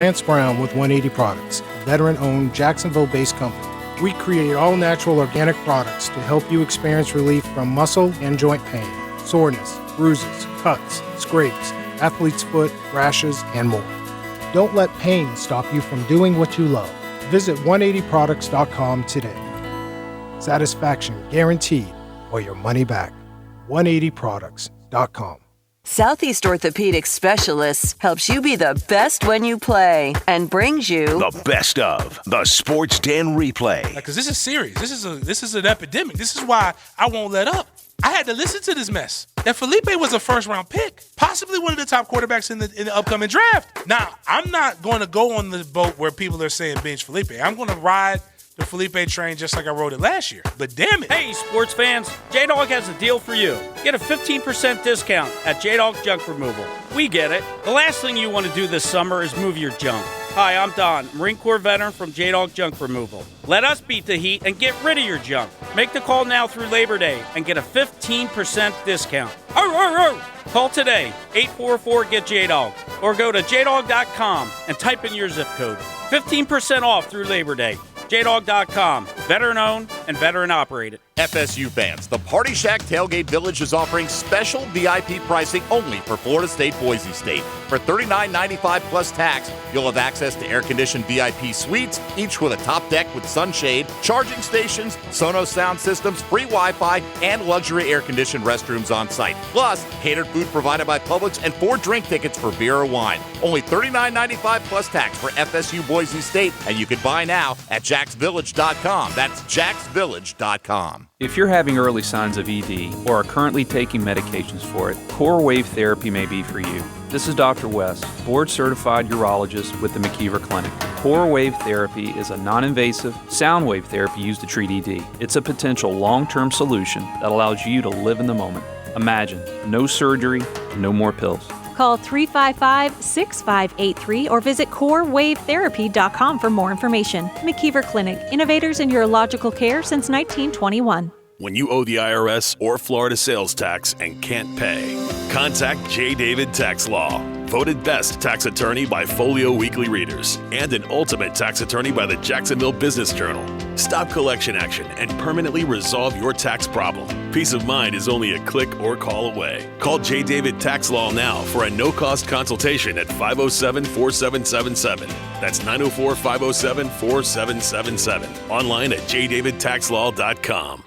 Lance Brown with 180 Products, a veteran-owned Jacksonville-based company. We create all-natural organic products to help you experience relief from muscle and joint pain, soreness, bruises, cuts, scrapes, athlete's foot, rashes, and more. Don't let pain stop you from doing what you love. Visit 180products.com today. Satisfaction guaranteed or your money back. 180products.com. Southeast Orthopedic Specialists helps you be the best when you play and brings you the best of the Sports Den replay. Because this is serious. This is an epidemic. This is why I won't let up. I had to listen to this mess. That Felipe was a first-round pick, possibly one of the top quarterbacks in the upcoming draft. Now, I'm not going to go on the boat where people are saying bench Felipe. I'm going to ride the Felipe train just like I rode it last year. But damn it. Hey, sports fans, J-Dog has a deal for you. Get a 15% discount at J-Dog Junk Removal. We get it. The last thing you want to do this summer is move your junk. Hi, I'm Don, Marine Corps veteran from J-Dog Junk Removal. Let us beat the heat and get rid of your junk. Make the call now through Labor Day and get a 15% discount. Call today, 844-GET-JDOG, or go to jdog.com and type in your zip code. 15% off through Labor Day. JDog.com. Veteran owned and veteran operated. FSU fans, the Party Shack Tailgate Village is offering special VIP pricing only for Florida State Boise State. For $39.95 plus tax, you'll have access to air-conditioned VIP suites, each with a top deck with sunshade, charging stations, Sonos sound systems, free Wi-Fi, and luxury air-conditioned restrooms on site. Plus, catered food provided by Publix and 4 drink tickets for beer or wine. Only $39.95 plus tax for FSU Boise State, and you can buy now at jacksvillage.com. That's jacksvillage.com. If you're having early signs of ED or are currently taking medications for it, Core Wave Therapy may be for you. This is Dr. West, board-certified urologist with the McKeever Clinic. Core Wave Therapy is a non-invasive sound wave therapy used to treat ED. It's a potential long-term solution that allows you to live in the moment. Imagine, no surgery, no more pills. Call 355-6583 or visit corewavetherapy.com for more information. McKeever Clinic, innovators in urological care since 1921. When you owe the IRS or Florida sales tax and can't pay, contact J. David Tax Law. Voted best tax attorney by Folio Weekly Readers and an ultimate tax attorney by the Jacksonville Business Journal. Stop collection action and permanently resolve your tax problem. Peace of mind is only a click or call away. Call J. David Tax Law now for a no-cost consultation at 507-4777. That's 904-507-4777. Online at jdavidtaxlaw.com.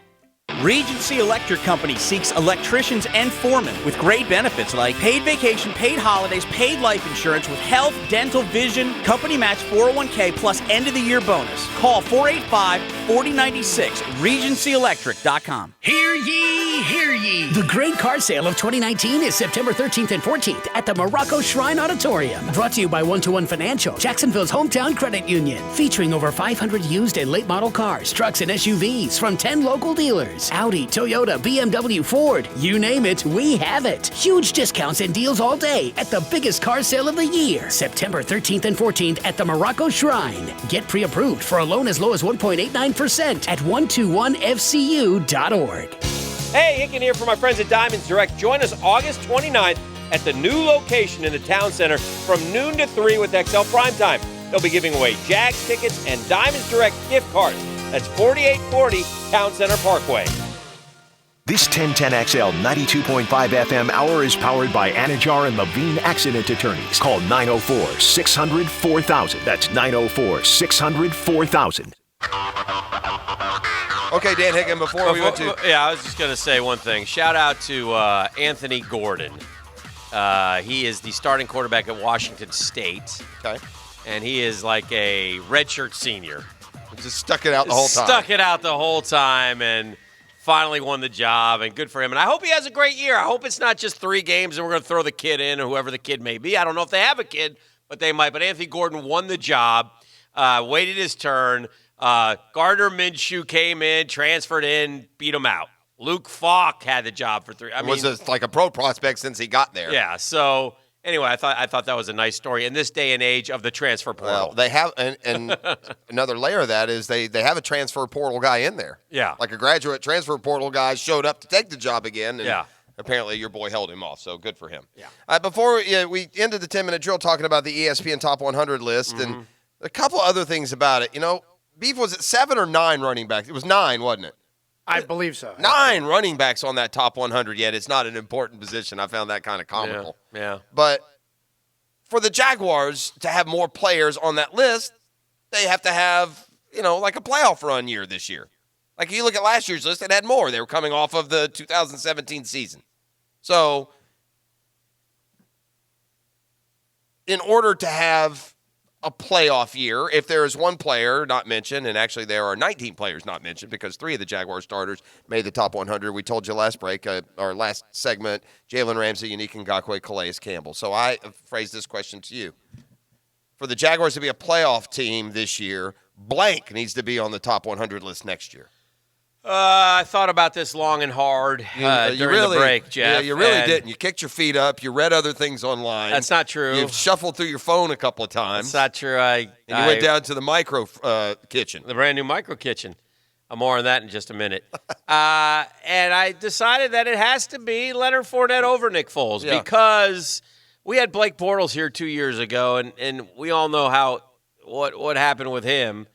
Regency Electric Company seeks electricians and foremen with great benefits like paid vacation, paid holidays, paid life insurance with health, dental, vision, company match 401k plus end-of-the-year bonus. Call 485-4096, regencyelectric.com. Hear ye, hear ye. The great car sale of 2019 is September 13th and 14th at the Morocco Shrine Auditorium. Brought to you by 1-to-1 Financial, Jacksonville's hometown credit union. Featuring over 500 used and late model cars, trucks, and SUVs from 10 local dealers. Audi, Toyota, BMW, Ford, you name it, we have it. Huge discounts and deals all day at the biggest car sale of the year. September 13th and 14th at the Morocco Shrine. Get pre-approved for a loan as low as 1.89% at 121fcu.org. Hey, Hicken here for my friends at Diamonds Direct. Join us August 29th at the new location in the Town Center from noon to 3 with XL Primetime. They'll be giving away Jags tickets and Diamonds Direct gift cards. That's 4840 Town Center Parkway. This 1010XL 92.5 FM hour is powered by Anajar and Levine Accident Attorneys. Call 904-600-4000. That's 904-600-4000. Okay, Dan Hicken, before we went to... Yeah, I was just going to say one thing. Shout out to Anthony Gordon. He is the starting quarterback at Washington State. Okay. And he is like a redshirt senior. Just stuck it out the whole time. Stuck it out the whole time and finally won the job, and good for him. And I hope he has a great year. I hope it's not just 3 games and we're going to throw the kid in, or whoever the kid may be. I don't know if they have a kid, but they might. But Anthony Gordon won the job, waited his turn. Gardner Minshew came in, transferred in, beat him out. Luke Falk had the job for 3. Was just like a pro prospect since he got there. Yeah, so... Anyway, I thought that was a nice story in this day and age of the transfer portal. Well, they have, and another layer of that is they have a transfer portal guy in there. Yeah. Like a graduate transfer portal guy showed up to take the job again. And, apparently your boy held him off, so good for him. Yeah. Before we ended the 10-minute drill talking about the ESPN Top 100 list and a couple other things about it. Beef, was it 7 or 9 running backs? It was 9, wasn't it? I believe so. 9 running backs on that top 100 yet. It's not an important position. I found that kind of comical. Yeah. But for the Jaguars to have more players on that list, they have to have, like a playoff run year this year. Like, if you look at last year's list, it had more. They were coming off of the 2017 season. So, in order to have a playoff year, if there is one player not mentioned, and actually there are 19 players not mentioned because 3 of the Jaguar starters made the top 100. We told you last break, our last segment, Jalen Ramsey, Yannick Ngakoue, Calais Campbell. So I phrase this question to you. For the Jaguars to be a playoff team this year, blank needs to be on the top 100 list next year. I thought about this long and hard during the break, Jeff. Yeah, you really didn't. You kicked your feet up. You read other things online. That's not true. You've shuffled through your phone a couple of times. That's not true. And you went down to the micro kitchen. The brand new micro kitchen. More on that in just a minute. And I decided that it has to be Leonard Fournette over Nick Foles because we had Blake Bortles here 2 years ago, and we all know what happened with him.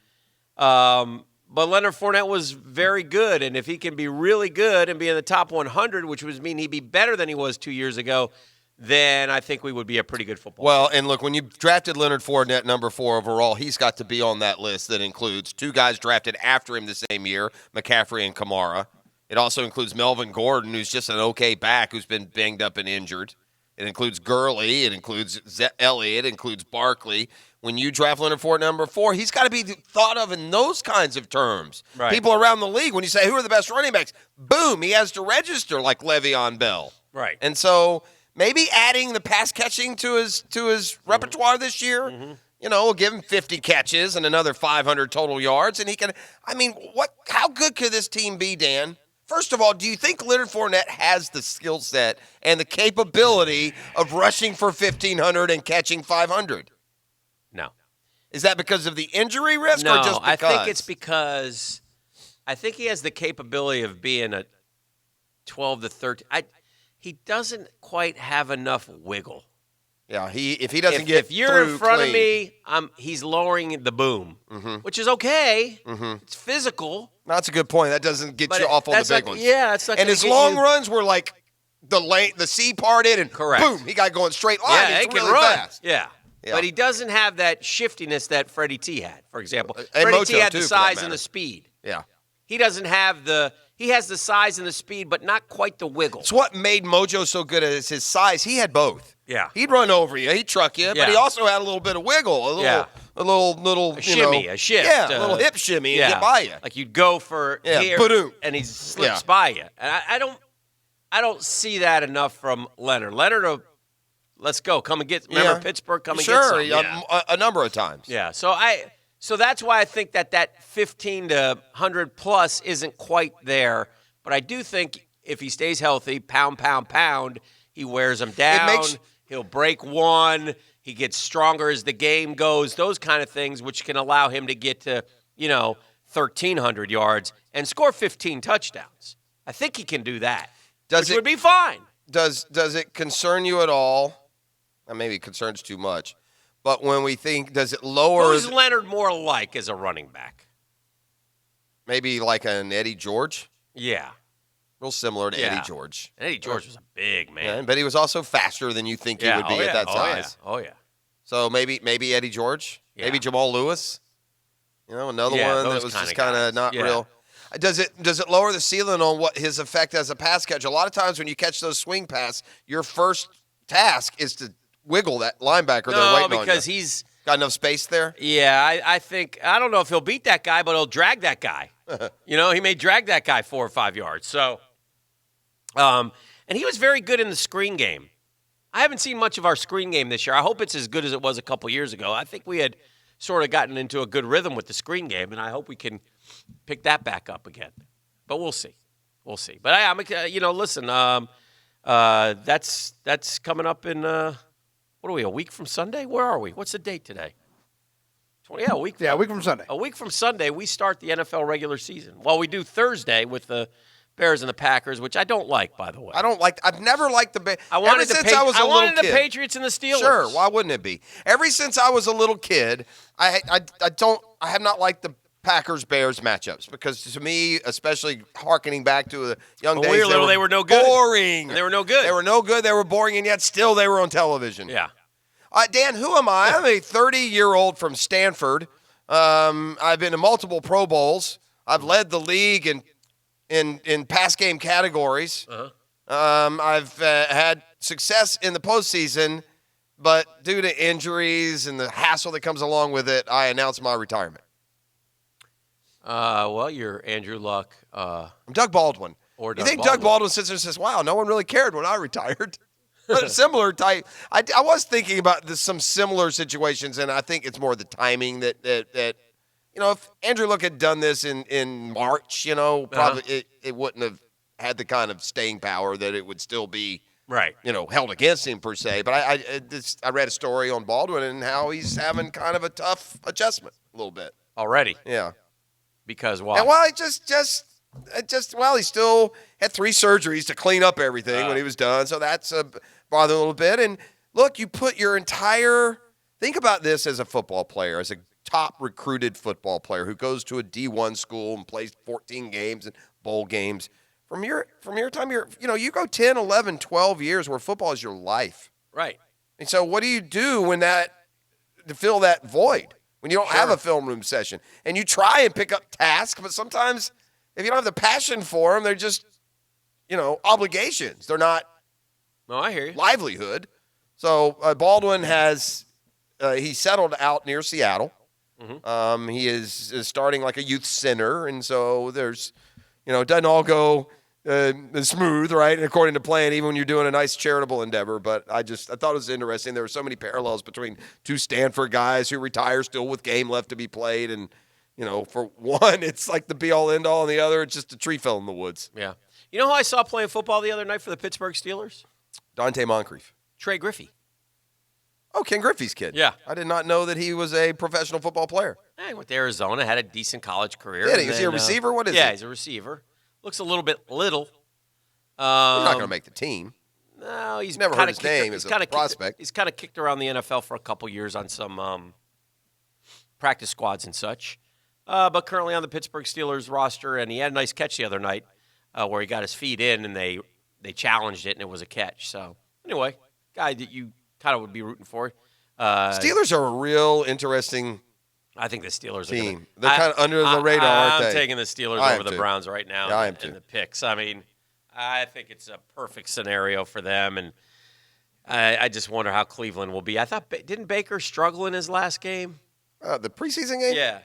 But Leonard Fournette was very good, and if he can be really good and be in the top 100, which would mean he'd be better than he was 2 years ago, then I think we would be a pretty good football team. Well, and look, when you drafted Leonard Fournette number 4 overall, he's got to be on that list that includes 2 guys drafted after him the same year, McCaffrey and Kamara. It also includes Melvin Gordon, who's just an okay back who's been banged up and injured. It includes Gurley. It includes Elliott. It includes Barkley. When you draft Leonard Fournette number 4, he's got to be thought of in those kinds of terms. Right. People around the league, when you say, who are the best running backs? Boom, he has to register like Le'Veon Bell. Right. And so maybe adding the pass catching to his repertoire this year, will give him 50 catches and another 500 total yards. And he can, how good could this team be, Dan? First of all, do you think Leonard Fournette has the skill set and the capability of rushing for 1,500 and catching 500? No. Is that because of the injury risk no, or just because? I think it's because I think he has the capability of being a 12 to 13. He doesn't quite have enough wiggle. Yeah, if he doesn't get if you're through in front clean. of me, he's lowering the boom, which is okay. It's physical. That's a good point. That doesn't get you off on the big ones. Yeah, that's not. And his long runs were like the C parted and correct. Boom, he got going straight line. Yeah, it's he really can run. fast. Yeah. But he doesn't have that shiftiness that Freddie T had, for example. And Freddie Mojo, T had too, the for that size matter. and the speed. Yeah. He doesn't have he has the size and the speed, but not quite the wiggle. It's what made Mojo so good as his size. He had both. Yeah. He'd run over you, he'd truck you, but he also had a little bit of wiggle, a little shimmy, a shift. Yeah, a little hip shimmy and get by you. Like you'd go for here ba-doom. and he slips by you. And I don't see that enough from Leonard. Leonard, let's go. Come and get. Remember Pittsburgh? Come and get some. A number of times. Yeah. So that's why I think that 15 to 100 plus isn't quite there. But I do think if he stays healthy, pound, he wears them down. He'll break one. He gets stronger as the game goes. Those kind of things, which can allow him to get to 1,300 yards and score 15 touchdowns. I think he can do that. Which would be fine. Does it concern you at all? Maybe concerns too much. But when we think, does it lower? Who's Leonard more like as a running back? Maybe like an Eddie George? Yeah. Real similar to Eddie George. And Eddie George was a big man. Yeah, but he was also faster than you think he would be at that size. Oh, yeah. So maybe Eddie George? Yeah. Maybe Jamal Lewis? Another one that was just kind of not real. Does it lower the ceiling on what his effect as a pass catcher? A lot of times when you catch those swing pass, your first task is to wiggle that linebacker they're waiting on you. because he's got enough space there. Yeah, I think I don't know if he'll beat that guy, but he'll drag that guy. He may drag that guy 4 or 5 yards. So, and he was very good in the screen game. I haven't seen much of our screen game this year. I hope it's as good as it was a couple years ago. I think we had sort of gotten into a good rhythm with the screen game, and I hope we can pick that back up again. But we'll see. We'll see. But I'm, listen. That's coming up in what are we? A week from Sunday? Where are we? What's the date today? A week. Yeah, a week from Sunday. A week from Sunday, we start the NFL regular season. Well, we do Thursday with the Bears and the Packers, which I don't like, by the way. I've never liked the Bears. I wanted I wanted the Patriots and the Steelers. Sure, why wouldn't it be? Ever since I was a little kid, I have not liked the Packers-Bears matchups because to me, especially hearkening back to the young days, they were no good. Boring. They were no good. They were no good. They were boring, and yet still they were on television. Yeah. Dan, who am I? I'm a 30-year-old from Stanford. I've been to multiple Pro Bowls. I've led the league in pass game categories. I've had success in the postseason, but due to injuries and the hassle that comes along with it, I announced my retirement. Well, you're Andrew Luck. I'm Doug Baldwin. Or you think Doug Baldwin sits there and says, wow, no one really cared when I retired? But a similar type. I was thinking about some similar situations, and I think it's more the timing that if Andrew Luck had done this in March, probably it wouldn't have had the kind of staying power that it would still be right. Held against him per se. But I read a story on Baldwin and how he's having kind of a tough adjustment a little bit. Already? Yeah. Because why? And he still had 3 surgeries to clean up everything when he was done. So that's bothered a little bit. And look, you put your entire – think about this as a football player, as a top recruited football player who goes to a D1 school and plays 14 games and bowl games. From your time, you go 10, 11, 12 years where football is your life. Right. And so what do you do to fill that void? When you don't have a film room session and you try and pick up tasks, but sometimes if you don't have the passion for them, they're just, obligations. They're not I hear you. livelihood. So Baldwin he settled out near Seattle. Mm-hmm. He is starting like a youth center. And so there's, it doesn't all go smooth, right? According to plan, even when you're doing a nice charitable endeavor. But I thought it was interesting. There were so many parallels between 2 Stanford guys who retire still with game left to be played. And, for one, it's like the be-all, end-all, and the other, it's just a tree fell in the woods. Yeah. You know who I saw playing football the other night for the Pittsburgh Steelers? Dante Moncrief. Trey Griffey. Oh, Ken Griffey's kid. Yeah. I did not know that he was a professional football player. Yeah, he went to Arizona, had a decent college career. Did he? Is he a receiver? What is he? Yeah, he's a receiver. Looks a little bit little. He's not going to make the team. No, he's never heard his name as a prospect. He's kind of kicked around the NFL for a couple years on some practice squads and such. But currently on the Pittsburgh Steelers roster, and he had a nice catch the other night where he got his feet in and they challenged it and it was a catch. So anyway, guy that you kind of would be rooting for. Steelers are a real interesting I think the Steelers team. They're kind of under the radar, aren't they? I'm taking the Steelers over the Browns right now in the picks. I mean, I think it's a perfect scenario for them, and I just wonder how Cleveland will be. I thought, didn't Baker struggle in his last game? The preseason game? Yeah.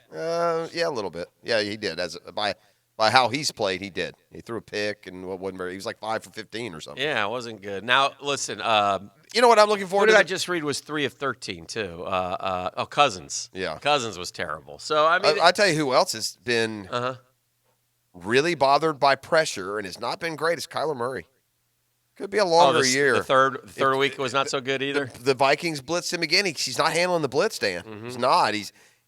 Yeah, a little bit. Yeah, he did. By how he's played, he did. He threw a pick, and he was like 5 for 15 or something. Yeah, it wasn't good. Now, listen. You know what I'm looking forward to? Who did I just read was 3 of 13, too? Cousins. Yeah. Cousins was terrible. So, I mean. I tell you who else has been really bothered by pressure and has not been great is Kyler Murray. Could be a longer year. The third week was not so good either. The Vikings blitzed him again. He's not handling the blitz, Dan. Mm-hmm. He's not.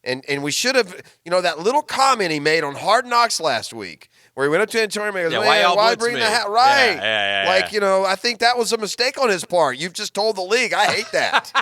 And we should have, that little comment he made on Hard Knocks last week where he went up to Antonio and goes, why bring the hat? Right. Yeah. I think that was a mistake on his part. You've just told the league. I hate that.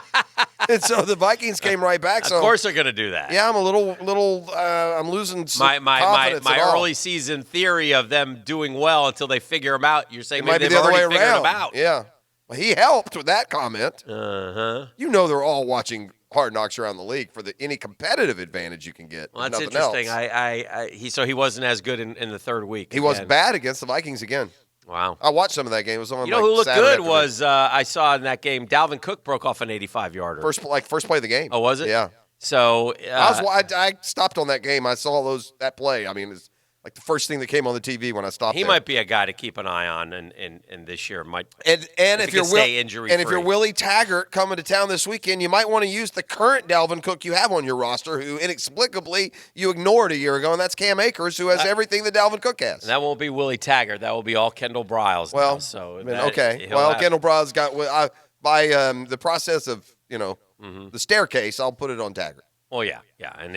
And so the Vikings came right back. So of course they're going to do that. Yeah, I'm a little I'm losing some confidence my at all. early season theory of them doing well until they figure them out. You're saying maybe they've the other already way figured around. them out. Yeah. Well, he helped with that comment. Uh-huh. They're all watching Hard Knocks around the league for any competitive advantage you can get. Well, that's interesting. Else. So he wasn't as good in the third week. He was bad against the Vikings again. Wow. I watched some of that game. It was on. Who looked good was I saw in that game. Dalvin Cook broke off an 85-yarder. First play of the game. Oh, was it? Yeah. So I stopped on that game. I saw that play. I mean, it's like the first thing that came on the TV when I stopped. He might be a guy to keep an eye on, and this year might. And if you're Willie Taggart coming to town this weekend, you might want to use the current Dalvin Cook you have on your roster, who inexplicably you ignored a year ago, and that's Cam Akers, who has everything that Dalvin Cook has. And that won't be Willie Taggart. That will be all Kendall Briles. Well, now, so okay. Well, Kendall Briles got by the process of the staircase. I'll put it on Taggart. Well, yeah, and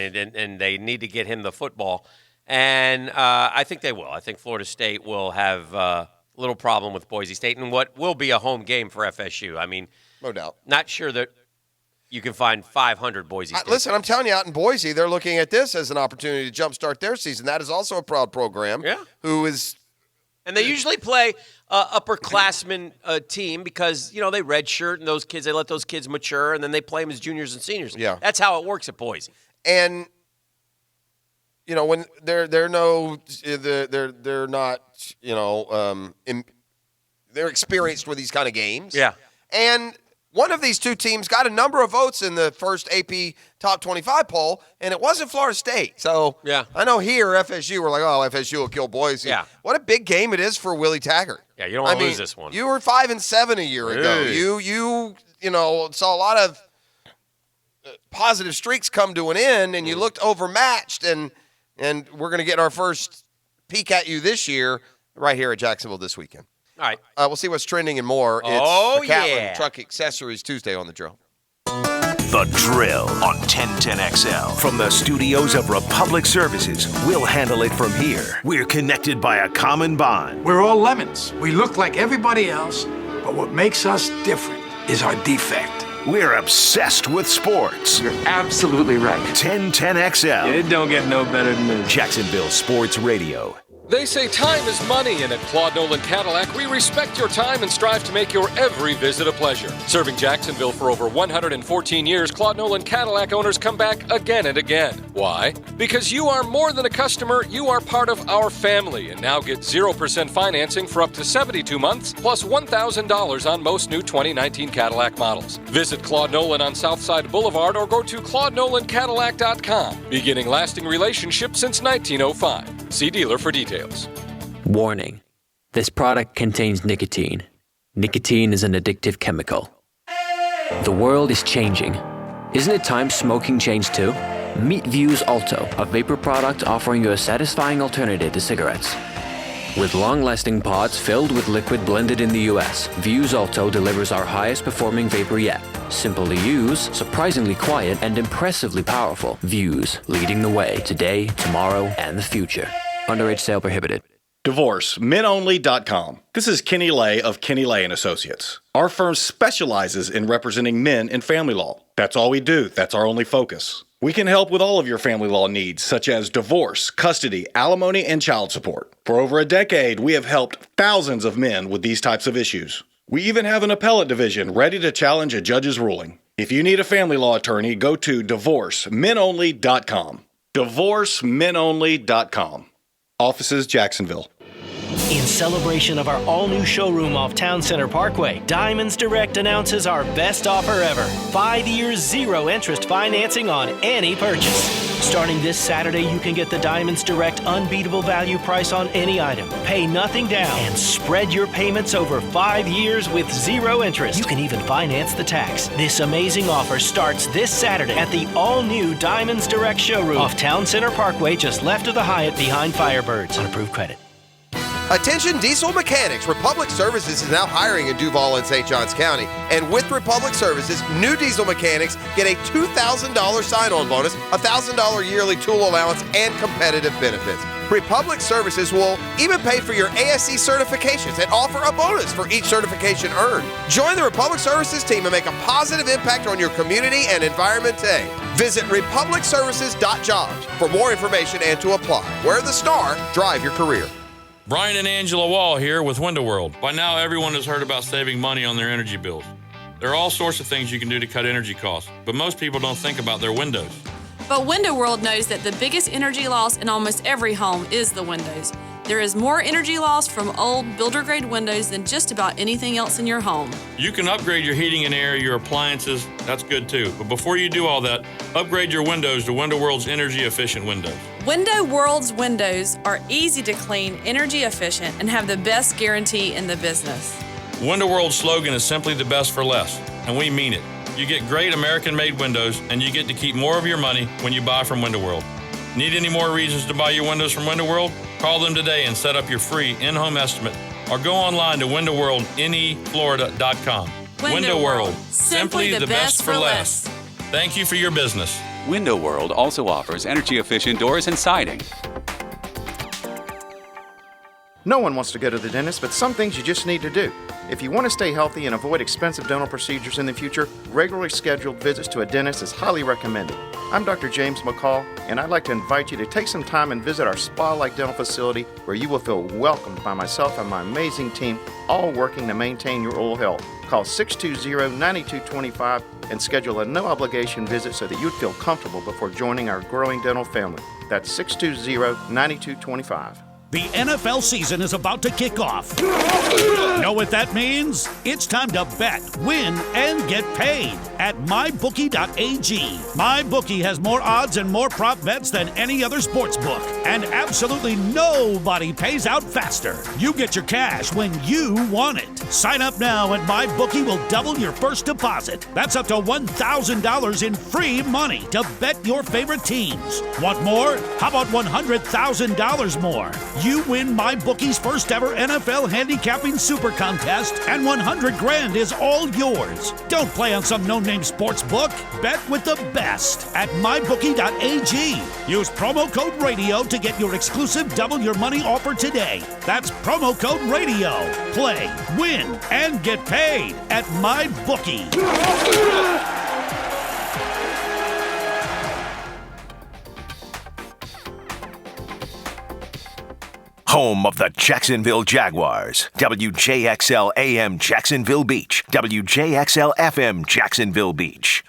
they need to get him the football. And I think they will. I think Florida State will have a little problem with Boise State in what will be a home game for FSU. I mean, no doubt. Not sure that you can find 500 Boise State. Listen, I'm telling you, out in Boise, they're looking at this as an opportunity to jumpstart their season. That is also a proud program. Yeah. Who is. And they usually play upperclassmen team because, they redshirt and those kids, they let those kids mature, and then they play them as juniors and seniors. Yeah. That's how it works at Boise. And, when they're not, they're experienced with these kind of games. Yeah. And one of these two teams got a number of votes in the first AP Top 25 poll, and it wasn't Florida State. So yeah. I know here FSU were like, oh, FSU will kill Boise. Yeah. What a big game it is for Willie Taggart. Yeah, you don't want to lose this one. You were 5-7 a year ago. You saw a lot of positive streaks come to an end, and you looked overmatched, and we're going to get our first peek at you this year right here at Jacksonville this weekend. All right. We'll see what's trending and more. It's the Catlin Truck Accessories Tuesday on The Drill. The Drill on 1010XL. From the studios of Republic Services, we'll handle it from here. We're connected by a common bond. We're all lemons. We look like everybody else, but what makes us different is our defect. We're obsessed with sports. You're absolutely right. 1010XL. It don't get no better than this. Jacksonville Sports Radio. They say time is money, and at Claude Nolan Cadillac, we respect your time and strive to make your every visit a pleasure. Serving Jacksonville for over 114 years, Claude Nolan Cadillac owners come back again and again. Why? Because you are more than a customer, you are part of our family, and now get 0% financing for up to 72 months, plus $1,000 on most new 2019 Cadillac models. Visit Claude Nolan on Southside Boulevard or go to ClaudeNolanCadillac.com. Beginning lasting relationship since 1905. See dealer for details. Warning. This product contains nicotine. Nicotine is an addictive chemical. The world is changing. Isn't it time smoking changed too? Meet Vuse Alto, a vapor product offering you a satisfying alternative to cigarettes. With long-lasting pods filled with liquid blended in the US, Vuse Alto delivers our highest performing vapor yet. Simple to use, surprisingly quiet, and impressively powerful. Vuse, leading the way today, tomorrow, and the future. Underage sale prohibited. DivorceMenOnly.com. This is Kenny Lay of Kenny Lay & Associates. Our firm specializes in representing men in family law. That's all we do. That's our only focus. We can help with all of your family law needs, such as divorce, custody, alimony, and child support. For over a decade, we have helped thousands of men with these types of issues. We even have an appellate division ready to challenge a judge's ruling. If you need a family law attorney, go to DivorceMenOnly.com. DivorceMenOnly.com. Offices, Jacksonville. In celebration of our all-new showroom off Town Center Parkway, Diamonds Direct announces our best offer ever. 5 years, 0 interest financing on any purchase. Starting this Saturday, you can get the Diamonds Direct unbeatable value price on any item. Pay nothing down and spread your payments over 5 years with 0 interest. You can even finance the tax. This amazing offer starts this Saturday at the all-new Diamonds Direct showroom off Town Center Parkway, just left of the Hyatt behind Firebirds. On approved credit. Attention diesel mechanics, Republic Services is now hiring in Duval and St. Johns County. And with Republic Services, new diesel mechanics get a $2,000 sign-on bonus, a $1,000 yearly tool allowance, and competitive benefits. Republic Services will even pay for your ASE certifications and offer a bonus for each certification earned. Join the Republic Services team and make a positive impact on your community and environment today. Visit republicservices.jobs for more information and to apply. Wear the star, drive your career. Brian and Angela Wall here with Window World. By now, everyone has heard about saving money on their energy bills. There are all sorts of things you can do to cut energy costs, but most people don't think about their windows. But Window World knows that the biggest energy loss in almost every home is the windows. There is more energy loss from old builder-grade windows than just about anything else in your home. You can upgrade your heating and air, your appliances, that's good too. But before you do all that, upgrade your windows to Window World's energy-efficient windows. Window World's windows are easy to clean, energy efficient, and have the best guarantee in the business. Window World's slogan is simply the best for less, and we mean it. You get great American-made windows, and you get to keep more of your money when you buy from Window World. Need any more reasons to buy your windows from Window World? Call them today and set up your free in-home estimate, or go online to windowworldneflorida.com. Window World, simply the best for less. Thank you for your business. Window World also offers energy-efficient doors and siding. No one wants to go to the dentist, but some things you just need to do. If you want to stay healthy and avoid expensive dental procedures in the future, regularly scheduled visits to a dentist is highly recommended. I'm Dr. James McCall, and I'd like to invite you to take some time and visit our spa-like dental facility where you will feel welcomed by myself and my amazing team, all working to maintain your oral health. Call 620-9225 and schedule a no-obligation visit so that you'd feel comfortable before joining our growing dental family. That's 620-9225. The NFL season is about to kick off. Know what that means? It's time to bet, win, and get paid at MyBookie.ag. MyBookie has more odds and more prop bets than any other sports book, and absolutely nobody pays out faster. You get your cash when you want it. Sign up now and MyBookie will double your first deposit. That's up to $1,000 in free money to bet your favorite teams. Want more? How about $100,000 more? You win MyBookie's first ever NFL handicapping super contest, and $100,000 is all yours. Don't play on some no-name sports book. Bet with the best at MyBookie.ag. Use promo code RADIO to get your exclusive double your money offer today. That's promo code RADIO. Play, win, and get paid at MyBookie. Home of the Jacksonville Jaguars. WJXL AM Jacksonville Beach. WJXL FM Jacksonville Beach.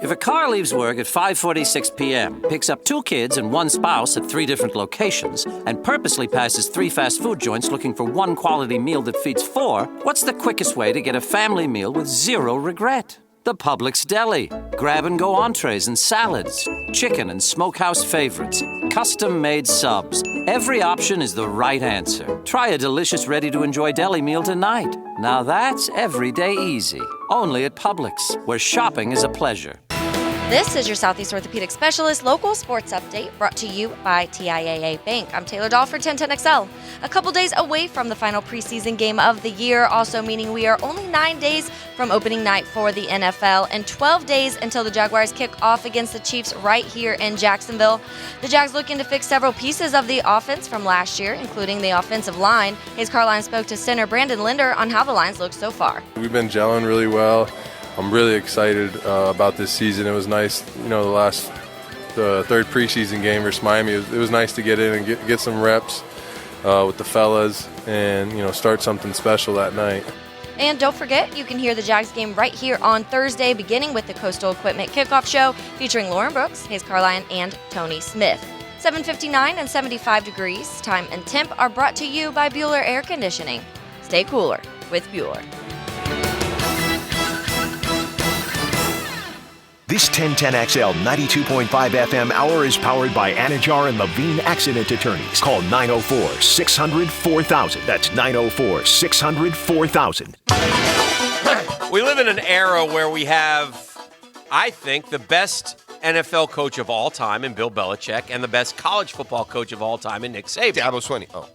If a car leaves work at 5:46 p.m., picks up 2 kids and 1 spouse at 3 different locations, and purposely passes 3 fast food joints looking for 1 quality meal that feeds 4, what's the quickest way to get a family meal with 0 regret? The Publix Deli. Grab-and-go entrees and salads, chicken and smokehouse favorites, custom-made subs. Every option is the right answer. Try a delicious ready-to-enjoy deli meal tonight. Now that's everyday easy. Only at Publix, where shopping is a pleasure. This is your Southeast Orthopedic Specialist local sports update brought to you by TIAA Bank. I'm Taylor Dahl for 1010XL. A couple days away from the final preseason game of the year, also meaning we are only 9 days from opening night for the NFL and 12 days until the Jaguars kick off against the Chiefs right here in Jacksonville. The Jags looking to fix several pieces of the offense from last year, including the offensive line. Hayes Carline spoke to center Brandon Linder on how the lines look so far. We've been gelling really well. I'm really excited about this season. It was nice, the third preseason game versus Miami. It was nice to get in and get some reps with the fellas and, start something special that night. And don't forget, you can hear the Jags game right here on Thursday, beginning with the Coastal Equipment Kickoff Show featuring Lauren Brooks, Hayes Carline, and Tony Smith. 7:59 and 75 degrees. Time and temp are brought to you by Bueller Air Conditioning. Stay cooler with Bueller. This 1010XL 92.5 FM hour is powered by Anajar and Levine Accident Attorneys. Call 904-600-4000. That's 904-600-4000. We live in an era where we have, I think, the best NFL coach of all time in Bill Belichick and the best college football coach of all time in Nick Saban. Dabo Swinney. Oh.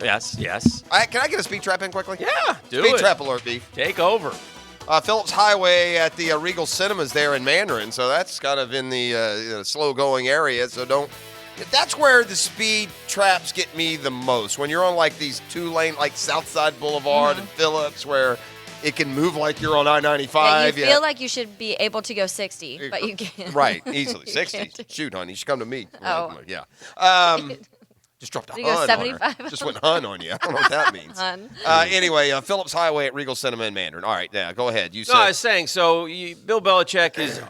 Yes. Can I get a speed trap in quickly? Yeah, do speed it. Trap alert, Beef. Take over. Phillips Highway at the Regal Cinemas there in Mandarin, so that's kind of in the slow-going area. So that's where the speed traps get me the most. When you're on like these 2-lane, like Southside Boulevard and Phillips, where it can move like you're on I-95. Yeah, you feel like you should be able to go 60, but you can't. Right, easily 60. Shoot, honey, you should come to me. Oh, yeah. Just dropped a hun you go on 75. her. Just went hun on you. I don't know what that means. Hun. Anyway, Phillips Highway at Regal Cinema in Mandarin. All right, yeah, go ahead. No, I was saying, Bill Belichick is,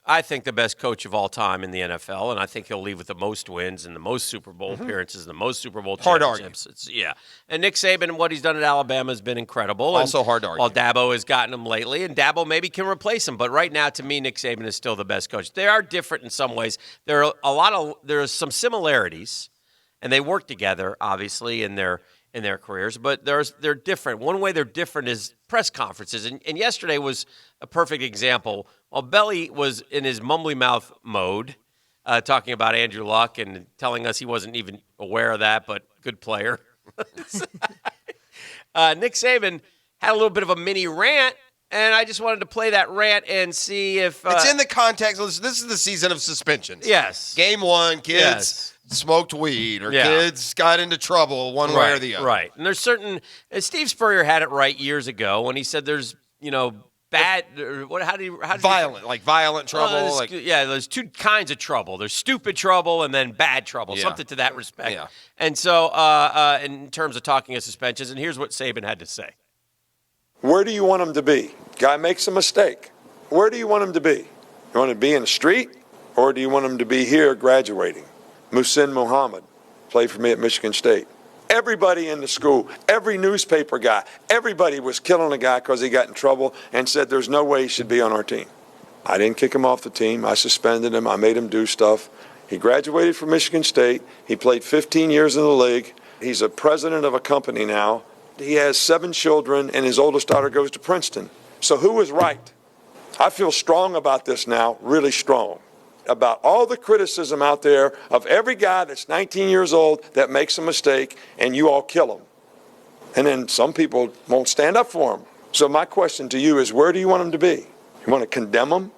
I think the best coach of all time in the NFL, and I think he'll leave with the most wins and the most Super Bowl appearances and the most Super Bowl championships. Yeah. And Nick Saban, what he's done at Alabama has been incredible. Also hard to argue. While Dabo has gotten him lately, and Dabo maybe can replace him. But right now, to me, Nick Saban is still the best coach. They are different in some ways. There are some similarities. And they work together, obviously, in their careers, but they're different. One way they're different is press conferences, and yesterday was a perfect example. While Belly was in his mumbly mouth mode, talking about Andrew Luck and telling us he wasn't even aware of that, but good player. Nick Saban had a little bit of a mini rant, and I just wanted to play that rant and see if it's in the context. This is the season of suspensions. Yes. Game 1, kids. Yes. smoked weed or Yeah. kids got into trouble one way or the other. Right. And there's certain – Steve Spurrier had it right years ago when he said there's, bad – how do you – violent trouble. There's two kinds of trouble. There's stupid trouble and then bad trouble, something to that respect. Yeah. And so in terms of talking of suspensions, and here's what Saban had to say. Where do you want him to be? Guy makes a mistake. Where do you want him to be? You want him to be in the street, or do you want him to be here graduating? Muhsin Muhammad played for me at Michigan State. Everybody in the school, every newspaper guy, everybody was killing a guy because he got in trouble and said there's no way he should be on our team. I didn't kick him off the team. I suspended him. I made him do stuff. He graduated from Michigan State. He played 15 years in the league. He's a president of a company now. He has 7 children, and his oldest daughter goes to Princeton. So who was right? I feel strong about this now, really strong, about all the criticism out there of every guy that's 19 years old that makes a mistake, and you all kill him. And then some people won't stand up for him. So my question to you is, where do you want him to be? You want to condemn him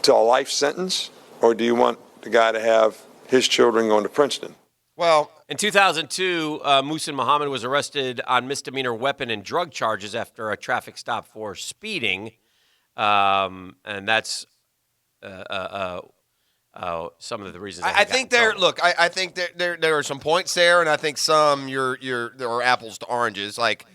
to a life sentence, or do you want the guy to have his children going to Princeton? Well, in 2002, Muhsin Muhammad was arrested on misdemeanor weapon and drug charges after a traffic stop for speeding. And that's some of the reasons. I think there. Look, I think there are some points there, and I think some there are apples to oranges. Like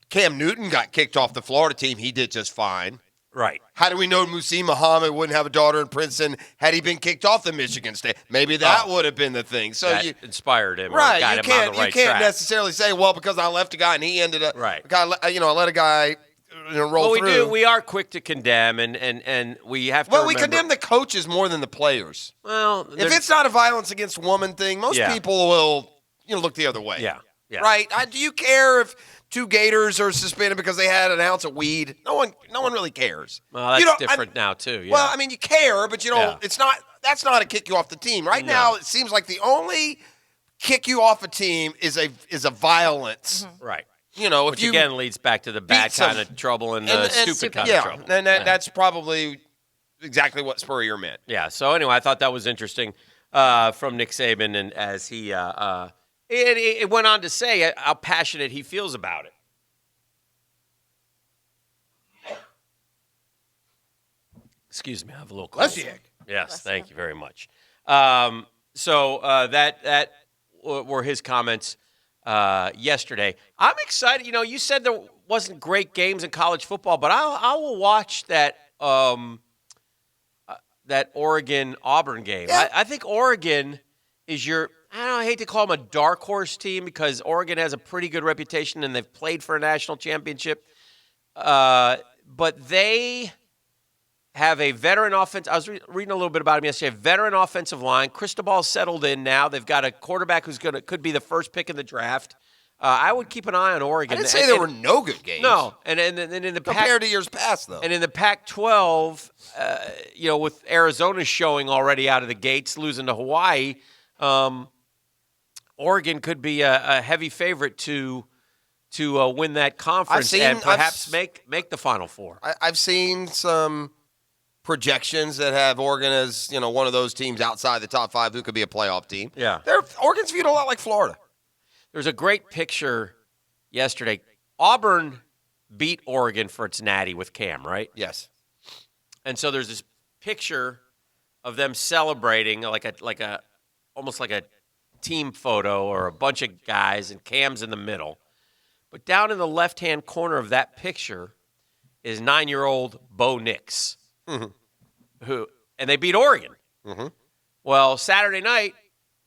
Cam Newton got kicked off the Florida team; he did just fine. Right. How do we know Muhsin Muhammad wouldn't have a daughter in Princeton had he been kicked off the Michigan State? Maybe that would have been the thing. So that inspired him. Right. Or got you him on the right you can't track. necessarily say, well, because I left a guy and he ended up right. I let a guy roll through. We do. We are quick to condemn, and we have to. Well, remember, we condemn the coaches more than the players. Well, if it's not a violence against woman thing, most people will look the other way. Yeah. Right. Do you care if 2 Gators are suspended because they had an ounce of weed? No one really cares. Well, that's different now too. Yeah. Well, I mean, you care, but you don't. It's not. That's not a kick you off the team. Right now, it seems like the only kick you off a team is a violence. Mm-hmm. Right. Which again leads back to the bad kind of trouble and the stupid kind of trouble. And that's probably exactly what Spurrier meant. Yeah. So anyway, I thought that was interesting from Nick Saban, and as he it went on to say how passionate he feels about it. Excuse me, I have a little cold. Bless you. Yes, thank you very much. So that were his comments yesterday. I'm excited. You said there wasn't great games in college football, but I will watch that that Oregon-Auburn game. Yeah. I think Oregon is I hate to call them a dark horse team because Oregon has a pretty good reputation and they've played for a national championship. But they have a veteran offense. I was reading a little bit about him yesterday. Veteran offensive line. Cristobal's settled in now. They've got a quarterback who's could be the first pick in the draft. I would keep an eye on Oregon. I didn't say there were no good games. No, and in the compared to years past, though. And in the Pac-12, with Arizona showing already out of the gates, losing to Hawaii, Oregon could be a heavy favorite to win that conference and perhaps make the Final Four. I've seen some projections that have Oregon as one of those teams outside the top 5 who could be a playoff team. Yeah, Oregon's viewed a lot like Florida. There's a great picture yesterday. Auburn beat Oregon for its natty with Cam, right? Yes. And so there's this picture of them celebrating almost like a team photo or a bunch of guys, and Cam's in the middle. But down in the left-hand corner of that picture is 9-year-old Bo Nix, and they beat Oregon. Mm-hmm. Well, Saturday night,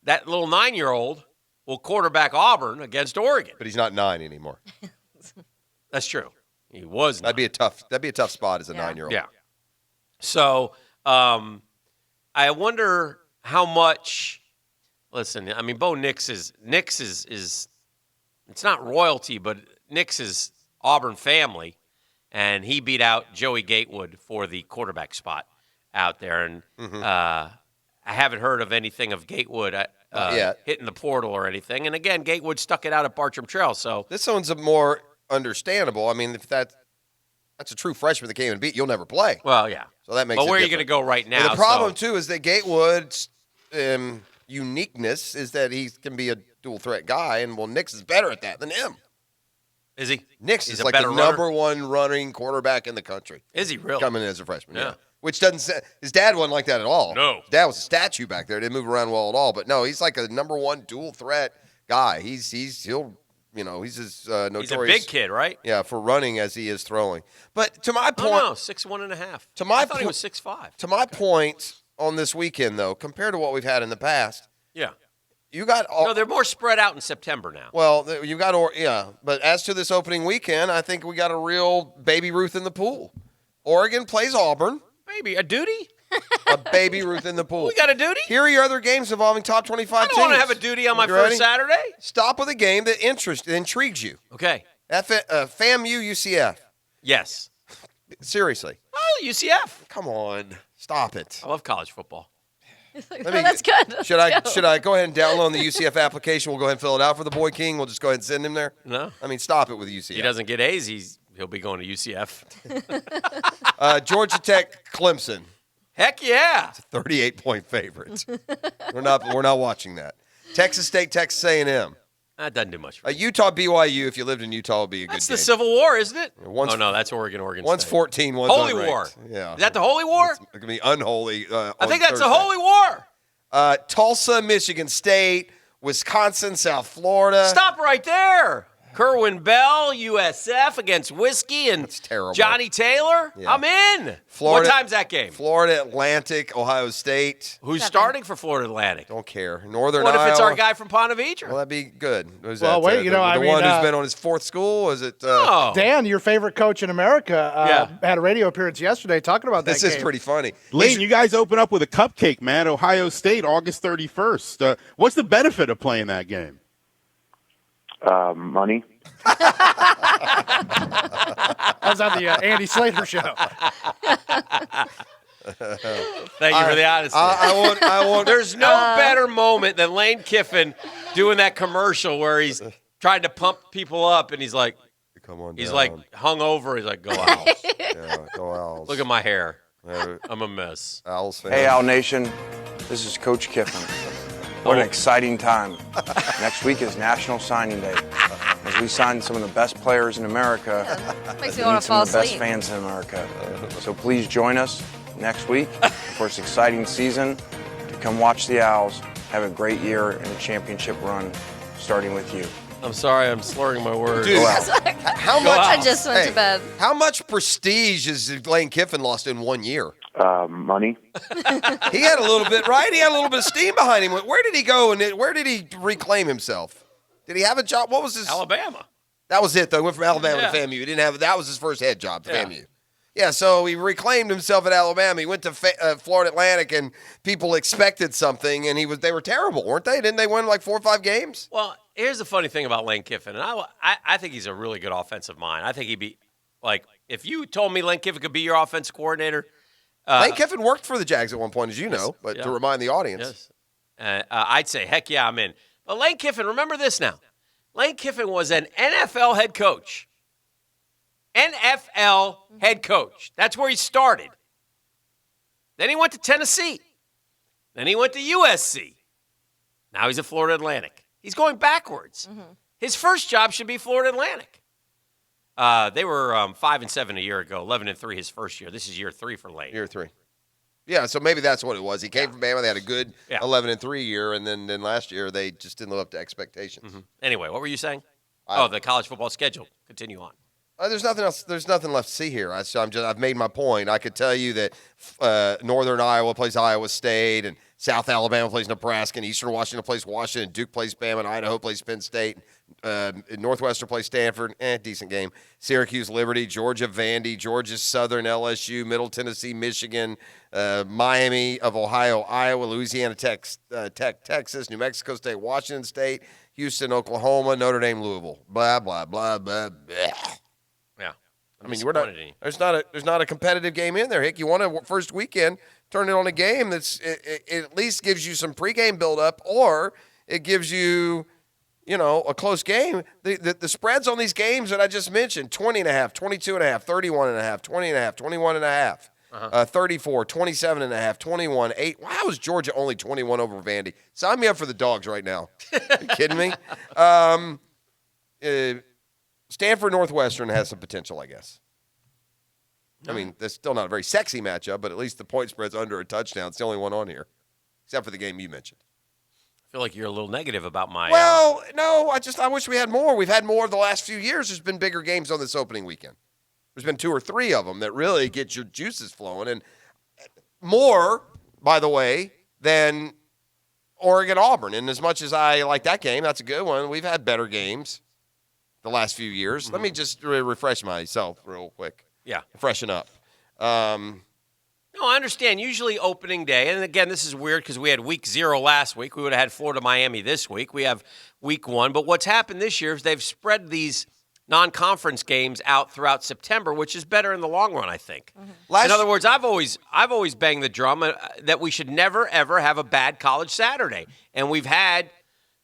that little 9-year-old will quarterback Auburn against Oregon. But he's not 9 anymore. That's true. He was 9. That'd be a tough spot as a 9-year-old. Yeah. So I wonder how much. Listen, I mean, Bo Nix is it's not royalty, but Nix is Auburn family, and he beat out Joey Gatewood for the quarterback spot out there. And I haven't heard of anything of Gatewood hitting the portal or anything. And again, Gatewood stuck it out at Bartram Trail. So this one's more understandable. I mean, if that's a true freshman that came and beat, you'll never play. Well, yeah. So that makes. But it where are you different. going to go right now? Well, the problem too is that Gatewood uniqueness is that he can be a dual threat guy, and Nix is better at that than him. Is he? Nix He's is a like better the runner? #1 running quarterback in the country. Is he really? Coming in as a freshman, Yeah. Which doesn't say, his dad wasn't like that at all. No. His dad was a statue back there. Didn't move around well at all. But no, he's like a #1 dual threat guy. He's as notorious. He's a big kid, right? Yeah, for running as he is throwing. But to my point, Oh, no, 6'1.5". I thought he was 6'5". To my point on this weekend, though, compared to what we've had in the past, Yeah. you got No, they're more spread out in September now. well, you got But as to this opening weekend, I think we got a real Baby Ruth in the pool. Oregon plays Auburn. Maybe a duty. A Baby Ruth in the pool. We got a duty? Here are your other games involving top 25 teams. I don't want to have a duty on my You first ready? Saturday. Stop with a game that intrigues you. Okay. FAMU UCF. Yes. Seriously. Oh, UCF. Come on. Stop it. I love college football. That's good. Should I go ahead and download the UCF application? We'll go ahead and fill it out for the boy King. We'll just go ahead and send him there. No. I mean, stop it with UCF. He doesn't get A's. He'll be going to UCF. Georgia Tech, Clemson. Heck yeah. It's a 38-point favorite. We're not watching that. Texas State, Texas A&M. That doesn't do much. Utah, BYU. If you lived in Utah, would be a That's good the game. Civil War, isn't it? One's- Oh, no, that's Oregon One's State. 14, one's Holy unranked. War. Yeah. Is that the Holy War? It's going to be unholy. I on think that's the Thursday. Holy War. Tulsa, Michigan State, Wisconsin, South Florida. Stop right there. Kerwin Bell, USF against Whiskey and terrible. Johnny Taylor. Yeah. I'm in. Florida, What time's that game? Florida Atlantic, Ohio State. Who's starting for Florida Atlantic? Don't care. Northern What if Iowa. it's our guy from Ponte Vedra? Well, that'd be good. Who's Well, that? wait, The I mean, one who's been on his fourth school? Is it? Dan, your favorite coach in America, had a radio appearance yesterday talking about that This is game. pretty funny. Lane, you guys open up with a cupcake, man. Ohio State, August 31st. What's the benefit of playing that game? Money. I was on the Andy Slater show. Thank you for the honesty. I want. There's no better moment than Lane Kiffin doing that commercial where he's trying to pump people up, and he's like, "Come on." He's down. like hung over. He's like, "Go Owls." Yeah, go Owls. Look at my hair. I'm a mess. Owls fan. Hey, Owl Nation. This is Coach Kiffin. What an exciting time. Next week is National Signing Day. As we sign some of the best players in America, Makes me meet want to some fall of the best asleep. fans in America. So please join us next week for this exciting season to come watch the Owls have a great year and a championship run, starting with you. I'm sorry, I'm slurring my words. Dude, how much? I just went to bed. How much prestige has Lane Kiffin lost in 1 year? Money. He had a little bit, right? He had a little bit of steam behind him. Where did he go and where did he reclaim himself? Did he have a job? What was his? Alabama. That was it, though. He went from Alabama Yeah. to FAMU. He didn't have. That was his first head job, Yeah. FAMU. Yeah, so he reclaimed himself at Alabama. He went to Florida Atlantic, and people expected something, and they were terrible, weren't they? Didn't they win like 4 or 5 games? Well, here's the funny thing about Lane Kiffin, and I think he's a really good offensive mind. I think he'd be like, if you told me Lane Kiffin could be your offensive coordinator. Lane Kiffin worked for the Jags at one point, as you know, but to remind the audience. Yes. I'd say, heck yeah, I'm in. But Lane Kiffin, remember this now. Lane Kiffin was an NFL head coach. NFL head coach. That's where he started. Then he went to Tennessee. Then he went to USC. Now he's at Florida Atlantic. He's going backwards. His first job should be Florida Atlantic. They were 5-7 a year ago, 11-3 his first year. This is year 3 for Lane. Year 3. Yeah, so maybe that's what it was. He came from Bama. They had a good 11-3 year, and then last year they just didn't live up to expectations. Anyway, what were you saying? The college football schedule. Continue on. There's nothing else. There's nothing left to see here. I've made my point. I could tell you that Northern Iowa plays Iowa State, and South Alabama plays Nebraska, and Eastern Washington plays Washington, Duke plays Bama, and Idaho plays Penn State. Northwestern plays Stanford, decent game. Syracuse, Liberty, Georgia, Vandy, Georgia Southern, LSU, Middle Tennessee, Michigan, Miami of Ohio, Iowa, Louisiana Tech, Texas, New Mexico State, Washington State, Houston, Oklahoma, Notre Dame, Louisville. Blah blah blah blah blah. Yeah, I mean, there's not a competitive game in there. Hick, you want a first weekend, turn it on a game it at least gives you some pregame buildup, or it gives you, a close game. The spreads on these games that I just mentioned, 20.5, 22.5, 31.5, 20.5, 21.5. 34, 27.5, 21, 8. How is Georgia only 21 over Vandy? Sign me up for the Dogs right now. Are you kidding me? Stanford Northwestern has some potential, I guess. I mean, that's still not a very sexy matchup, but at least the point spread's under a touchdown. It's the only one on here, except for the game you mentioned. I feel like you're a little negative about my. Well, no, I wish we had more. We've had more the last few years. There's been bigger games on this opening weekend. There's been 2 or 3 of them that really get your juices flowing, and more, by the way, than Oregon-Auburn. And as much as I like that game, that's a good one. We've had better games the last few years. Let me just refresh myself real quick. Yeah. Freshen up. No, I understand. Usually opening day, and again, this is weird because we had week 0 last week. We would have had Florida-Miami this week. We have week 1. But what's happened this year is they've spread these non-conference games out throughout September, which is better in the long run, I think. In other words, I've always banged the drum that we should never, ever have a bad college Saturday. And we've had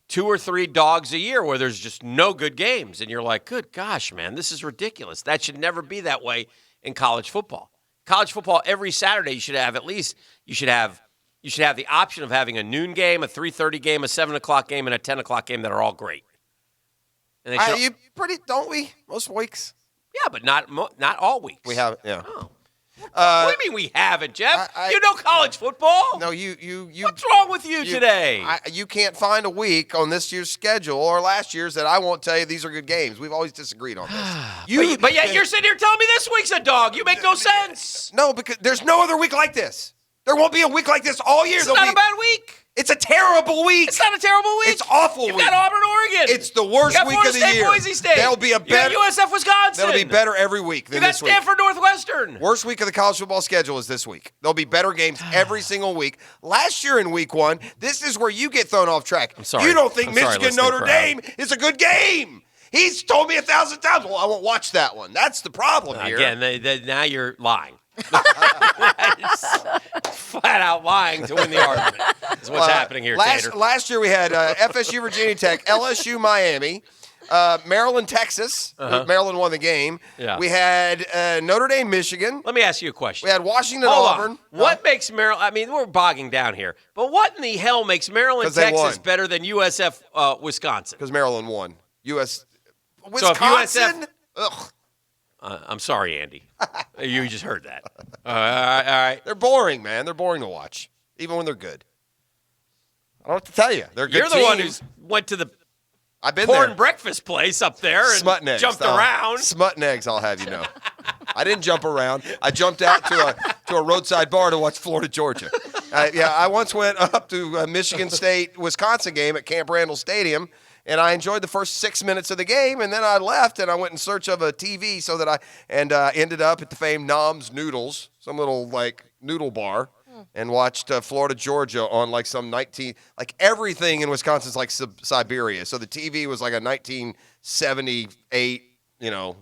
2 or 3 dogs a year where there's just no good games. And you're like, good gosh, man, this is ridiculous. That should never be that way in college football. College football, every Saturday, you should have the option of having a noon game, a 3:30 game, a 7 o'clock game, and a 10 o'clock game that are all great. And Don't we? Most weeks. Yeah, but not all weeks. We have, yeah. Oh. What do you mean we haven't, Jeff? You know college football? No, you. What's wrong with you today? You can't find a week on this year's schedule or last year's that I won't tell you these are good games. We've always disagreed on this. But yet you're sitting here telling me this week's a dog. You make no sense. No, because there's no other week like this. There won't be a week like this all year. It's not a bad week. It's a terrible week. It's not a terrible week. It's awful week. You've got Auburn, Oregon. It's the worst you got week Florida of the State, year. Boise State. There'll be a better. You got USF, Wisconsin. That'll be better every week than this week. You got Stanford, Northwestern. Worst week of the college football schedule is this week. There'll be better games every single week. Last year in week 1, this is where you get thrown off track. I'm sorry. You don't think I'm sorry, Michigan Notre Dame is a good game. He's told me 1,000 times, well, I won't watch that one. That's the problem here. Again, now you're lying. Flat out lying to win the argument is what's happening here, Tater. Last year we had FSU, Virginia Tech, LSU, Miami, Maryland, Texas. Maryland won the game. Yeah. We had Notre Dame, Michigan. Let me ask you a question. We had Washington, Hold Auburn. on. What makes Maryland? I mean, we're bogging down here, but what in the hell makes Maryland, Texas better than USF, Wisconsin? Because Maryland won. Wisconsin. So if USF, ugh. I'm sorry, Andy. You just heard that. All right. They're boring, man. They're boring to watch, even when they're good. I don't know what to tell you. They're a good You're the team. one who's went to the I've been corn there. breakfast place up there and Smut and eggs, jumped around. Smut and eggs, I'll have you know. I didn't jump around. I jumped out to a roadside bar to watch Florida, Georgia. I once went up to a Michigan State, Wisconsin game at Camp Randall Stadium, and I enjoyed the first 6 minutes of the game, and then I left, and I went in search of a TV so that I ended up at the famed Nom's Noodles, some little, noodle bar, and watched Florida, Georgia on, some everything in Wisconsin's like Siberia. So the TV was like a 1978,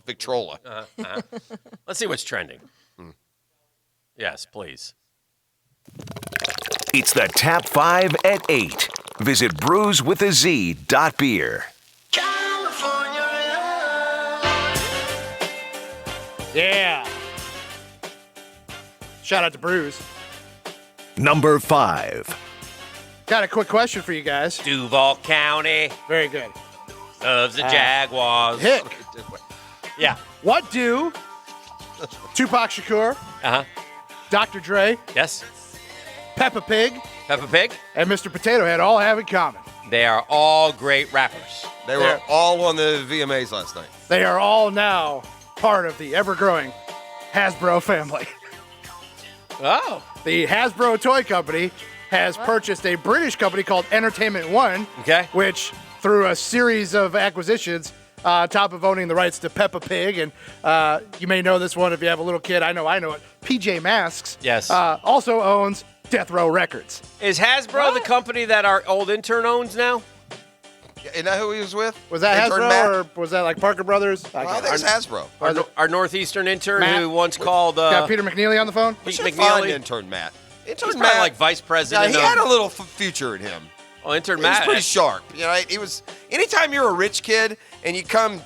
Victrola. Let's see what's trending. Yes, please. It's the Tap 5 at 8. Visit brewswithaz.beer. Yeah. Shout out to Bruce. Number 5. Got a quick question for you guys. Duval County. Very good. Loves the Jaguars. Hick. Yeah. What do Tupac Shakur, Dr. Dre, yes, Peppa Pig, and Mr. Potato Head all have in common? They are all great rappers. They were all on the VMAs last night. They are all now part of the ever-growing Hasbro family. Oh. The Hasbro toy company has purchased a British company called Entertainment One, which, through a series of acquisitions, top of owning the rights to Peppa Pig, and you may know this one if you have a little kid. I know it. PJ Masks. Yes. Also owns Death Row Records. Is Hasbro the company that our old intern owns now? Isn't that who he was with? Was that Intern Hasbro Matt? or was that like Parker Brothers? I think it's Hasbro. Our Northeastern intern Matt? who once called... Got Peter McNeely on the phone? We Pete should find McNeely. Intern Matt. He's Intern probably Matt, like vice president. he had a little future in him. Oh, intern He was Matt. pretty sharp. He was. Anytime you're a rich kid and you come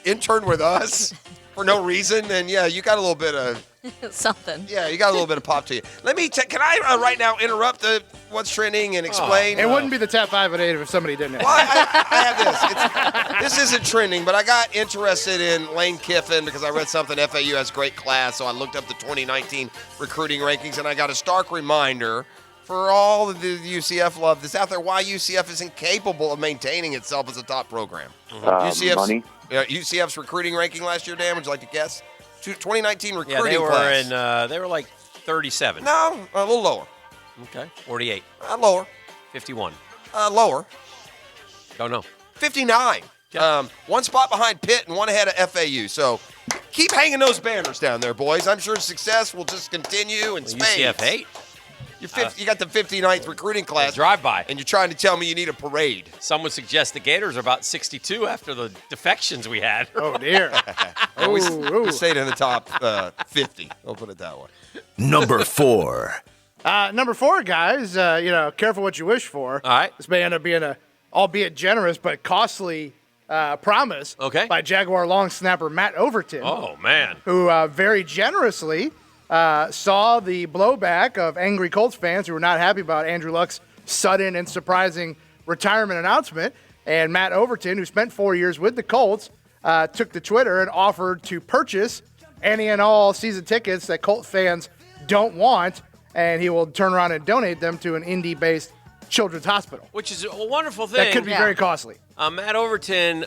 intern with us for no reason, then you got a little bit of Something. Yeah, you got a little bit of pop to you. Let me. Can I right now interrupt what's trending and explain? It wouldn't be the top 5 at 8 if somebody didn't. Well, I have this. This isn't trending, but I got interested in Lane Kiffin because I read something FAU has great class, so I looked up the 2019 recruiting rankings, and I got a stark reminder for all of the UCF love that's out there why UCF is incapable of maintaining itself as a top program. Money. UCF's recruiting ranking last year, Dan, would you like to guess? 2019 recruiting they were class. they were like 37. No, a little lower. Okay. 48. Lower. 51. Lower. Don't know. 59. One spot behind Pitt and one ahead of FAU. So keep hanging those banners down there, boys. I'm sure success will just continue in spades. UCF 8. You got the 59th recruiting class. Drive-by. And you're trying to tell me you need a parade. Some would suggest the Gators are about 62 after the defections we had. Oh, dear. We stayed in the top 50. I'll put it that way. Number 4. Number 4, guys, careful what you wish for. All right. This may end up being a, albeit generous, but costly promise by Jaguar long snapper Matt Overton. Oh, man. Who very generously saw the blowback of angry Colts fans who were not happy about Andrew Luck's sudden and surprising retirement announcement. And Matt Overton, who spent 4 years with the Colts, took to Twitter and offered to purchase any and all season tickets that Colt fans don't want, and he will turn around and donate them to an Indy-based children's hospital. Which is a wonderful thing. That could be very costly. Matt Overton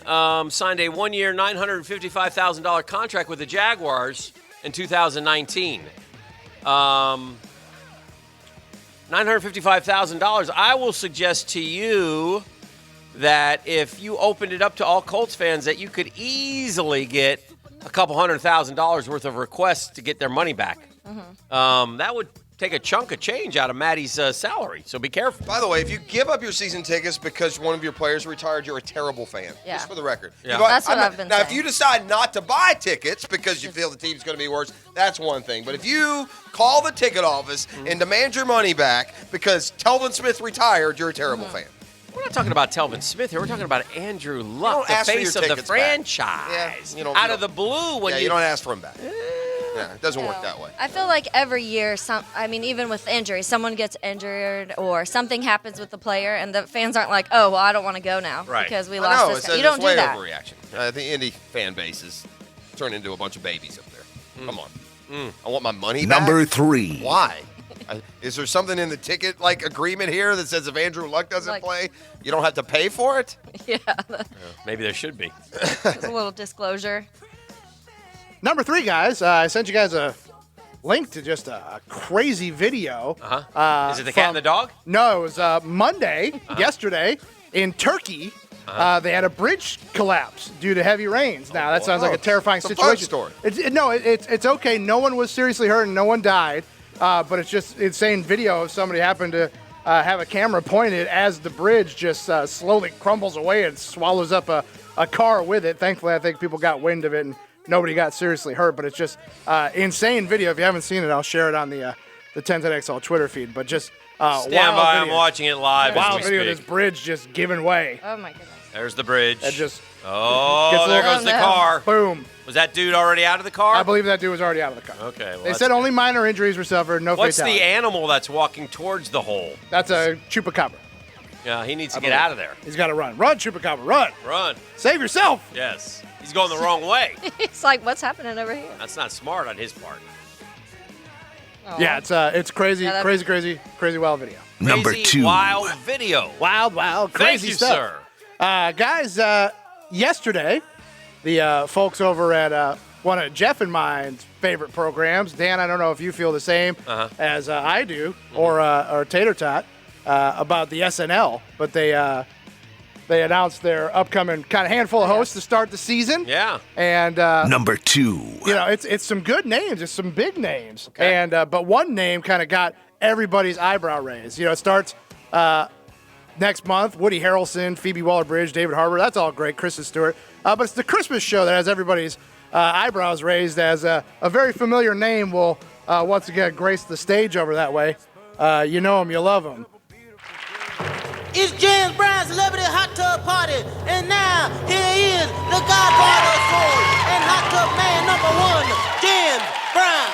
signed a 1-year, $955,000 contract with the Jaguars in 2019. $955,000. I will suggest to you that if you opened it up to all Colts fans, that you could easily get a couple $100,000 worth of requests to get their money back. That would take a chunk of change out of Matty's salary, so be careful. By the way, if you give up your season tickets because one of your players retired, you're a terrible fan. Yeah. Just for the record. Yeah. That's what I've been now, saying. if you decide not to buy tickets because you feel the team's going to be worse, that's one thing. But if you call the ticket office and demand your money back because Telvin Smith retired, you're a terrible fan. We're not talking about Telvin Smith here. We're talking about Andrew Luck, don't the ask for face your of the tickets back. franchise. Yeah, out of the blue. When you don't ask for him back. Yeah, it doesn't work that way. I feel like every year, even with injuries, someone gets injured or something happens with the player, and the fans aren't like, oh, well, I don't want to go now because we lost this guy. You don't do that. Overreaction. The Indy fan base is turned into a bunch of babies up there. Come on. I want my money back. Number 3. Why? Is there something in the ticket agreement here that says if Andrew Luck doesn't play, you don't have to pay for it? Yeah. Maybe there should be. There's a little disclosure. Number 3, guys, I sent you guys a link to just a crazy video. Is it the cat and the dog? No, it was Monday, yesterday, in Turkey. They had a bridge collapse due to heavy rains. Now, that sounds like a terrifying it's a situation. fun story. It's okay. No one was seriously hurt and no one died. But it's just insane video of somebody happened to have a camera pointed as the bridge just slowly crumbles away and swallows up a car with it. Thankfully, I think people got wind of it and nobody got seriously hurt. But it's just insane video. If you haven't seen it, I'll share it on the 1010XL Twitter feed. But just stand by. I'm watching it live. Wild video of this bridge just giving way. Oh, my goodness. There's the bridge. It just there goes the car. Boom. Was that dude already out of the car? I believe that dude was already out of the car. Okay. Well, they said only minor injuries were suffered, no What's fatality. the animal that's walking towards the hole? That's a chupacabra. Yeah, he needs to get out of there. He's got to run. Run, chupacabra, run. Run. Save yourself. Yes. He's going the wrong way. It's like, what's happening over here? That's not smart on his part. Oh. Yeah, it's crazy, crazy wild video. Number Crazy, 2. Wild video. Wild, crazy Thank you, stuff. sir. Guys, yesterday, the folks over at one of Jeff and mine's favorite programs, Dan, I don't know if you feel the same as I do, or Tater Tot, about the SNL, but they announced their upcoming kind of handful of hosts to start the season. Yeah. And Number 2. it's some good names, it's some big names, and but one name kind of got everybody's eyebrow raised. It starts next month. Woody Harrelson, Phoebe Waller-Bridge, David Harbour. That's all great. Kristen Stewart. But it's the Christmas show that has everybody's eyebrows raised as a very familiar name will once again grace the stage over that way. You know him, you love him. It's James Brown's Celebrity Hot Tub Party, and now here is the Godfather of Soul and Hot Tub Man #1, James Brown.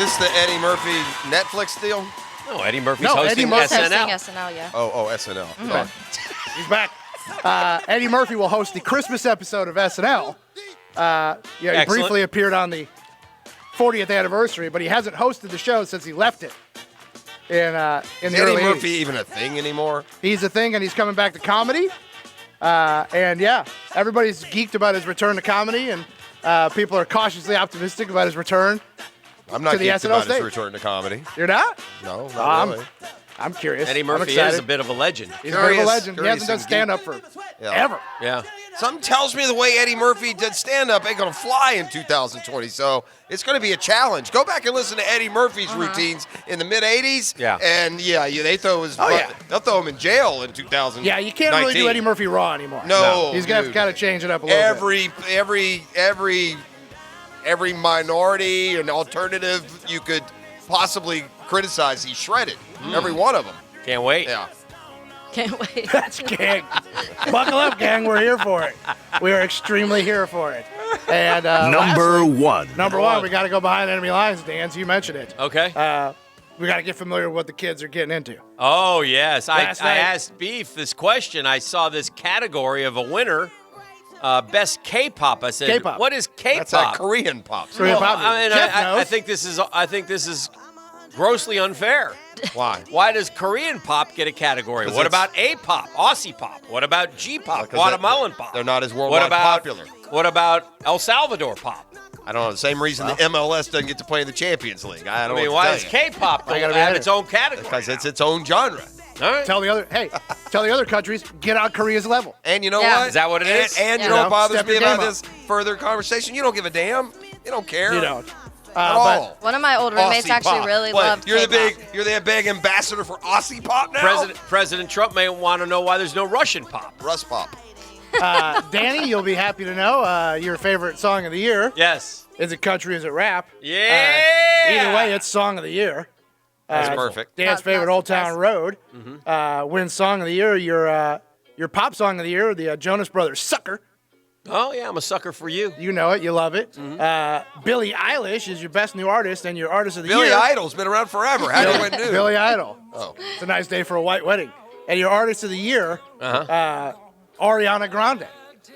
this the Eddie Murphy Netflix deal? No, Eddie Murphy's No, hosting Eddie Murphy's SNL. Hosting SNL, yeah. Oh, SNL. Mm-hmm. He's back. Eddie Murphy will host the Christmas episode of SNL. He Excellent. briefly appeared on the 40th anniversary, but he hasn't hosted the show since he left it in the Is early Eddie Murphy 80s. even a thing anymore? He's a thing, and he's coming back to comedy. And yeah, everybody's geeked about his return to comedy, and people are cautiously optimistic about his return. I'm not to the geeked SNL about his stage. return to comedy. You're not? No, not really. I'm curious. Eddie I'm Murphy excited. is a bit of a legend. He's a bit of a legend. He hasn't done stand-up for ever. Yeah. Something tells me the way Eddie Murphy did stand-up ain't going to fly in 2020, so it's going to be a challenge. Go back and listen to Eddie Murphy's routines in the mid-'80s, and they throw his they'll throw him in jail in 2000. Yeah, you can't really do Eddie Murphy raw anymore. No. He's going to have to kind of change it up a little bit. Every minority and alternative you could possibly criticize, he shredded. Every one of them. Can't wait. Yeah. Can't wait. That's gang. Buckle up, gang. We're here for it. We are extremely here for it. And Number one. Number one, we got to go behind enemy lines, Dan. So you mentioned it. Okay. We got to get familiar with what the kids are getting into. Oh, yes. I Last night- asked Beef this question. I saw this category of a winner. Best K-pop. I said, K-pop. what is K-pop? That's like Korean pop. Korean pop. I mean, Jeff I knows. think this is grossly unfair. Why? Why does Korean pop get a category? 'Cause What it's- about A-pop, Aussie pop? What about G-pop, 'cause Guatemalan pop? They're not as What worldwide about popular. What about El Salvador pop? I don't know. The same reason the MLS doesn't get to play in the Champions League. I I don't mean, know. why what does to tell you. K-pop I gotta have be its own category? Because it's its own genre. All right. Tell the other countries, get on Korea's level. And you know Yeah. what? Is that what it is? And you Yeah. know what bothers Step me your about game this further conversation? You don't give a damn. You don't care. You don't. At But all. One of my old roommates Aussie actually pop. really What, loved you're K-pop. you're the big ambassador for Aussie pop now? President Trump may want to know why there's no Russian pop. Russ pop. Danny, you'll be happy to know your favorite song of the year. Yes. Is it country? Is it rap? Yeah. Either way, it's song of the year. That's perfect. Dan's favorite, Old Town Road, wins song of the year. Your pop song of the year, the Jonas Brothers, "Sucker." Oh yeah, I'm a sucker for you. You know it, you love it. Billie Eilish is your best new artist and your artist of the Billy year. Idol's been around forever. How do you win new? Billy Idol. Oh. It's a nice day for a white wedding. And your artist of the year, Ariana Grande.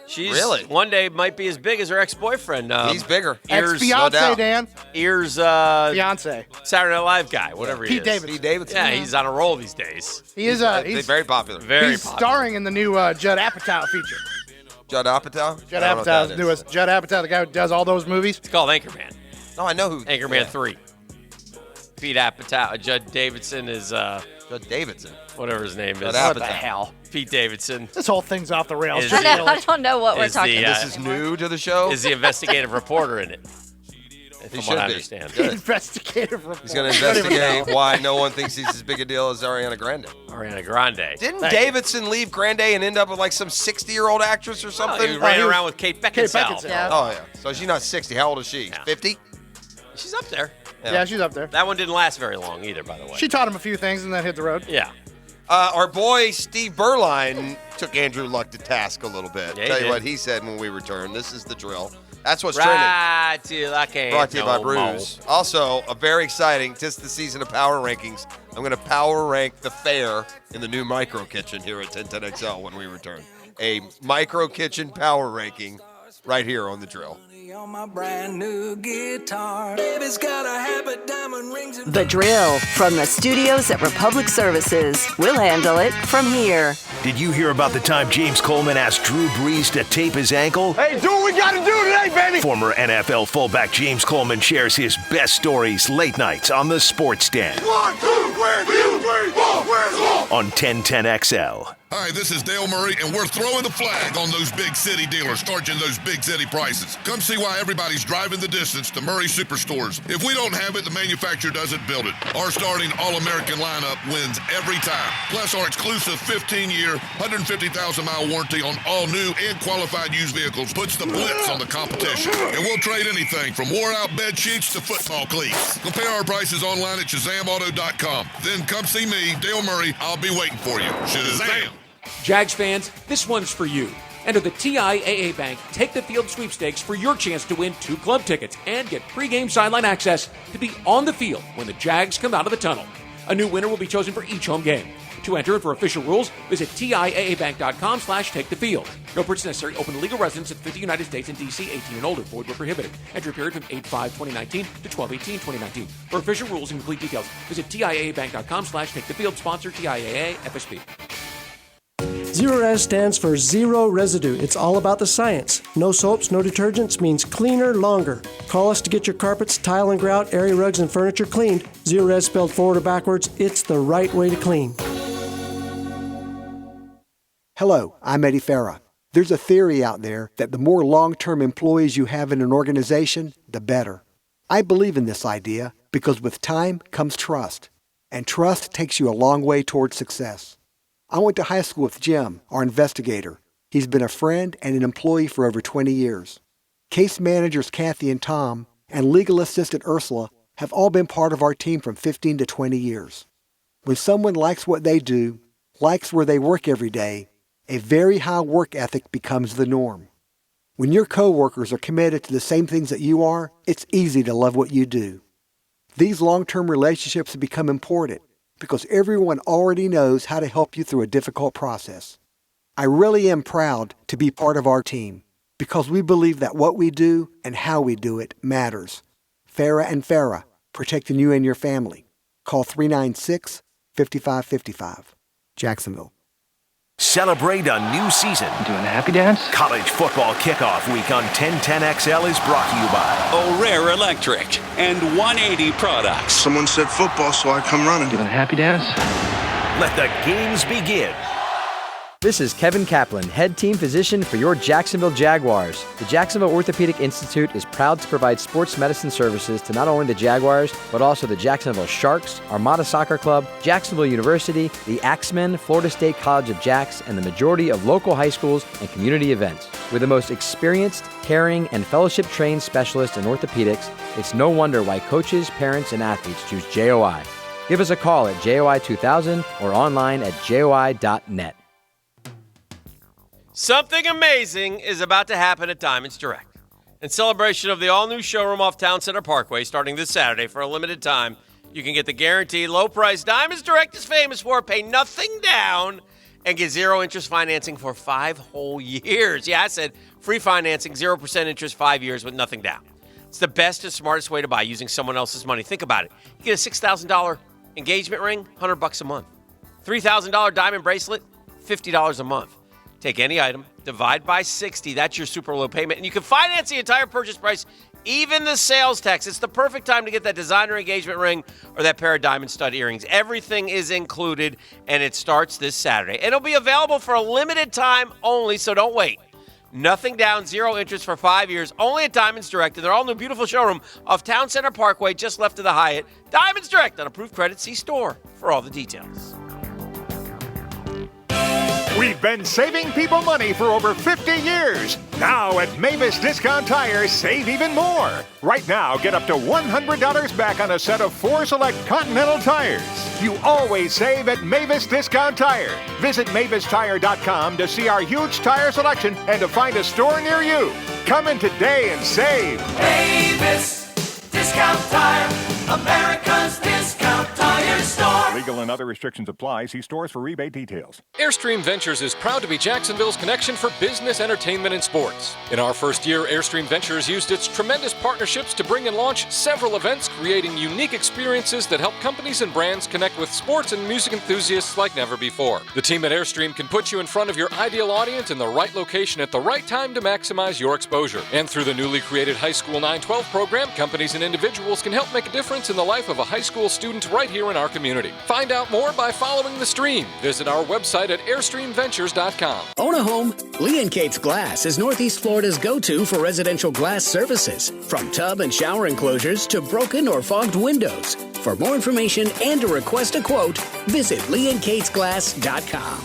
She's Really? one day might be as big as her ex-boyfriend. He's bigger. Ex-fiance, doubt. Dan. Ears, Fiance. Saturday Night Live guy, whatever he Pete is. Davidson. Pete Davidson. Yeah, he's on a roll these days. He is. They're He's very popular. Very he's popular. starring in the new Judd Apatow feature. Judd Apatow? Judd I don't know what Apatow's that is. newest. Judd Apatow, the guy who does all those movies. It's called Anchorman. No, I know who. Anchorman yeah. 3. Pete Apatow. Judd Davidson is Judd Davidson. whatever his name is. Judd What Apatow. the hell? Pete Davidson This whole thing's off the rails. Is Just I he- know. I don't know what we're Is talking the, about. This is new to the show. is the investigative reporter in it. From should what I be. understand. Good. investigative report. He's going to I don't even investigate know. why no one thinks he's as big a deal as Ariana Grande. Ariana Grande. Didn't Thank you. Davidson leave Grande and end up with like some 60-year-old actress or Oh, something? he ran he was- around with Kate Beckinsale. Kate Beckinsale. Yeah. Oh, yeah. So she's not 60. How old is she? 50? She's up there. Yeah, she's up there. That one didn't last very long either, by the way. She taught him a few things and then hit the road. yeah. Our boy Steve Berline took Andrew Luck to task a little bit. Yeah, he Tell you did. what he said when we returned. This is the drill. That's what's trending. Right till I can't Brought to you by no Brews. Also, a very exciting, tis the season of power rankings. I'm going to power rank the fare in the new micro kitchen here at 1010XL when we return. A micro kitchen power ranking right here on the drill. On my brand new guitar. Baby's got a habit, diamond rings and The Drill from the studios at Republic Services. We'll handle it from here. Did you hear about the time James Coleman asked Drew Brees to tape his ankle? Hey, do what we got to do today, baby. Former NFL fullback James Coleman shares his best stories late nights on the Sports Stand 1, 2, 3, 4, where's all? on 1010XL. Hi, this is Dale Murray, and we're throwing the flag on those big city dealers charging those big city prices. Come see why everybody's driving the distance to Murray Superstores. If we don't have it, the manufacturer doesn't build it. Our starting All-American lineup wins every time. Plus, our exclusive 15-year, 150,000-mile warranty on all new and qualified used vehicles puts the blitz on the competition. And we'll trade anything from wore-out bed sheets to football cleats. Compare our prices online at ShazamAuto.com. Then come see me, Dale Murray. I'll be waiting for you. Shazam! Jags fans, this one's for you. Enter the TIAA Bank Take the Field sweepstakes for your chance to win 2 club tickets and get pregame sideline access to be on the field when the Jags come out of the tunnel. A new winner will be chosen for each home game. To enter and for official rules, visit TIAABank.com/takethefield. No purchase necessary. Open to legal residents of 50 United States and D.C. 18 and older. Void where prohibited. Entry period from 8/5/2019 to 12/18/2019. For official rules and complete details, visit TIAABank.com/takethefield. Sponsor TIAA FSB. Zerorez stands for Zero Residue. It's all about the science. No soaps, no detergents means cleaner, longer. Call us to get your carpets, tile and grout, area rugs, and furniture cleaned. Zerorez spelled forward or backwards, it's the right way to clean. Hello, I'm Eddie Farah. There's a theory out there that the more long-term employees you have in an organization, the better. I believe in this idea because with time comes trust, and trust takes you a long way towards success. I went to high school with Jim, our investigator. He's been a friend and an employee for over 20 years. Case managers Kathy and Tom and legal assistant Ursula have all been part of our team from 15 to 20 years. When someone likes what they do, likes where they work every day, a very high work ethic becomes the norm. When your coworkers are committed to the same things that you are, it's easy to love what you do. These long-term relationships become important because everyone already knows how to help you through a difficult process. I really am proud to be part of our team because we believe that what we do and how we do it matters. Farah and Farah, protecting you and your family. Call 396-5555. Jacksonville. Celebrate a new season. Doing a happy dance? College football kickoff week on 1010XL is brought to you by O'Rare Electric and 180 Products. Someone said football, so I come running. Doing a happy dance? Let the games begin. This is Kevin Kaplan, head team physician for your Jacksonville Jaguars. The Jacksonville Orthopedic Institute is proud to provide sports medicine services to not only the Jaguars, but also the Jacksonville Sharks, Armada Soccer Club, Jacksonville University, the Axemen, Florida State College of Jacks, and the majority of local high schools and community events. With the most experienced, caring, and fellowship-trained specialists in orthopedics, it's no wonder why coaches, parents, and athletes choose JOI. Give us a call at JOI 2000 or online at joi.net. Something amazing is about to happen at Diamonds Direct. In celebration of the all-new showroom off Town Center Parkway starting this Saturday for a limited time, you can get the guaranteed low price Diamonds Direct is famous for. Pay nothing down and get 0% financing for 5 whole years. Yeah, I said free financing, 0% interest, 5 years with nothing down. It's the best and smartest way to buy using someone else's money. Think about it. You get a $6,000 engagement ring, $100 a month. $3,000 diamond bracelet, $50 a month. Take any item, divide by 60. That's your super low payment. And you can finance the entire purchase price, even the sales tax. It's the perfect time to get that designer engagement ring or that pair of diamond stud earrings. Everything is included, and it starts this Saturday. And it'll be available for a limited time only, so don't wait. Nothing down, 0 interest for 5 years, only at Diamonds Direct. And their all-new beautiful showroom off Town Center Parkway, just left of the Hyatt. Diamonds Direct on approved credit. See store for all the details. We've been saving people money for over 50 years. Now at Mavis Discount Tire, save even more. Right now, get up to $100 back on a set of 4 select Continental tires. You always save at Mavis Discount Tire. Visit MavisTire.com to see our huge tire selection and to find a store near you. Come in today and save. Mavis Discount Tire, America's discount tire store. Legal and other restrictions apply. See stores for rebate details. Airstream Ventures is proud to be Jacksonville's connection for business, entertainment, and sports. In our first year, Airstream Ventures used its tremendous partnerships to bring and launch several events, creating unique experiences that help companies and brands connect with sports and music enthusiasts like never before. The team at Airstream can put you in front of your ideal audience in the right location at the right time to maximize your exposure. And through the newly created High School 912 program, companies and individuals can help make a difference in the life of a high school student right here in our community. Find out more by following the stream. Visit our website at airstreamventures.com. Own a home? Lee & Kate's Glass is Northeast Florida's go-to for residential glass services. From tub and shower enclosures to broken or fogged windows. For more information and to request a quote, visit leeandkatesglass.com.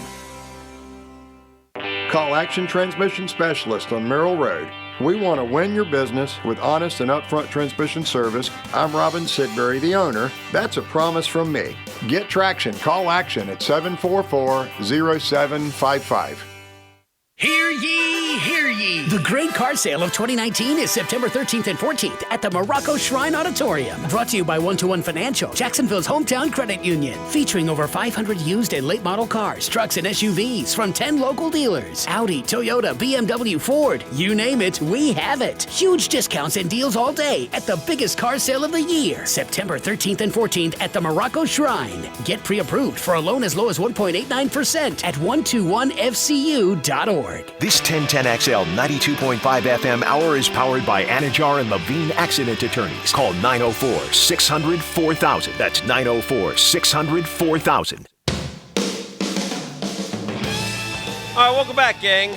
Call Action Transmission Specialist on Merrill Road. We want to win your business with honest and upfront transmission service. I'm Robin Sidbury, the owner. That's a promise from me. Get traction. Call Action at 744-0755. Hear ye, hear ye. The Great Car Sale of 2019 is September 13th and 14th at the Morocco Shrine Auditorium. Brought to you by 1-to-1 Financial, Jacksonville's hometown credit union. Featuring over 500 used and late model cars, trucks, and SUVs from 10 local dealers. Audi, Toyota, BMW, Ford. You name it, we have it. Huge discounts and deals all day at the biggest car sale of the year. September 13th and 14th at the Morocco Shrine. Get pre-approved for a loan as low as 1.89% at 121fcu.org. This 1010XL 92.5 FM hour is powered by Anajar and Levine Accident Attorneys. Call 904-600-4000. That's 904-600-4000. All right, welcome back, gang.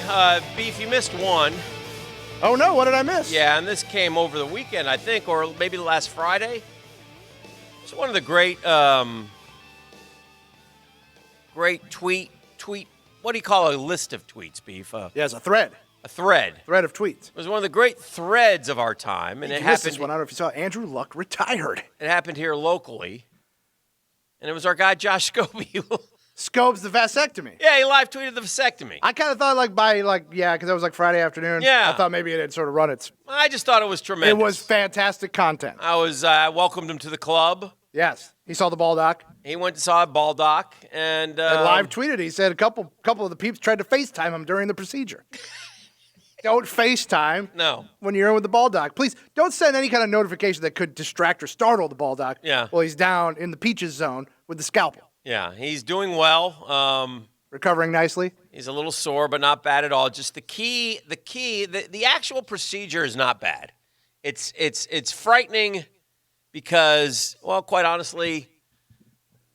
Beef, you missed one. Oh, no, what did I miss? Yeah, and this came over the weekend, I think, or maybe last Friday. It's one of the great tweet, what do you call a list of tweets, Beef? Yeah, it's a thread. A thread. Thread of tweets. It was one of the great threads of our time. And it happened. One. I don't know if you saw Andrew Luck retired. It happened here locally. And it was our guy, Josh Scobie. Scobes the vasectomy. Yeah, he live tweeted the vasectomy. I kind of thought because it was like Friday afternoon. Yeah. I thought maybe it had sort of run its. I just thought it was tremendous. It was fantastic content. I welcomed him to the club. Yes. He saw the ball doc. He went and saw a ball doc and live tweeted. He said a couple of the peeps tried to FaceTime him during the procedure. Don't FaceTime when you're in with the ball doc. Please don't send any kind of notification that could distract or startle the ball doc while he's down in the peaches zone with the scalpel. Yeah, he's doing well. Recovering nicely. He's a little sore, but not bad at all. Just the actual procedure is not bad. It's frightening because, well, quite honestly,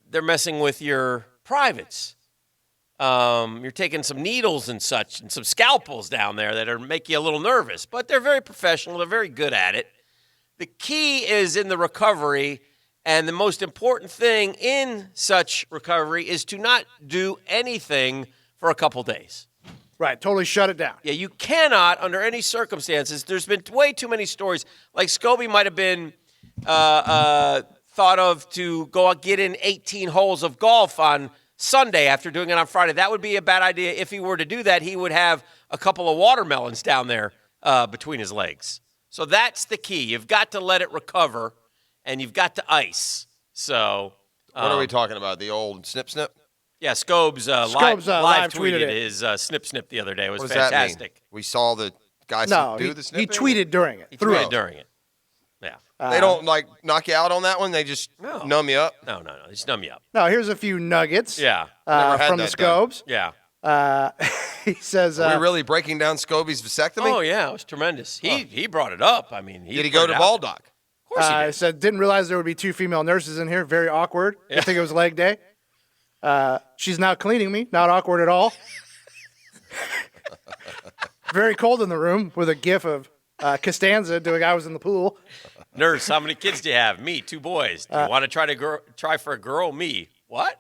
they're messing with your privates. You're taking some needles and such and some scalpels down there that make you a little nervous, but they're very professional. They're very good at it. The key is in the recovery, and the most important thing in such recovery is to not do anything for a couple days. Right, totally shut it down. Yeah, you cannot, under any circumstances. There's been way too many stories. Like Scobie might have been thought of to go out get in 18 holes of golf on Sunday after doing it on Friday. That would be a bad idea. If he were to do that, he would have a couple of watermelons down there between his legs. So that's the key. You've got to let it recover, and you've got to ice. So what are we talking about? The old snip? Yeah, Scobes live tweeted his snip the other day. It was fantastic. We saw the guy do the snipping? He tweeted during it. He tweeted during it. Yeah. They don't, knock you out on that one? They just numb you up? No. They just numb you up. No, here's a few nuggets. Yeah. From the Scobes. Yeah. He says... Are we really breaking down Scobie's vasectomy? Oh, yeah. It was tremendous. He brought it up. I mean, did he go to ball doc? Of course he did. He said, didn't realize there would be 2 female nurses in here. Very awkward. I think it was leg day. She's now cleaning me. Not awkward at all. Very cold in the room with a gif of Costanza doing I was in the pool. Nurse, how many kids do you have? Me, 2 boys. Do you want to try for a girl? Me. What?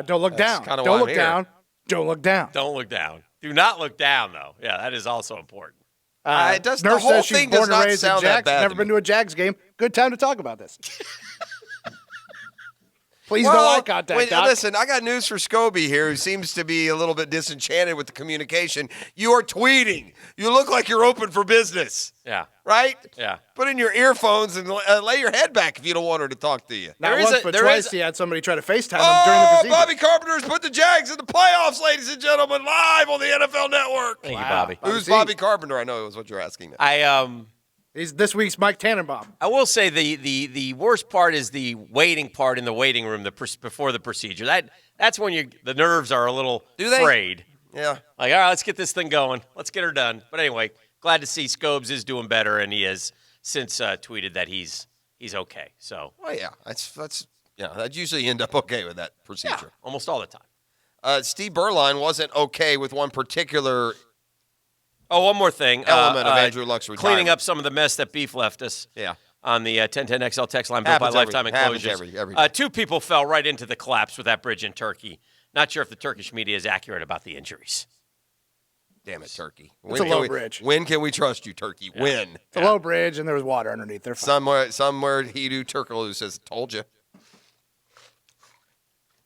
Don't look down. Don't look down. Don't look down. Don't look down. Do not look down, though. Yeah, that is also important. Nurse the whole says she's thing born does and not raised in sound that Jax, bad never to been me. to a Jags game. Good time to talk about this. Please no eye contact, Doc. Listen, I got news for Scobie here, who seems to be a little bit disenchanted with the communication. You are tweeting. You look like you're open for business. Yeah. Right? Yeah. Put in your earphones and lay your head back if you don't want her to talk to you. Not once, but twice he had somebody try to FaceTime him during the procedure. Bobby Carpenter's put the Jags in the playoffs, ladies and gentlemen, live on the NFL Network. Thank you, Bobby. Who's Bobby Carpenter? I know it was what you're asking. He's this week's Mike Tannenbaum. I will say the worst part is the waiting part in the waiting room before the procedure. That's when the nerves are a little frayed. Yeah. Like, all right, let's get this thing going. Let's get her done. But anyway, glad to see Scobes is doing better, and he has since tweeted that he's okay. So. Oh yeah, that usually end up okay with that procedure. Yeah, almost all the time. Steve Berline wasn't okay with one particular. Oh, one more thing. Element of Andrew Luck's retirement. Cleaning up some of the mess that Beef left us. Yeah. On the 1010XL text line built by Lifetime Enclosures. Every day. 2 people fell right into the collapse with that bridge in Turkey. Not sure if the Turkish media is accurate about the injuries. Damn it, Turkey. It's a low bridge. When can we trust you, Turkey? Yeah. When? It's a low bridge, and there was water underneath. They're fine. Somewhere Hidu Turkoglu says, told you.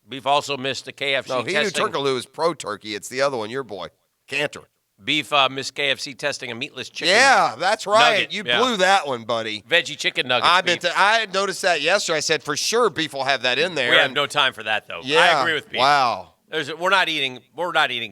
Beef also missed the KFC No, he testing. knew Turkaloo is pro-turkey. It's the other one, your boy, Cantor. Beef missed KFC testing a meatless chicken. Yeah, that's right. nugget. You Yeah. blew that one, buddy. Veggie chicken nuggets. I noticed that yesterday. I said, for sure, Beef will have that in there. We have no time for that, though. Yeah. I agree with Beef. Wow. We're not eating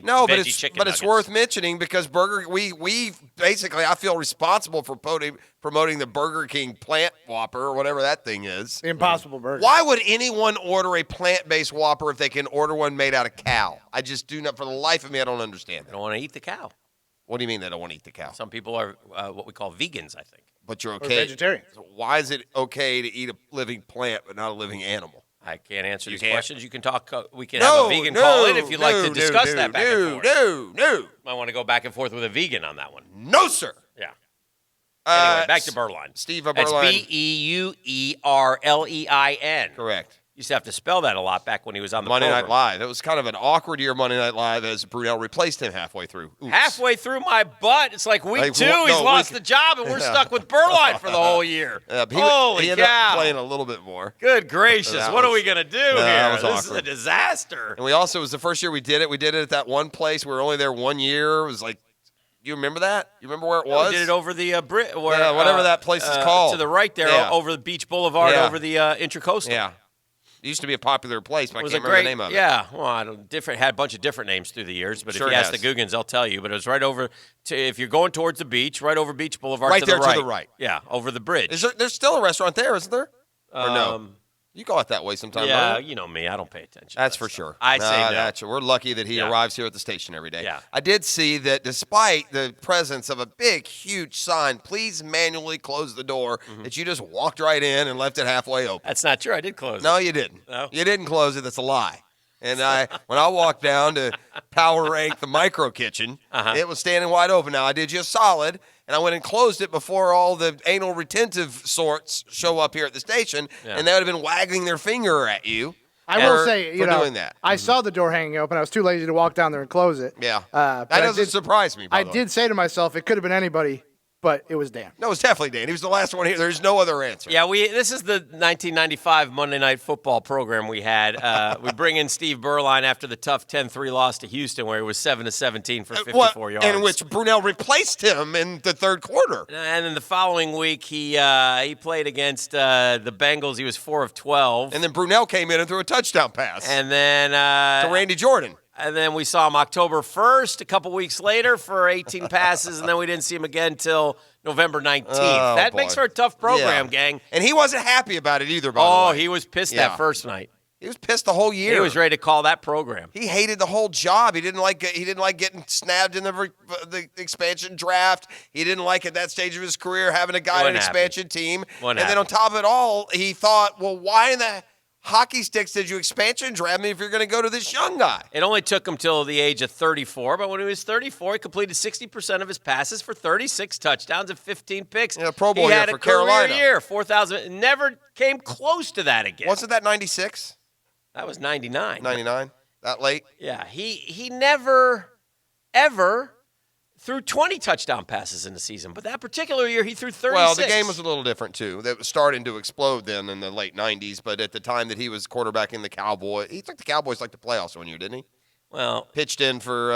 No, but veggie chicken it's nuggets. worth mentioning because we basically, I feel responsible for promoting the Burger King plant Whopper or whatever that thing is. The Impossible Burger. Why would anyone order a plant-based Whopper if they can order one made out of cow? I just do not, for the life of me, I don't understand that. They don't want to eat the cow. What do you mean they don't want to eat the cow? Some people are what we call vegans, I think. But you're Or okay. vegetarians. So why is it okay to eat a living plant but not a living animal? I can't answer these can't? questions. You can talk. We can have a vegan call in if you'd like to discuss that back and forth. No. Might want to go back and forth with a vegan on that one. No, sir. Yeah. Anyway, back to Berline. Steve That's Berline. Beurlein. Correct. Used to have to spell that a lot back when he was on the Monday program. Night Live. It was kind of an awkward year, Monday Night Live, as Brunel replaced him halfway through. Oops. Halfway through my butt, it's like week Like, two. no, He's lost week- the job, and we're Yeah. stuck with Berline for the whole year. Holy he ended cow! up playing a little bit more. Good gracious! That What are was- we gonna do that here? was This is a awkward. disaster. And we also, it was the first year we did it. We did it at that one place. We were only there 1 year. It was like, you remember that? You remember where it was? We did it over the where, Yeah, whatever that place is called. to the right there, Yeah. over the Beach Boulevard, Yeah. over the Intracoastal. Yeah. It used to be a popular place, but I It was can't a remember great, the name of it. yeah. Well, I don't, had a bunch of different names through the years, but Sure if you ask has. the Googans, they'll tell you. But it was right over, if you're going towards the beach, right over Beach Boulevard, Right to there the right. to the right. Yeah, over the bridge. There's still a restaurant there, isn't there? Or no? Um, You go out that way sometime, yeah, right? you know me. I don't pay attention. That's for sure. I'd say no. That's we're lucky that he Yeah. arrives here at the station every day. Yeah. I did see that despite the presence of a big, huge sign, please manually close the door, that you just walked right in and left it halfway open. That's not true. I did close it. No, you didn't. No? You didn't close it. That's a lie. And when I walked down to power rank the micro kitchen, it was standing wide open. Now, I did you a solid, and I went and closed it before all the anal retentive sorts show up here at the station, and they would have been wagging their finger at you. I will say, for doing that. I saw the door hanging open. I was too lazy to walk down there and close it. Yeah. But That I doesn't did- surprise me, by I the way. did say to myself, it could have been anybody, but it was Dan. No, it's definitely Dan. He was the last one here. There's no other answer. Yeah, this is the 1995 Monday Night Football program we had. We bring in Steve Berline after the tough 10-3 loss to Houston, where he was 7-17 for 54 yards. In which Brunel replaced him in the third quarter. And then the following week, he played against the Bengals. He was 4 of 12. And then Brunel came in and threw a touchdown pass. And then to Randy Jordan. And then we saw him October 1st, a couple weeks later, for 18 passes, and then we didn't see him again until November 19th. Oh, that boy. makes for a tough program, Yeah. gang. And he wasn't happy about it either, by the way. He was pissed Yeah. that first night. He was pissed the whole year. He was ready to call that program. He hated the whole job. He didn't like getting snapped in the expansion draft. He didn't like at that stage of his career having a guy on an Wasn't happy. expansion team. Wasn't And then on top of it all, he thought, well, why in the hockey sticks did you expansion draft me if you're going to go to this young guy? It only took him till the age of 34, but when he was 34, he completed 60% of his passes for 36 touchdowns and 15 picks. Yeah, Pro Bowl he year had for a career Carolina. year, 4,000. Never came close to that again. Wasn't that 96? That was 99. 99? That late? Yeah, he never, ever threw 20 touchdown passes in the season, but that particular year he threw 36. Well, the game was a little different, too. That was starting to explode then in the late 90s, but at the time that he was quarterbacking the Cowboys, he took the Cowboys like the playoffs one year, didn't he? Well, pitched in for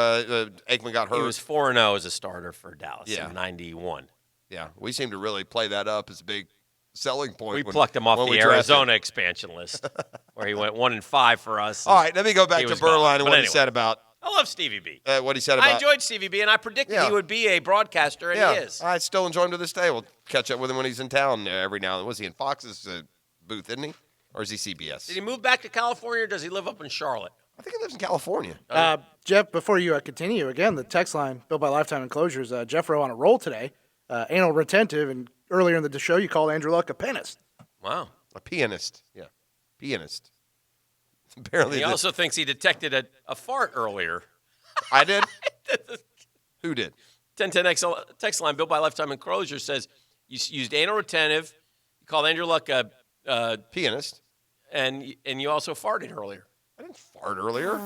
Aikman got hurt. He was 4-0 as a starter for Dallas Yeah. in 91. Yeah, we seem to really play that up as a big selling point. We when- plucked him off when the we drafted. Arizona expansion list, where he went 1-5 for us. All right, let me go back He to was gone. Berline and But what he anyway. said about I love Stevie B. What he said about. I enjoyed Stevie B, and I predicted Yeah. he would be a broadcaster, and yeah, he is. I still enjoy him to this day. We'll catch up with him when he's in town every now and then. Was he in Fox's booth, isn't he? Or is he CBS? Did he move back to California, or does he live up in Charlotte? I think he lives in California. Jeff, before you continue, again, the text line, built by Lifetime Enclosures, Jeff Rowe on a roll today, anal retentive, and earlier in the show you called Andrew Luck a penist. Wow. A pianist. Yeah. Pianist. Apparently. He also thinks he detected a fart earlier. I did? Who did? 1010XL text line, built by Lifetime Enclosures, says you used anal retentive, you called Andrew Luck a pianist, and you also farted earlier. I didn't fart earlier.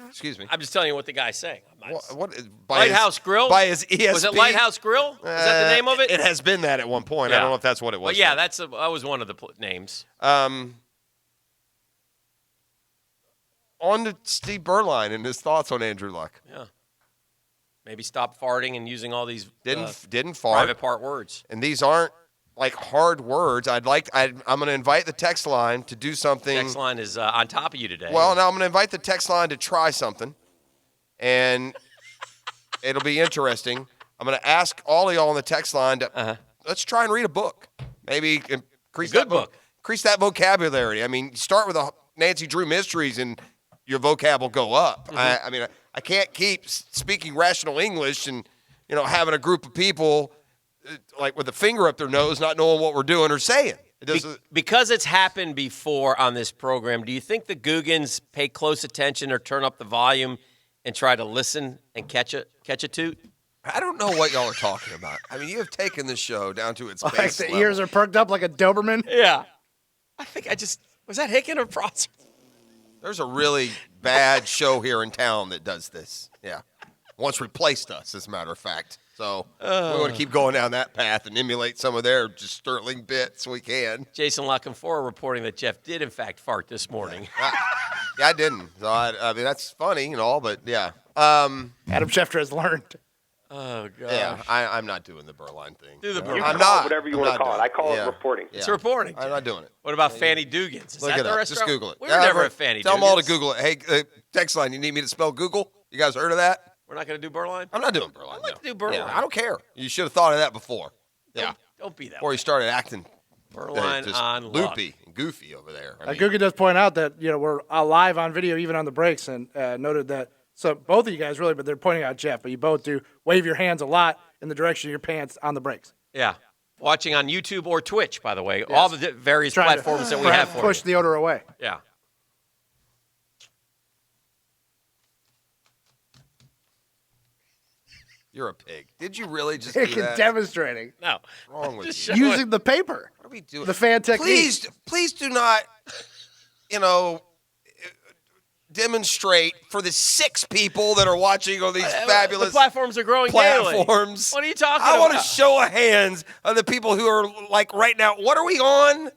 Excuse me. I'm just telling you what the guy's saying. What Lighthouse Grill? By his ESP? Was it Lighthouse Grill? Is that the name of it? It has been that at one point. I Yeah. don't know if that's what it was. Well, yeah, that was one of the names. on to Steve Berline and his thoughts on Andrew Luck. Yeah. Maybe stop farting and using all these didn't fart. private part words. And these aren't like hard words. I'm going to invite the text line to do something. Text line is on top of you today. Well, now I'm going to invite the text line to try something, and it'll be interesting. I'm going to ask all of y'all on the text line to let's try and read a book. Maybe increase that vocabulary. I mean, start with a Nancy Drew Mysteries and your vocab will go up. I mean, I can't keep speaking rational English and, having a group of people like with a finger up their nose, not knowing what we're doing or saying. Because it's happened before on this program, do you think the Googans pay close attention or turn up the volume and try to listen and catch a toot? I don't know what y'all are talking about. I mean, you have taken this show down to its Like base the level. ears are perked up like a Doberman? Yeah. I think was that Hicken or Prosser? There's a really bad show here in town that does this. Yeah. Once replaced us, as a matter of fact. So we want to keep going down that path and emulate some of their just sterling bits we can. Jason Lockenfora reporting that Jeff did, in fact, fart this morning. Yeah, I didn't. So, I mean, that's funny and all, but yeah. Adam Schefter has learned. Oh, God. Yeah, I'm not doing the Berline thing. Do the I'm Berline. not. You call it whatever you I'm want to not call it. doing I call it reporting. Yeah. It's reporting. I'm not doing it. What about Fanny Dugan's? Is Look that it the up. restaurant? Just Google it. We were never at Fanny Tell Dugan's. them all to Google it. Hey, text line, you need me to spell Google? You guys heard of that? We're not going to do Berline? I'm not doing Berline. I'd like to do Berline. Yeah, I don't care. You should have thought of that before. Yeah. Don't be that Before you started acting Berline just on loopy and goofy over there. Guga does point out that we're live on video even on the breaks, and noted that both of you guys really, but they're pointing out Jeff, but you both do wave your hands a lot in the direction of your pants on the breaks. Yeah. Watching on YouTube or Twitch, by the way. Yes. All the various Trying platforms to that we have for push the odor away. Yeah. You're a pig. Did you really just Pig do that? demonstrating. No. What's wrong with Just you? show Using the paper. What are we doing? The fan technique. Please do not, demonstrate for the 6 people that are watching on these fabulous The platforms are growing daily. platforms. What are you talking I about? want a show of hands of the people who are like right now. What are we on?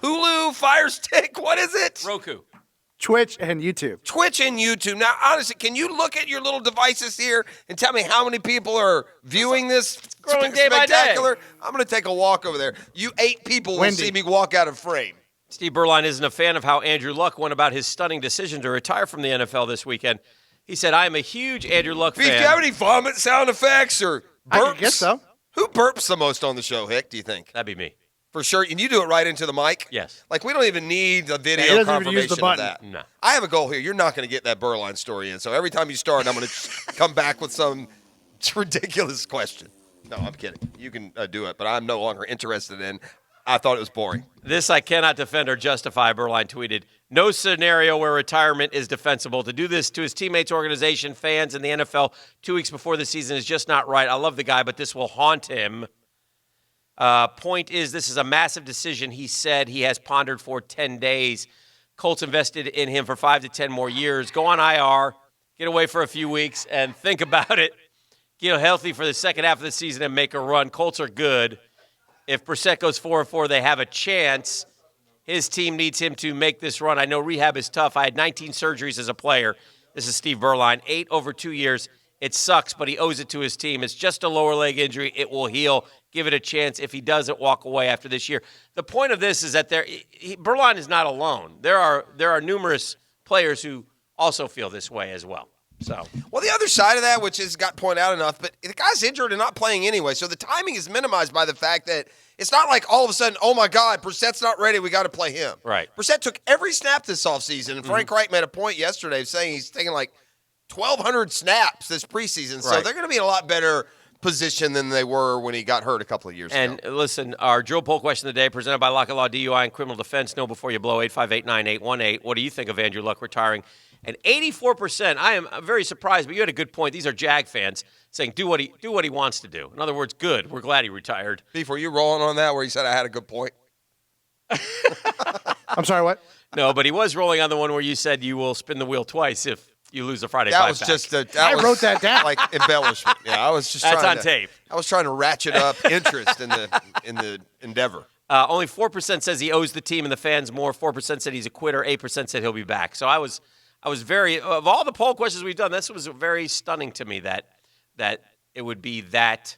Hulu, Fire Stick, what is it? Roku. Twitch and YouTube. Twitch and YouTube. Now, honestly, can you look at your little devices here and tell me how many people are viewing this growing day by day. spectacular? I'm going to take a walk over there. You 8 people will see me walk out of frame. Steve Berline isn't a fan of how Andrew Luck went about his stunning decision to retire from the NFL this weekend. He said, I am a huge Andrew Luck fan. Do you have any vomit sound effects or burps? I could get some. Who burps the most on the show, Hick, do you think? That'd be me. For sure. And you do it right into the mic? Yes. Like, we don't even need a he video doesn't even confirmation use the of button. that. No. I have a goal here. You're not going to get that Berline story in. So every time you start, I'm going to come back with some ridiculous question. No, I'm kidding. You can do it, but I'm no longer interested in. I thought it was boring. This I cannot defend or justify, Berline tweeted. No scenario where retirement is defensible. To do this to his teammates, organization, fans, and the NFL 2 weeks before the season is just not right. I love the guy, but this will haunt him. Point is, this is a massive decision he said he has pondered for 10 days. Colts invested in him for 5 to 10 more years. Go on IR, get away for a few weeks, and think about it. Get healthy for the second half of the season and make a run. Colts are good. If Brissett goes 4-4, they have a chance. His team needs him to make this run. I know rehab is tough. I had 19 surgeries as a player. This is Steve Berline. 8 over 2 years. It sucks, but he owes it to his team. It's just a lower leg injury. It will heal. Give it a chance. If he doesn't, walk away after this year. The point of this is that Berline is not alone. There are numerous players who also feel this way as well. So, well, the other side of that, which has got pointed out enough, but the guy's injured and not playing anyway, so the timing is minimized by the fact that it's not like all of a sudden, oh, my God, Brissett's not ready, we got to play him. Right. Brissett took every snap this offseason, and Frank Reich made a point yesterday saying he's taking like 1,200 snaps this preseason, so they're going to be in a lot better position than they were when he got hurt a couple of years ago. And listen, our drill poll question of the day presented by Lock & Law DUI and Criminal Defense. Know before you blow, 858-9818. What do you think of Andrew Luck retiring? And 84%, I'm very surprised, but you had a good point. These are Jag fans saying do what he wants to do. In other words, good. We're glad he retired. Beef, were you rolling on that where he said I had a good point? I'm sorry, what? No, but he was rolling on the one where you said you will spin the wheel twice if you lose a Friday That five was pack. just I wrote that down. like embellishment. Yeah, I was just That's trying on tape. I was trying to ratchet up interest in the endeavor. Only 4% says he owes the team and the fans more. 4% said he's a quitter. 8% said he'll be back. So I was was very of all the poll questions we've done. This was very stunning to me that it would be that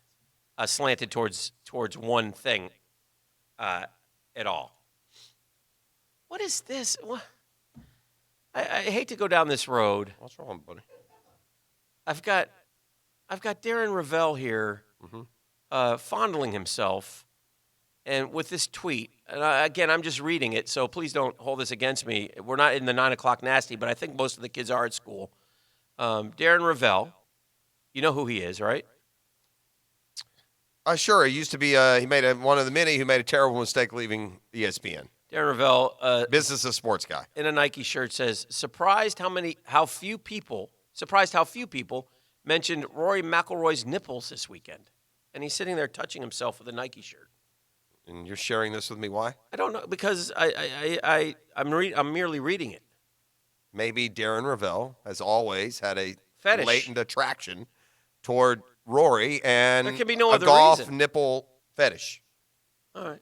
slanted towards one thing at all. What is this? What? I hate to go down this road. What's wrong, buddy? I've got Darren Ravel here fondling himself, and with this tweet. And again, I'm just reading it, so please don't hold this against me. We're not in the 9 o'clock nasty, but I think most of the kids are at school. Darren Ravel, you know who he is, right? Sure. He used to be. He made one of the many who made a terrible mistake leaving ESPN. Darren Ravel, business of sports guy, in a Nike shirt says, "Surprised how few people mentioned Rory McIlroy's nipples this weekend," and he's sitting there touching himself with a Nike shirt. And you're sharing this with me? Why? I don't know, because I'm merely reading it. Maybe Darren Ravel has always had a fetish, latent attraction toward Rory, and there can be no a other golf reason. nipple fetish. All right.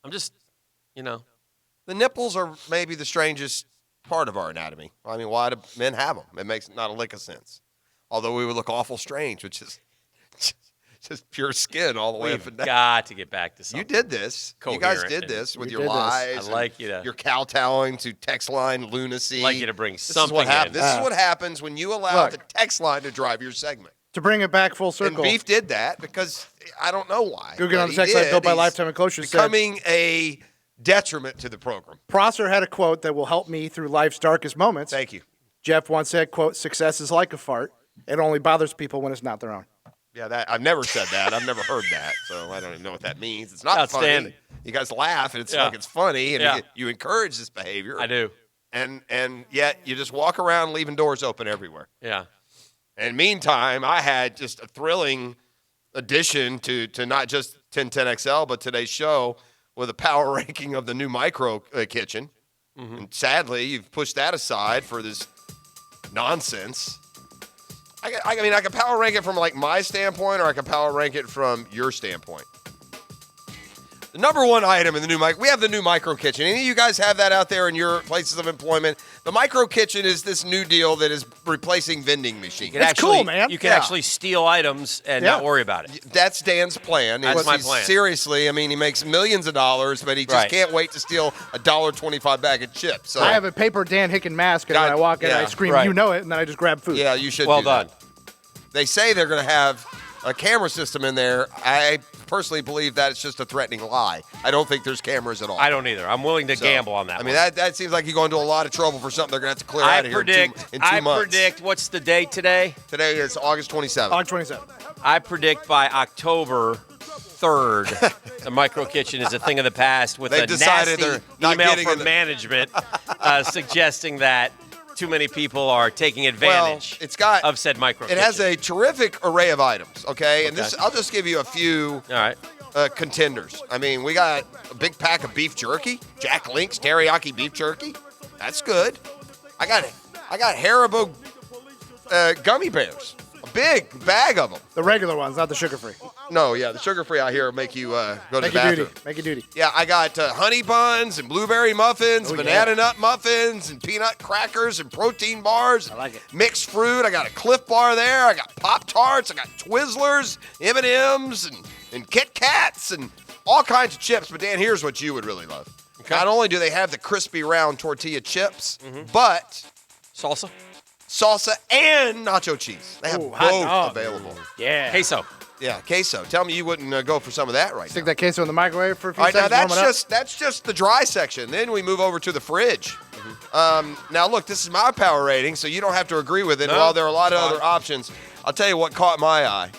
I'm just, the nipples are maybe the strangest part of our anatomy. I mean, why do men have them? It makes not a lick of sense. Although we would look awful strange, which is just pure skin all the way up and down. We've got to get back to something. You did this. You guys did this with your lies. I like you to. Your kowtowing to text line lunacy. I'd like you to bring something This is what happens. in. This is what happens when you allow the text line to drive your segment. To bring it back full circle. And Beef did that because I don't know why. Google on the text line, built by Lifetime Enclosures, becoming a detriment to the program. Prosser had a quote that will help me through life's darkest moments. Thank you. Jeff once said, quote, "Success is like a fart. It only bothers people when it's not their own." Yeah, I've never said that. I've never heard that, so I don't even know what that means. It's not Outstanding. funny. You guys laugh, and it's like it's funny, and you encourage this behavior. I do. And yet you just walk around leaving doors open everywhere. Yeah. And meantime, I had just a thrilling addition to not just 1010XL, but today's show with a power ranking of the new micro kitchen. Mm-hmm. And sadly, you've pushed that aside for this nonsense. I mean, I can power rank it from like my standpoint, or I can power rank it from your standpoint. The number one item in the new we have the new micro kitchen. Any of you guys have that out there in your places of employment? The micro kitchen is this new deal that is replacing vending machines. It's cool, man. You can actually steal items and not worry about it. That's Dan's plan. That's my plan. Seriously, I mean, he makes millions of dollars, but he just can't wait to steal a $1.25 bag of chips. So I have a paper Dan Hicken mask, and when I walk in, I scream, "You know it," and then I just grab food. Yeah, you should. Well do done. That. They say they're going to have a camera system in there. I personally believe that it's just a threatening lie. I don't think there's cameras at all. I don't either. I'm willing to gamble on that. I mean, that seems like you're going to a lot of trouble for something they're going to have to clear out of here in 2 months. I predict, what's the date today? Today is August 27th. August 27th. I predict by October 3rd, the micro kitchen is a thing of the past with a nasty email from management suggesting that too many people are taking advantage of said micro kitchen. It has a terrific array of items, okay? And I'll just give you a few contenders. I mean, we got a big pack of beef jerky, Jack Link's teriyaki beef jerky. That's good. I got Haribo gummy bears, a big bag of them. The regular ones, not the sugar-free. No, the sugar-free out here make you go to the bathroom. Make you duty. Yeah, I got honey buns and blueberry muffins, banana nut muffins, and peanut crackers and protein bars. I like it. Mixed fruit. I got a Cliff Bar there. I got Pop-Tarts. I got Twizzlers, M&Ms, and Kit Kats, and all kinds of chips. But, Dan, here's what you would really love. Okay. Not only do they have the crispy round tortilla chips, but salsa and nacho cheese. They have both available. Yeah. Queso. Yeah, queso. Tell me you wouldn't go for some of that right Stick now. that queso in the microwave for a few All right, seconds. now that's just the dry section. Then we move over to the fridge. Now, look, this is my power rating, so you don't have to agree with it. No, While there are a lot of other options, I'll tell you what caught my eye.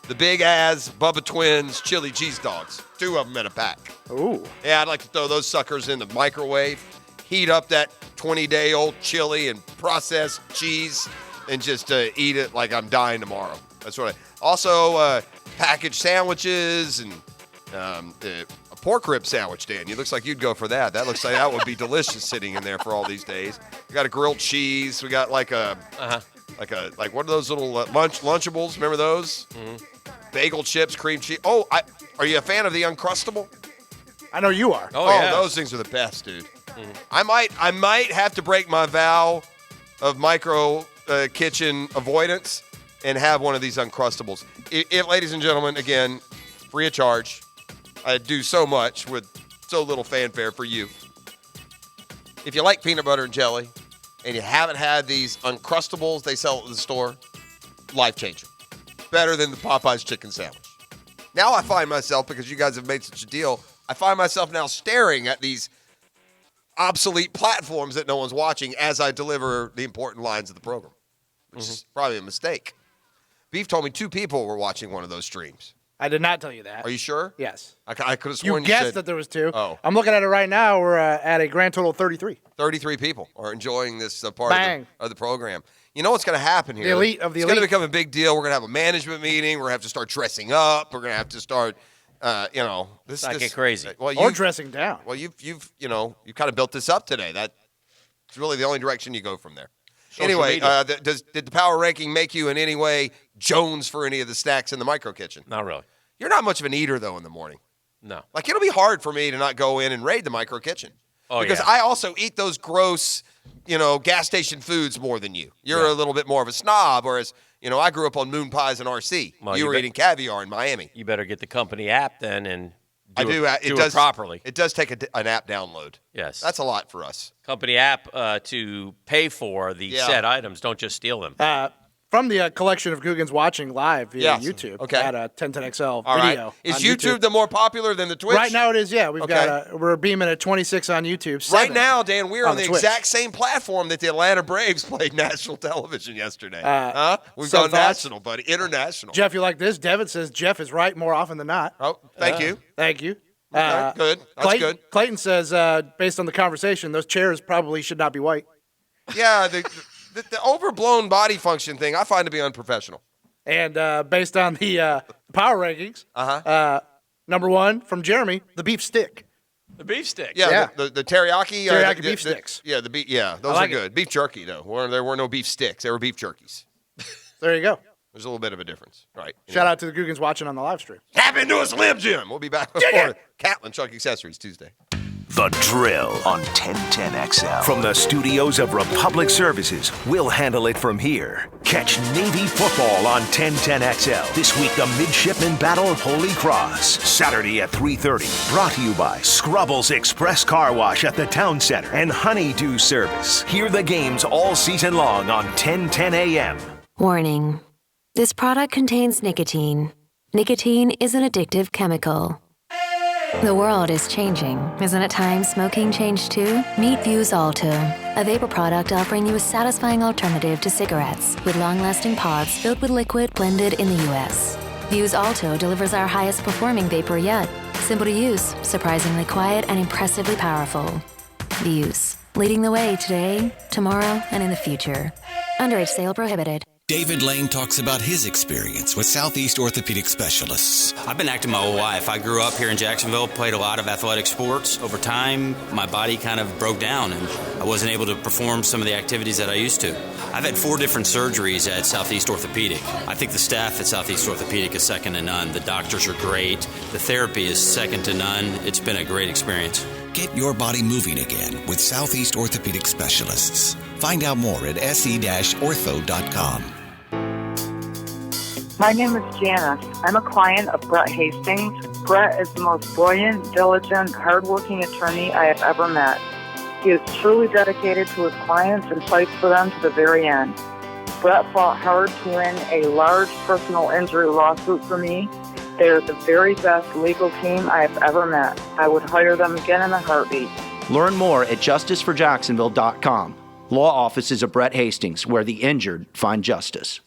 The Big Ass Bubba Twins chili cheese dogs. 2 of them in a pack. Ooh. Yeah, I'd like to throw those suckers in the microwave, heat up that 20-day-old chili and processed cheese, and just eat it like I'm dying tomorrow. That's what Also, packaged sandwiches and a pork rib sandwich, Dan. It looks like you'd go for that. That looks like that would be delicious sitting in there for all these days. We got a grilled cheese. We got like what are those little Lunchables? Remember those? Mm-hmm. Bagel chips, cream cheese. Oh, are you a fan of the Uncrustable? I know you are. Oh, those things are the best, dude. I might have to break my vow of micro kitchen avoidance and have one of these Uncrustables. If, ladies and gentlemen, again, free of charge. I do so much with so little fanfare for you. If you like peanut butter and jelly and you haven't had these Uncrustables they sell at the store, life changer. Better than the Popeyes chicken sandwich. Now I find myself, because you guys have made such a deal, I find myself now staring at these obsolete platforms that no one's watching as I deliver the important lines of the program, which is probably a mistake. Beef told me 2 people were watching one of those streams. I did not tell you that. Are you sure? Yes. I could have sworn you guessed said, that there was 2. Oh. I'm looking at it right now. We're at a grand total of 33. 33 people are enjoying this part of the program. You know what's going to happen here? The elite of the It's elite. going to become a big deal. We're going to have a management meeting. We're going to have to start dressing up. We're going to have to start, this get crazy. Well, or dressing down. Well, you've you kind of built this up today. That's really the only direction you go from there. Social Anyway, media. did the power ranking make you in any way Jones for any of the snacks in the micro kitchen? Not really. You're not much of an eater, though, in the morning. No. Like, it'll be hard for me to not go in and raid the micro kitchen. Oh, because yeah. I also eat those gross, gas station foods more than you. You're a little bit more of a snob, whereas, I grew up on moon pies and RC. Well, you were eating caviar in Miami. You better get the company app then and do it it properly. It does take an app download. Yes. That's a lot for us. Company app to pay for the said items. Don't just steal them. From the collection of Googans watching live via Yes. YouTube Okay. at 1010XL All video. right. Is on YouTube the more popular than the Twitch? Right now it is, yeah. We've Okay. got we're beaming at 26 on YouTube. Right 7 now, Dan, we're on the Twitch. exact same platform that the Atlanta Braves played national television yesterday. We've some gone thoughts? national, buddy. International. Jeff, you like this? Devin says Jeff is right more often than not. Oh, thank you. Thank you. Okay, good. That's good. Clayton says, based on the conversation, those chairs probably should not be white. Yeah, the overblown body function thing I find to be unprofessional. And based on the power rankings, number 1 from Jeremy, the beef stick. The beef stick. Yeah, the teriyaki. Teriyaki beef sticks. Yeah, those like are good. Beef jerky, though. There were no beef sticks. There were beef jerkies. There you go. There's a little bit of a difference. Right. Shout out to the Googans watching on the live stream. Tap into a Slim Jim. We'll be back with more Catlin Truck Accessories Tuesday. The Drill on 1010XL. From the studios of Republic Services, we'll handle it from here. Catch Navy football on 1010XL. This week, the Midshipman Battle of Holy Cross. Saturday at 3:30. Brought to you by Scrubbles Express Car Wash at the Town Center and Honeydew Service. Hear the games all season long on 1010 AM. Warning. This product contains nicotine. Nicotine is an addictive chemical. The world is changing. Isn't it time smoking changed too? Meet Vuse Alto, a vapor product offering you a satisfying alternative to cigarettes with long-lasting pods filled with liquid blended in the U.S. Vuse Alto delivers our highest performing vapor yet. Simple to use, surprisingly quiet, and impressively powerful. Vuse, leading the way today, tomorrow, and in the future. Underage sale prohibited. David Lane talks about his experience with Southeast Orthopedic Specialists. I've been active my whole life. I grew up here in Jacksonville, played a lot of athletic sports. Over time, my body kind of broke down and I wasn't able to perform some of the activities that I used to. I've had 4 different surgeries at Southeast Orthopedic. I think the staff at Southeast Orthopedic is second to none. The doctors are great. The therapy is second to none. It's been a great experience. Get your body moving again with Southeast Orthopedic Specialists. Find out more at se-ortho.com. My name is Janice. I'm a client of Brett Hastings. Brett is the most brilliant, diligent, hardworking attorney I have ever met. He is truly dedicated to his clients and fights for them to the very end. Brett fought hard to win a large personal injury lawsuit for me. They are the very best legal team I have ever met. I would hire them again in a heartbeat. Learn more at justiceforjacksonville.com. Law offices of Brett Hastings, where the injured find justice.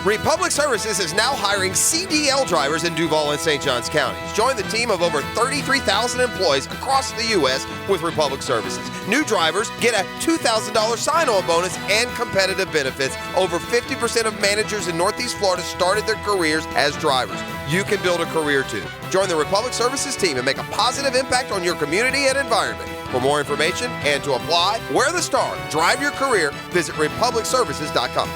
Republic Services is now hiring CDL drivers in Duval and St. Johns counties. Join the team of over 33,000 employees across the U.S. with Republic Services. New drivers get a $2,000 sign-on bonus and competitive benefits. Over 50% of managers in Northeast Florida started their careers as drivers. You can build a career too. Join the Republic Services team and make a positive impact on your community and environment. For more information and to apply, wear the star, drive your career, visit republicservices.com.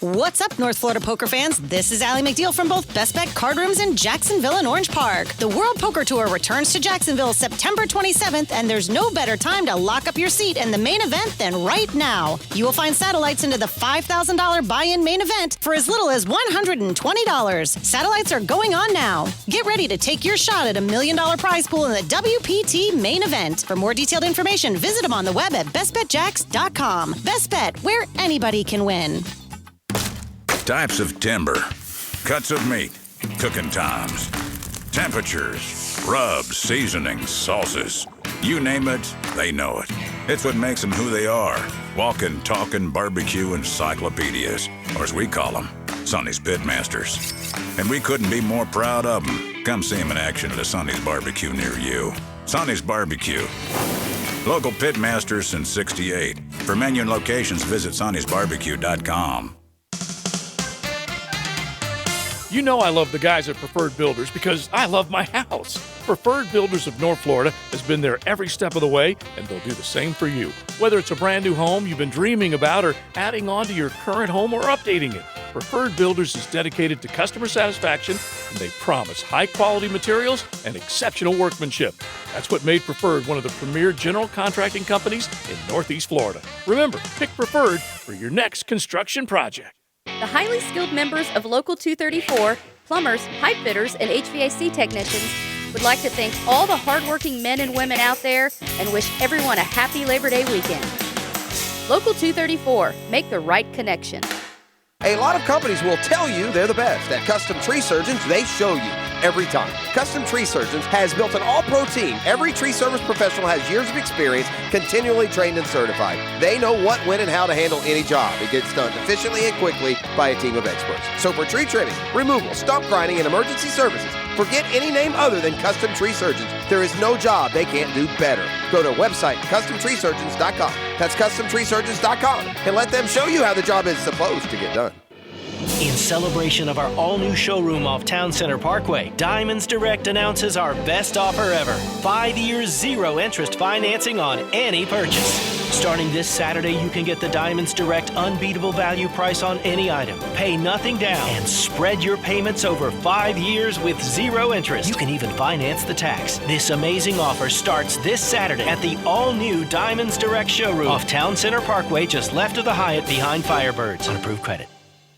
What's up, North Florida poker fans? This is Allie McDeal from both Best Bet Card Rooms in Jacksonville and Orange Park. The World Poker Tour returns to Jacksonville September 27th, and there's no better time to lock up your seat in the main event than right now. You will find satellites into the $5,000 buy-in main event for as little as $120. Satellites are going on now. Get ready to take your shot at $1 million prize pool in the WPT main event. For more detailed information, visit them on the web at bestbetjacks.com. Best Bet, where anybody can win. Types of timber, cuts of meat, cooking times, temperatures, rubs, seasonings, sauces. You name it, they know it. It's what makes them who they are. Walking, talking, barbecue encyclopedias, or as we call them, Sonny's Pitmasters. And we couldn't be more proud of them. Come see them in action at a Sonny's Barbecue near you. Sonny's Barbecue. Local Pitmasters since '68. For menu and locations, visit Sonny'sBarbecue.com. You know I love the guys at Preferred Builders because I love my house. Preferred Builders of North Florida has been there every step of the way, and they'll do the same for you. Whether it's a brand new home you've been dreaming about or adding on to your current home or updating it, Preferred Builders is dedicated to customer satisfaction, and they promise high-quality materials and exceptional workmanship. That's what made Preferred one of the premier general contracting companies in Northeast Florida. Remember, pick Preferred for your next construction project. The highly skilled members of Local 234, plumbers, pipe fitters, and HVAC technicians would like to thank all the hardworking men and women out there and wish everyone a happy Labor Day weekend. Local 234, make the right connection. A lot of companies will tell you they're the best. At Custom Tree Surgeons, they show you every time. Custom Tree Surgeons has built an all-pro team. Every tree service professional has years of experience, continually trained and certified. They know what, when, and how to handle any job. It gets done efficiently and quickly by a team of experts. So for tree trimming, removal, stump grinding, and emergency services, forget any name other than Custom Tree Surgeons. There is no job they can't do better. Go to website CustomTreeSurgeons.com. That's CustomTreeSurgeons.com, and let them show you how the job is supposed to get done. In celebration of our all-new showroom off Town Center Parkway, Diamonds Direct announces our best offer ever. 5 years, 0 interest financing on any purchase. Starting this Saturday, you can get the Diamonds Direct unbeatable value price on any item. Pay nothing down and spread your payments over 5 years with 0 interest. You can even finance the tax. This amazing offer starts this Saturday at the all-new Diamonds Direct showroom off Town Center Parkway, just left of the Hyatt behind Firebirds. On approved credit.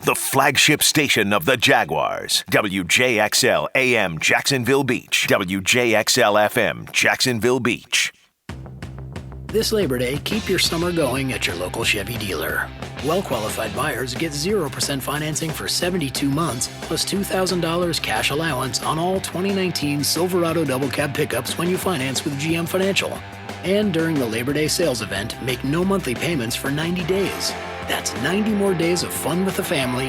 The flagship station of the Jaguars. WJXL AM Jacksonville Beach. WJXL FM Jacksonville Beach. This Labor Day, keep your summer going at your local Chevy dealer. Well-qualified buyers get 0% financing for 72 months, plus $2,000 cash allowance on all 2019 Silverado double cab pickups when you finance with GM Financial. And during the Labor Day sales event, make no monthly payments for 90 days. That's 90 more days of fun with the family,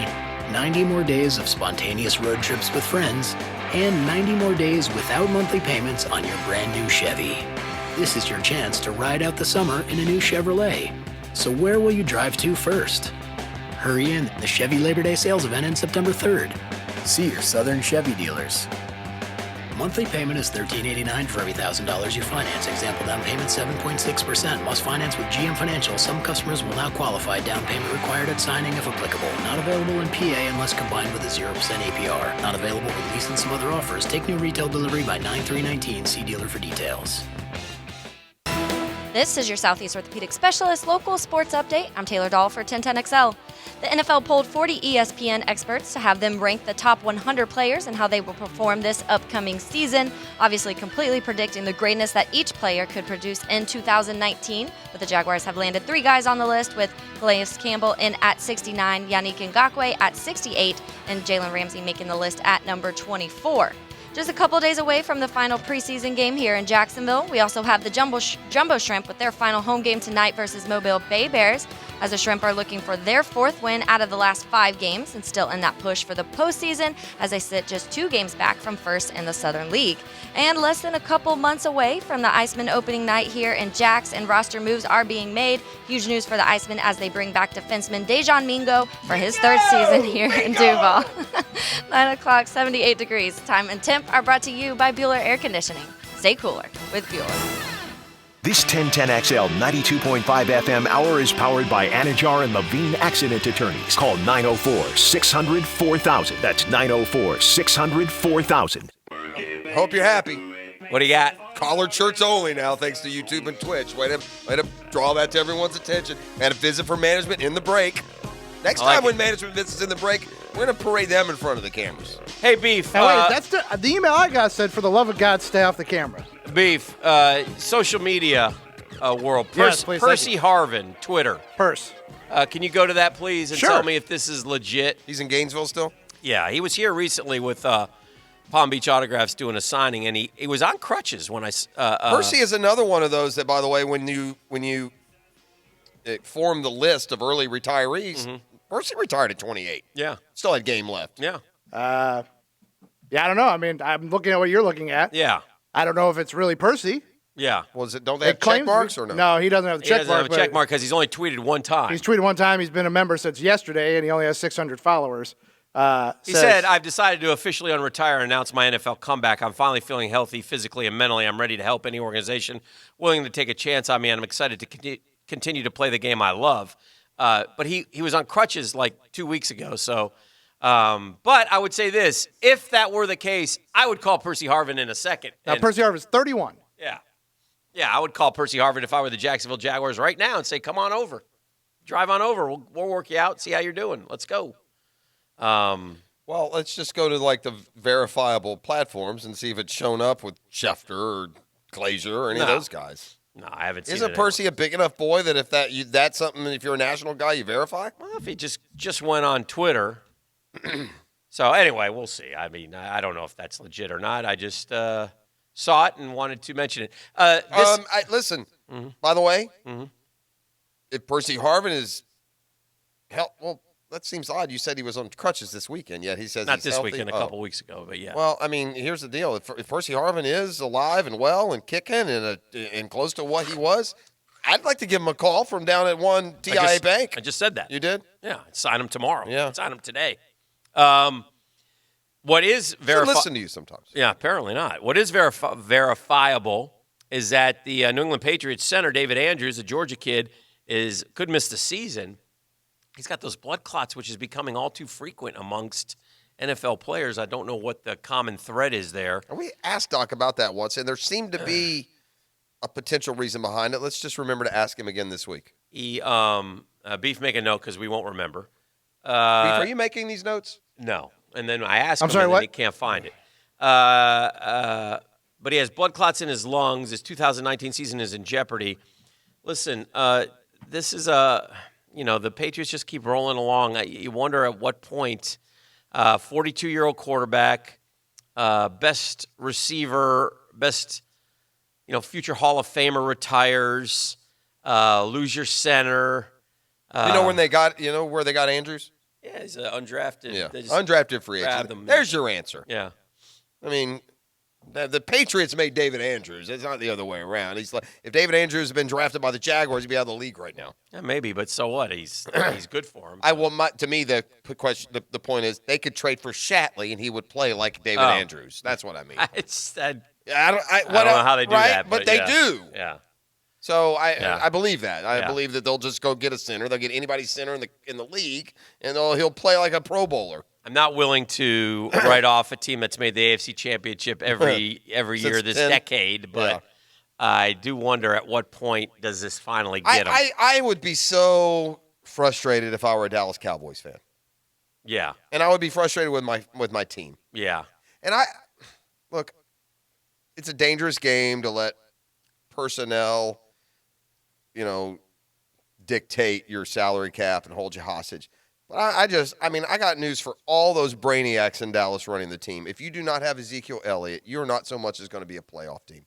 90 more days of spontaneous road trips with friends, and 90 more days without monthly payments on your brand new Chevy. This is your chance to ride out the summer in a new Chevrolet. So where will you drive to first? Hurry in, the Chevy Labor Day sales event in September 3rd. See your Southern Chevy dealers. Monthly payment is $13.89 for every $1,000 you finance. Example down payment 7.6%. Must finance with GM Financial. Some customers will now qualify. Down payment required at signing if applicable. Not available in PA unless combined with a 0% APR. Not available with lease and some other offers. Take new retail delivery by 9/3/19. See dealer for details. This is your Southeast Orthopedic Specialist local sports update. I'm Taylor Dahl for 1010XL. The NFL polled 40 ESPN experts to have them rank the top 100 players and how they will perform this upcoming season, obviously completely predicting the greatness that each player could produce in 2019. But the Jaguars have landed 3 guys on the list, with Calais Campbell in at 69, Yannick Ngakoue at 68, and Jalen Ramsey making the list at number 24. Just a couple days away from the final preseason game here in Jacksonville, we also have the Jumbo Shrimp with their final home game tonight versus Mobile Bay Bears, as the Shrimp are looking for their 4th win out of the last 5 games and still in that push for the postseason as they sit just 2 games back from first in the Southern League. And less than a couple months away from the Iceman opening night here in Jax, and roster moves are being made. Huge news for the Iceman as they bring back defenseman Dejan Mingo for his 3rd season here in Duval. 9 o'clock, 78 degrees. Time and temp are brought to you by Bueller Air Conditioning. Stay cooler with Bueller. This 1010XL 92.5 FM hour is powered by Anajar and Levine Accident Attorneys. Call 904-600-4000. That's 904-600-4000. Hope you're happy. What do you got? Collared shirts only now, thanks to YouTube and Twitch. Way to draw that to everyone's attention. Had a visit from management in the break. Next time when management visits in the break, we're going to parade them in front of the cameras. Hey, Beef. Hey, wait, that's the email I got said, for the love of God, stay off the camera. Beef, social media world. Yes, please, Percy Harvin, Twitter. Purse. Can you go to that, please, and tell me if this is legit? He's in Gainesville still? Yeah, he was here recently with Palm Beach Autographs doing a signing, and he was on crutches when I Percy is another one of those that, by the way, when you form the list of early retirees, Percy retired at 28. Yeah. Still had game left. Yeah. Yeah, I don't know. I mean, I'm looking at what you're looking at. Yeah. I don't know if it's really Percy. Yeah. Don't they have check marks or no? No, he doesn't have the check mark. He doesn't have a check mark because he's only tweeted one time. He's tweeted one time. He's been a member since yesterday, and he only has 600 followers. He said, I've decided to officially unretire and announce my NFL comeback. I'm finally feeling healthy physically and mentally. I'm ready to help any organization willing to take a chance on me, and I'm excited to continue to play the game I love. But he was on crutches like 2 weeks ago. So, but I would say this. If that were the case, I would call Percy Harvin in a second. Now, Percy Harvin's 31. Yeah. Yeah, I would call Percy Harvin if I were the Jacksonville Jaguars right now and say, come on over. Drive on over. We'll work you out, see how you're doing. Let's go. Well, let's just go to like the verifiable platforms and see if it's shown up with Schefter or Glazier or any of those guys. No, I haven't seen it. Isn't Percy a big enough boy that if that's something, if you're a national guy, you verify? Well, if he just went on Twitter. So anyway, we'll see. I mean, I don't know if that's legit or not. I just saw it and wanted to mention it. Listen, by the way, if Percy Harvin is well, that seems odd. You said he was on crutches this weekend, yet he says not he's this healthy. weekend, a couple weeks ago, but yeah. Well, I mean, here's the deal: if Percy Harvin is alive and well and kicking and close to what he was, I'd like to give him a call from down at one TIA Bank. I just said that. You did? Yeah, I'd sign him tomorrow. Yeah, I'd sign him today. What is verifiable? Listen to you sometimes. Yeah, apparently not. What is verifiable is that the New England Patriots center David Andrews, a Georgia kid, could miss the season. He's got those blood clots, which is becoming all too frequent amongst NFL players. I don't know what the common thread is there. And we asked Doc about that once, and there seemed to be a potential reason behind it. Let's just remember to ask him again this week. Beef, make a note because we won't remember. Beef, are you making these notes? No. And then I asked him, sorry, and what? he can't find it. But he has blood clots in his lungs. His 2019 season is in jeopardy. Listen, this is the Patriots just keep rolling along. You wonder at what point 42-year-old quarterback, best receiver, best future Hall of Famer retires, lose your center. Where they got Andrews? Yeah, he's undrafted. Yeah, undrafted free agent. There's your answer. Yeah. I mean, the Patriots made David Andrews. It's not the other way around. He's like, if David Andrews had been drafted by the Jaguars, he'd be out of the league right now. Yeah, maybe, but so what? He's good for him. To me, the point is they could trade for Shatley and he would play like David Andrews. That's what I mean. I don't know how they do that, but they do. Yeah. So I believe that. I believe that they'll just go get a center. They'll get anybody's center in the league, and he'll play like a Pro Bowler. I'm not willing to write off a team that's made the AFC Championship every year this decade, but I do wonder at what point does this finally get them. I would be so frustrated if I were a Dallas Cowboys fan. Yeah. And I would be frustrated with my team. Yeah. And look, it's a dangerous game to let personnel, dictate your salary cap and hold you hostage. But I got news for all those brainiacs in Dallas running the team. If you do not have Ezekiel Elliott, you're not so much as going to be a playoff team.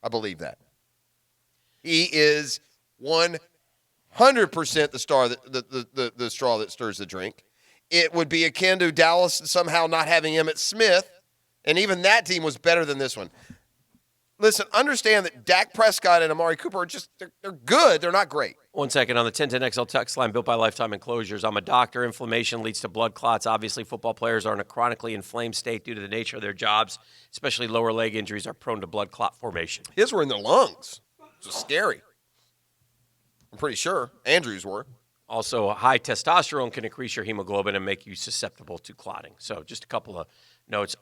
I believe that. He is 100% the straw that stirs the drink. It would be akin to Dallas somehow not having Emmitt Smith, and even that team was better than this one. Listen, understand that Dak Prescott and Amari Cooper are they're good. They're not great. 1 second. On the 1010XL text line, built by Lifetime Enclosures, I'm a doctor. Inflammation leads to blood clots. Obviously, football players are in a chronically inflamed state due to the nature of their jobs, especially lower leg injuries are prone to blood clot formation. His were in their lungs. was scary. I'm pretty sure Andrews were. Also, high testosterone can increase your hemoglobin and make you susceptible to clotting. So just a couple of notes.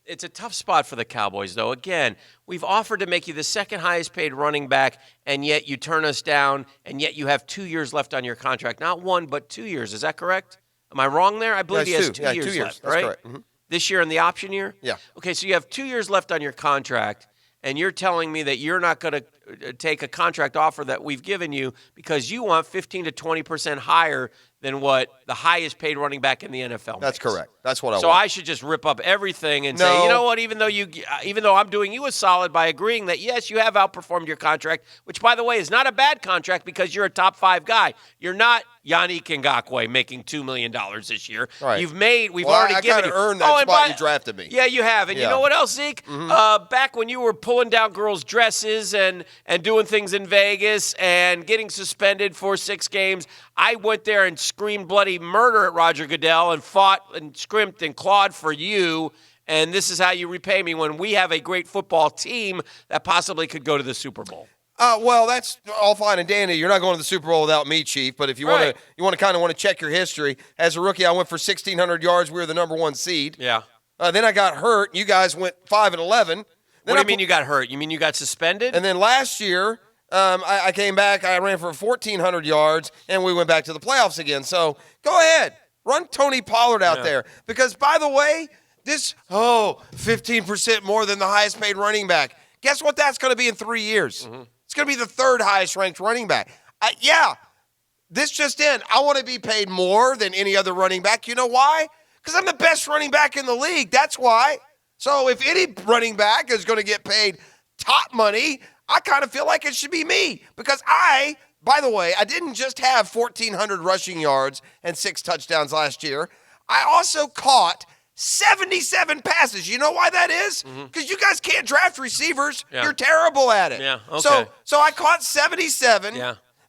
It's a tough spot for the Cowboys, though. Again, we've offered to make you the second highest paid running back, and yet you turn us down, and yet you have 2 years left on your contract. Not 1, but 2 years. Is that correct? Am I wrong there? I believe he has 2 years left, That's right? correct. Mm-hmm. This year and the option year? Yeah. Okay, so you have 2 years left on your contract, and you're telling me that you're not going to take a contract offer that we've given you because you want 15 to 20% higher than what the highest paid running back in the NFL That's makes. correct. That's what I So want. I should just rip up everything and say, you know what, even though I'm doing you a solid by agreeing that, yes, you have outperformed your contract, which, by the way, is not a bad contract because you're a top 5 guy. You're not Yannick Ngakoue making $2 million this year. Right. We've already given I kind you. of earned that spot you drafted me. Yeah, you have. And you know what else, Zeke? Mm-hmm. Back when you were pulling down girls' dresses and doing things in Vegas and getting suspended for 6 games, I went there and screamed bloody murder at Roger Goodell and fought and scrimped and clawed for you. And this is how you repay me when we have a great football team that possibly could go to the Super Bowl. Well, that's all fine and dandy. You're not going to the Super Bowl without me, Chief. But if you want to kind of want to check your history, as a rookie, I went for 1,600 yards. We were the number 1 seed. Yeah. Then I got hurt. You guys went 5-11. What do you mean you got hurt? You mean you got suspended? And then last year, I came back. I ran for 1,400 yards, and we went back to the playoffs again. So go ahead. Run Tony Pollard out there. Because, by the way, 15% more than the highest paid running back. Guess what that's going to be in 3 years? Mm-hmm. It's going to be the 3rd highest ranked running back. This just in. I want to be paid more than any other running back. You know why? Because I'm the best running back in the league. That's why. So if any running back is going to get paid top money, I kind of feel like it should be me. Because by the way, I didn't just have 1,400 rushing yards and 6 touchdowns last year. I also caught 77 passes. You know why that is? Because you guys can't draft receivers. Yeah. You're terrible at it. Yeah, okay. So I caught 77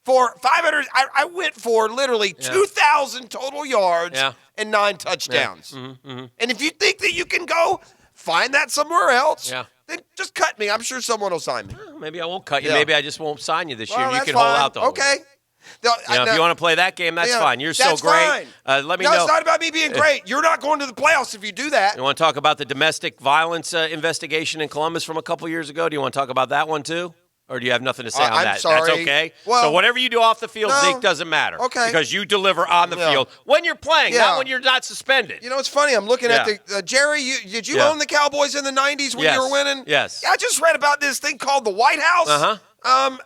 for 500. I went for literally 2,000 total yards and 9 touchdowns. Mm-hmm. And if you think that you can go find that somewhere else, then just cut me. I'm sure someone will sign me. Maybe I won't cut you. Yeah. Maybe I just won't sign you this year. Well, You that's can hold fine. out the whole Okay. year. If you want to play that game, that's fine. You're so that's great. fine. Let me no, know. it's not about me being great. You're not going to the playoffs if you do that. You want to talk about the domestic violence investigation in Columbus from a couple years ago? Do you want to talk about that one too? Or do you have nothing to say on I'm that? sorry. That's okay? Well, so whatever you do off the field, no. Zeke, doesn't matter. Okay. Because you deliver on the field when you're playing, not when you're not suspended. You know, it's funny. I'm looking at the Jerry, did you own the Cowboys in the 90s when you were winning? Yes. I just read about this thing called the White House. Uh-huh.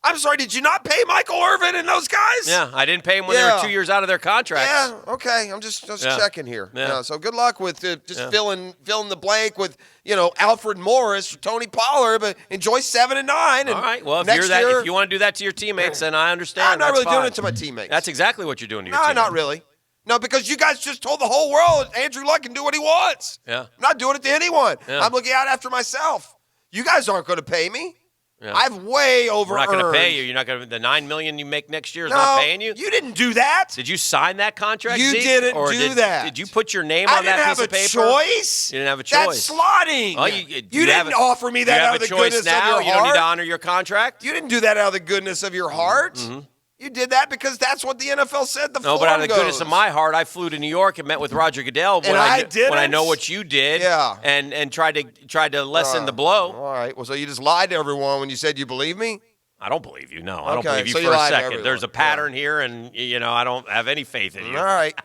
I'm sorry, did you not pay Michael Irvin and those guys? Yeah, I didn't pay them when they were 2 years out of their contracts. Yeah, okay. I'm just checking here. Yeah. So good luck with filling the blank with, Alfred Morris, Tony Pollard, but enjoy 7 and 9. All right. Well, if year, if you want to do that to your teammates, then I understand. I'm not That's really doing fine. it to my teammates. That's exactly what you're doing to your No, teammates. not really. No, because you guys just told the whole world Andrew Luck can do what he wants. Yeah. I'm not doing it to anyone. Yeah. I'm looking out after myself. You guys aren't going to pay me. Yeah. I've way over. We're not going to pay you. You're not going to. The $9 million you make next year is No, not paying you. You didn't do that. Did you sign that contract? You Zeke? didn't Or do that. Did you put your name on that piece of paper? I didn't have a choice. You didn't have a choice. That's slotting. Oh, you didn't offer me that out of the goodness now? of your heart. You don't need to honor your contract. You didn't do that out of the goodness of your heart. Mm-hmm. You did that because that's what the NFL said. No, but out of the goodness of my heart, I flew to New York and met with Roger Goodell when I know what you did. Yeah. And tried to lessen the blow. All right. Well, so you just lied to everyone when you said you believe me? I don't believe you. No, I don't Okay, believe you so for you a lied to second. everyone. There's a pattern here, and I don't have any faith in you. All right.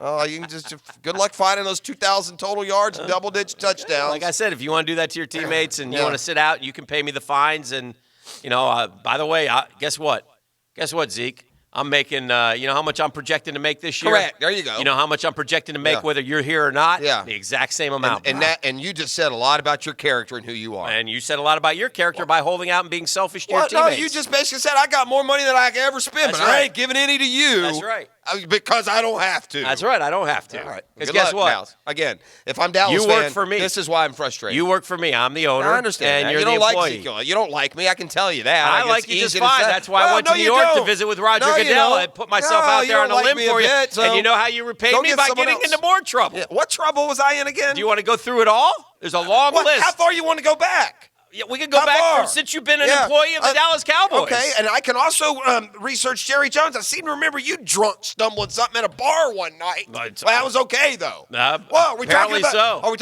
Well, you can just good luck finding those 2,000 total yards and double-digit touchdowns. Like I said, if you want to do that to your teammates and you want to sit out, you can pay me the fines. And by the way, guess what? Guess what, Zeke? I'm making, you know how much I'm projecting to make this year? Correct. There you go. You know how much I'm projecting to make whether you're here or not? Yeah. The exact same amount. And you just said a lot about your character and who you are. And you said a lot about your character by holding out and being selfish to your No, teammates. you just basically said I got more money than I could ever spend, That's but I right. ain't giving any to you. That's right. Because I don't have to. That's right. I don't have to. All right. Because Good guess luck, what? Dallas. Again, if I'm Dallas You work fan, for me. this is why I'm frustrated. You work for me. I'm the owner. I understand. And that. you're You the don't like employee. Ezekiel. You don't like me. I can tell you that. I It's like you easy just to fine. say. That's why I Well, went no, to New you York to don't. visit with Roger No, you Goodell don't. and put myself No, out you there on don't a like limb me a for you. bit, so And you know how you repaid go me get by someone getting else. into more trouble. Yeah, what trouble was I in again? Do you want to go through it all? There's a long list. How far you want to go back? Yeah, we could go back since you've been an employee of the Dallas Cowboys. Okay, and I can also research Jerry Jones. I seem to remember you drunk stumbling something at a bar one night. Well, that was okay, though. Well, are we talking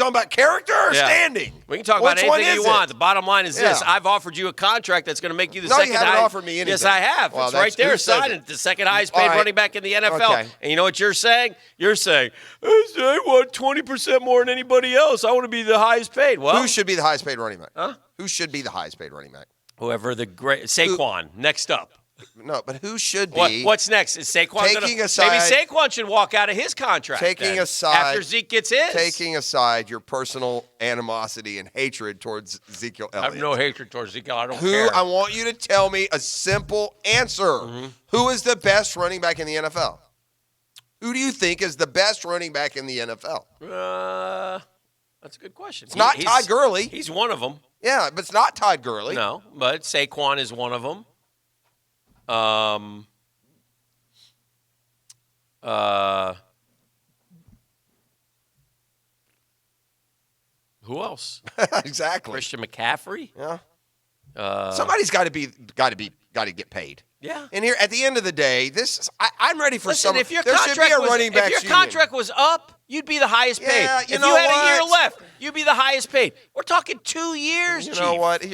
about character or standing? We can talk about anything you want. The bottom line is this. I've offered you a contract that's going to make you the second highest. No, you haven't offered me anything. Yes, I have. Well, it's right there, signed. The second highest paid running back in the NFL. Okay. And you know what you're saying? You're saying, I want 20% more than anybody else. I want to be the highest paid. Well, who should be the highest paid running back? Huh? Who should be the highest paid running back? Whoever the great Saquon next up. No, but who should be? What's next? Is Saquon taking aside? Maybe Saquon should walk out of his contract. Taking aside after Zeke gets his. Taking aside your personal animosity and hatred towards Ezekiel Elliott. I have no hatred towards Ezekiel. I don't care. I want you to tell me a simple answer. Mm-hmm. Who is the best running back in the NFL? Who do you think is the best running back in the NFL? That's a good question. It's not Todd Gurley. He's one of them. Yeah, but it's not Todd Gurley. No, but Saquon is one of them. Who else? Exactly. Christian McCaffrey. Yeah. Somebody's got to get paid. Yeah. And here, at the end of the day, I'm ready for Listen, some. If your there should be a running back. If your contract was up, you'd be the highest paid. Yeah, if you had a year left, you'd be the highest paid. We're talking 2 years. You know what?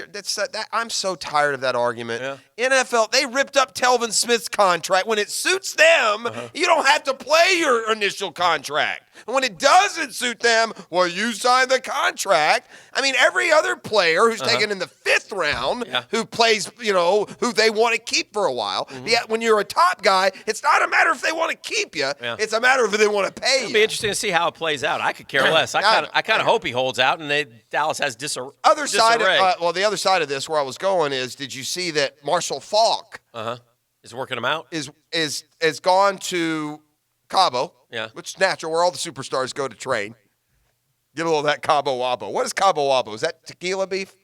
I'm so tired of that argument. NFL, they ripped up Telvin Smith's contract. When it suits them, you don't have to play your initial contract. And when it doesn't suit them, well, you sign the contract. I mean, every other player who's taken in the 5th round, who plays, who they want to keep for a while. Yeah, when you're a top guy, it's not a matter if they want to keep you. Yeah. It's a matter of if they want to pay you. It'll be interesting to see how it plays out. I could care less. I kind of hope he holds out, and Dallas has disarray. The other side of this, where I was going is, did you see that Marshall Faulk is working them out? Is gone to Cabo, which is natural, where all the superstars go to train. Get a little of that Cabo Wabo. What is Cabo Wabo? Is that tequila beef?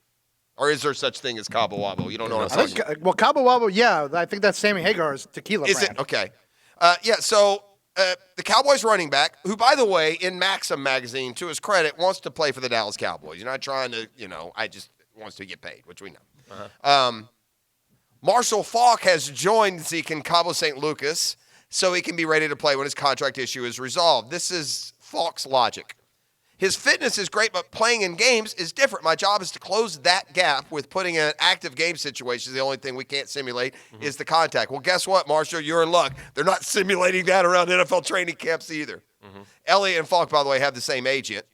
Or is there such thing as Cabo Wabo? You don't know what I'm talking about. Well, Cabo Wabo, yeah. I think that's Sammy Hagar's tequila brand. Is it? Okay. So the Cowboys running back, who, by the way, in Maxim magazine, to his credit, wants to play for the Dallas Cowboys. You're not trying to, I just wants to get paid, which we know. Marshall Faulk has joined Zeke in Cabo St. Lucas so he can be ready to play when his contract issue is resolved. This is Faulk's logic. His fitness is great, but playing in games is different. My job is to close that gap with putting in an active game situation. The only thing we can't simulate is the contact. Well, guess what, Marshall? You're in luck. They're not simulating that around NFL training camps either. Elliott and Faulk, by the way, have the same agent.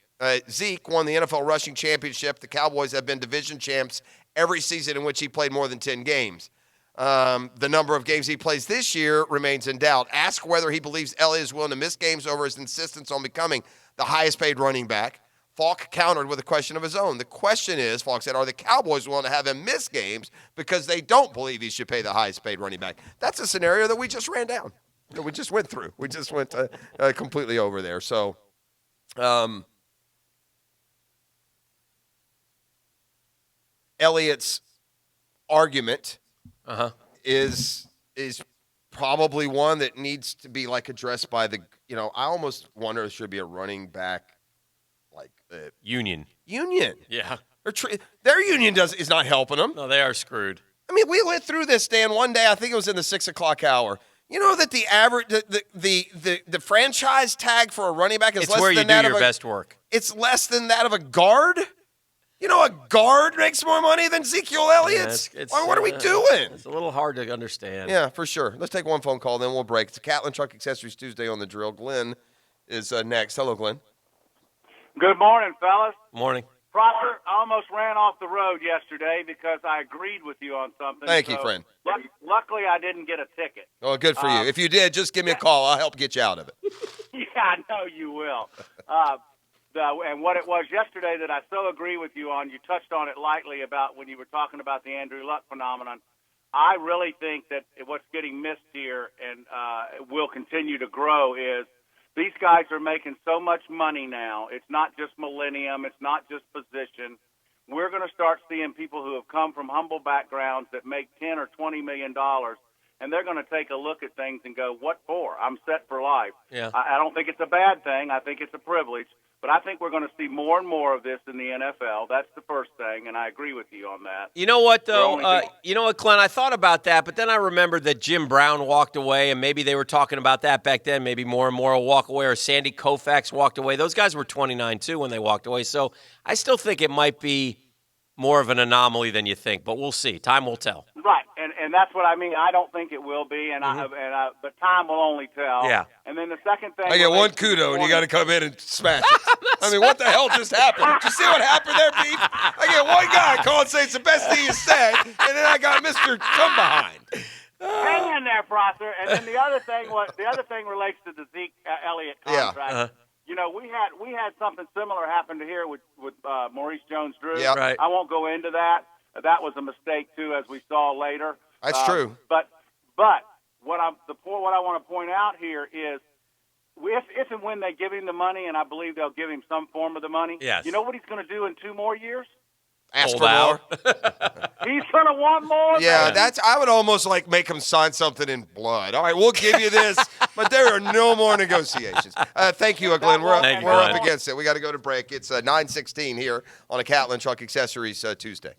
Zeke won the NFL rushing championship. The Cowboys have been division champs every season in which he played more than 10 games. The number of games he plays this year remains in doubt. Ask whether he believes Elliott is willing to miss games over his insistence on becoming the highest paid running back. Faulk countered with a question of his own. The question is, Faulk said, are the Cowboys willing to have him miss games because they don't believe he should pay the highest paid running back? That's a scenario that we just ran down. That we just went through. We just went completely over there. So, Elliott's argument is probably one that needs to be addressed by the. I almost wonder if there should be a running back union. Yeah, their union is not helping them. No, they are screwed. I mean, we went through this, Dan, one day. I think it was in the 6 o'clock hour. You know that the average, the franchise tag for a running back is less where than you that do of your best work. It's less than that of a guard. A guard makes more money than Ezekiel Elliott. What are we doing? It's a little hard to understand. Yeah, for sure. Let's take one phone call, then we'll break. It's a Catlin Truck Accessories Tuesday on the Drill. Glenn is next. Hello, Glenn. Good morning, fellas. Morning. Prosper, I almost ran off the road yesterday because I agreed with you on something. Thank you, friend. Luckily, I didn't get a ticket. Oh, good for you. If you did, just give me a call. I'll help get you out of it. Yeah, I know you will. And what it was yesterday that I so agree with you on, you touched on it lightly about when you were talking about the Andrew Luck phenomenon. I really think that what's getting missed here and will continue to grow is these guys are making so much money now. It's not just millennium. It's not just position. We're going to start seeing people who have come from humble backgrounds that make $10 or $20 million, and they're going to take a look at things and go, what for? I'm set for life. Yeah. I don't think it's a bad thing. I think it's a privilege. But I think we're going to see more and more of this in the NFL. That's the first thing, and I agree with you on that. You know what, though? You know what, Glenn? I thought about that, but then I remembered that Jim Brown walked away, and maybe they were talking about that back then. Maybe more and more will walk away, or Sandy Koufax walked away. Those guys were 29, too, when they walked away. So I still think it might be more of an anomaly than you think, but we'll see. Time will tell. Right, and that's what I mean. I don't think it will be, but time will only tell. Yeah. And then the second thing, I get one kudo, and you got to come in and smash it. I mean, what the hell just happened? Did you see what happened there, Pete? I get one guy call and say it's the best thing you said, and then I got Mr. Come Behind. Hang in there, Prosser. And then the other thing relates to the Zeke Elliott contract. Yeah. Uh-huh. You know, we had something similar happen to here with Maurice Jones-Drew. Yeah. Right. I won't go into that. That was a mistake too, as we saw later. That's true. But what I want to point out here is, if and when they give him the money, and I believe they'll give him some form of the money. Yes. You know what he's going to do in 2 more years? Ask for more. He's going to want more. Yeah, man. I would almost like make him sign something in blood. All right, we'll give you this, but there are no more negotiations. Thank you, Glenn. We're up against it. We got to go to break. It's 9:16 here on a Catlin Truck Accessories Tuesday.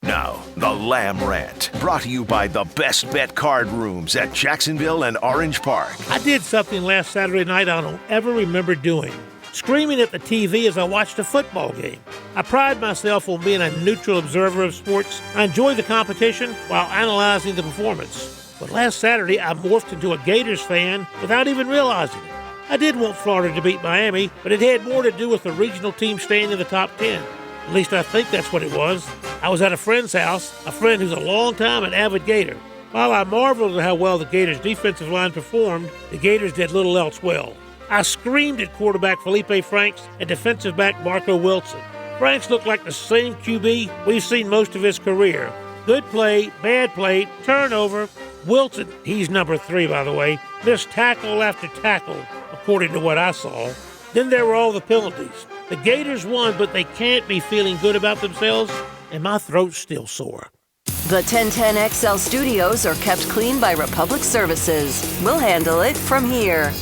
Now, the Lamb Rant, brought to you by the Best Bet Card Rooms at Jacksonville and Orange Park. I did something last Saturday night I don't ever remember doing. Screaming at the TV as I watched a football game. I pride myself on being a neutral observer of sports. I enjoy the competition while analyzing the performance. But last Saturday, I morphed into a Gators fan without even realizing it. I did want Florida to beat Miami, but it had more to do with the regional team staying in the top 10. At least I think that's what it was. I was at a friend's house, a friend who's a long-time and avid Gator. While I marveled at how well the Gators' defensive line performed, the Gators did little else well. I screamed at quarterback Felipe Franks and defensive back Marco Wilson. Franks looked like the same QB we've seen most of his career. Good play, bad play, turnover. Wilson, he's number 3 by the way, missed tackle after tackle, according to what I saw. Then there were all the penalties. The Gators won, but they can't be feeling good about themselves, and my throat's still sore. The 1010XL studios are kept clean by Republic Services. We'll handle it from here.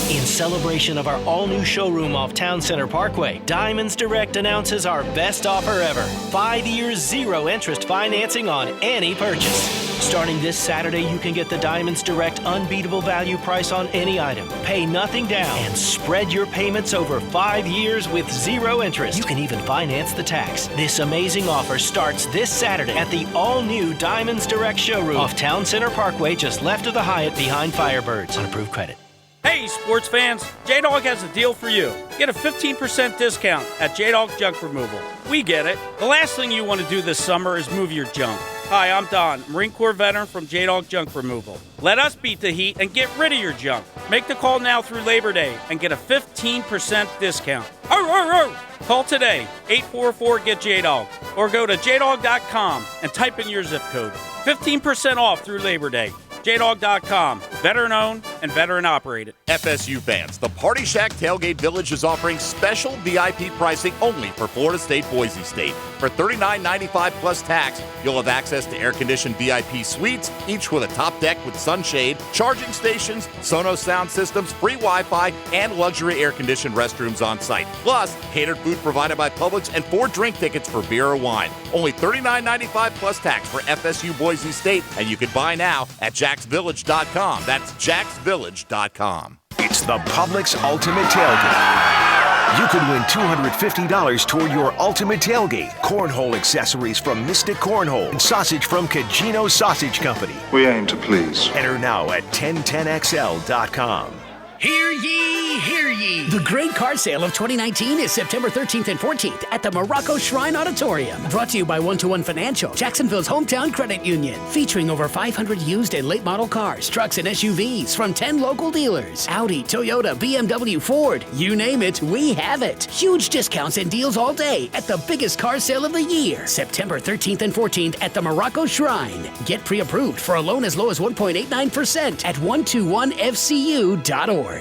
In celebration of our all-new showroom off Town Center Parkway, Diamonds Direct announces our best offer ever. 5 years, 0 interest financing on any purchase. Starting this Saturday, you can get the Diamonds Direct unbeatable value price on any item. Pay nothing down and spread your payments over 5 years with 0 interest. You can even finance the tax. This amazing offer starts this Saturday at the all-new Diamonds Direct showroom off Town Center Parkway, just left of the Hyatt behind Firebirds. On approved credit. Hey, sports fans, J-Dog has a deal for you. Get a 15% discount at J-Dog Junk Removal. We get it. The last thing you want to do this summer is move your junk. Hi, I'm Don, Marine Corps veteran from J-Dog Junk Removal. Let us beat the heat and get rid of your junk. Make the call now through Labor Day and get a 15% discount. Call today, 844-GET-JDOG, or go to jdog.com and type in your zip code. 15% off through Labor Day. JDog.com. Veteran owned and veteran operated. FSU fans, the Party Shack Tailgate Village is offering special VIP pricing only for Florida State Boise State. For $39.95 plus tax, you'll have access to air-conditioned VIP suites, each with a top deck with sunshade, charging stations, Sonos sound systems, free Wi-Fi, and luxury air-conditioned restrooms on site. Plus, catered food provided by Publix and 4 drink tickets for beer or wine. Only $39.95 plus tax for FSU Boise State, and you can buy now at jacksvillage.com. That's jacksvillage.com. It's the Publix Ultimate Tailgate. You could win $250 toward your ultimate tailgate. Cornhole accessories from Mystic Cornhole and sausage from Cagino Sausage Company. We aim to please. Enter now at 1010xl.com. Hear ye, hear ye. The Great Car Sale of 2019 is September 13th and 14th at the Morocco Shrine Auditorium. Brought to you by 1-to-1 Financial, Jacksonville's hometown credit union. Featuring over 500 used and late model cars, trucks, and SUVs from 10 local dealers. Audi, Toyota, BMW, Ford, you name it, we have it. Huge discounts and deals all day at the biggest car sale of the year. September 13th and 14th at the Morocco Shrine. Get pre-approved for a loan as low as 1.89% at 121fcu.org.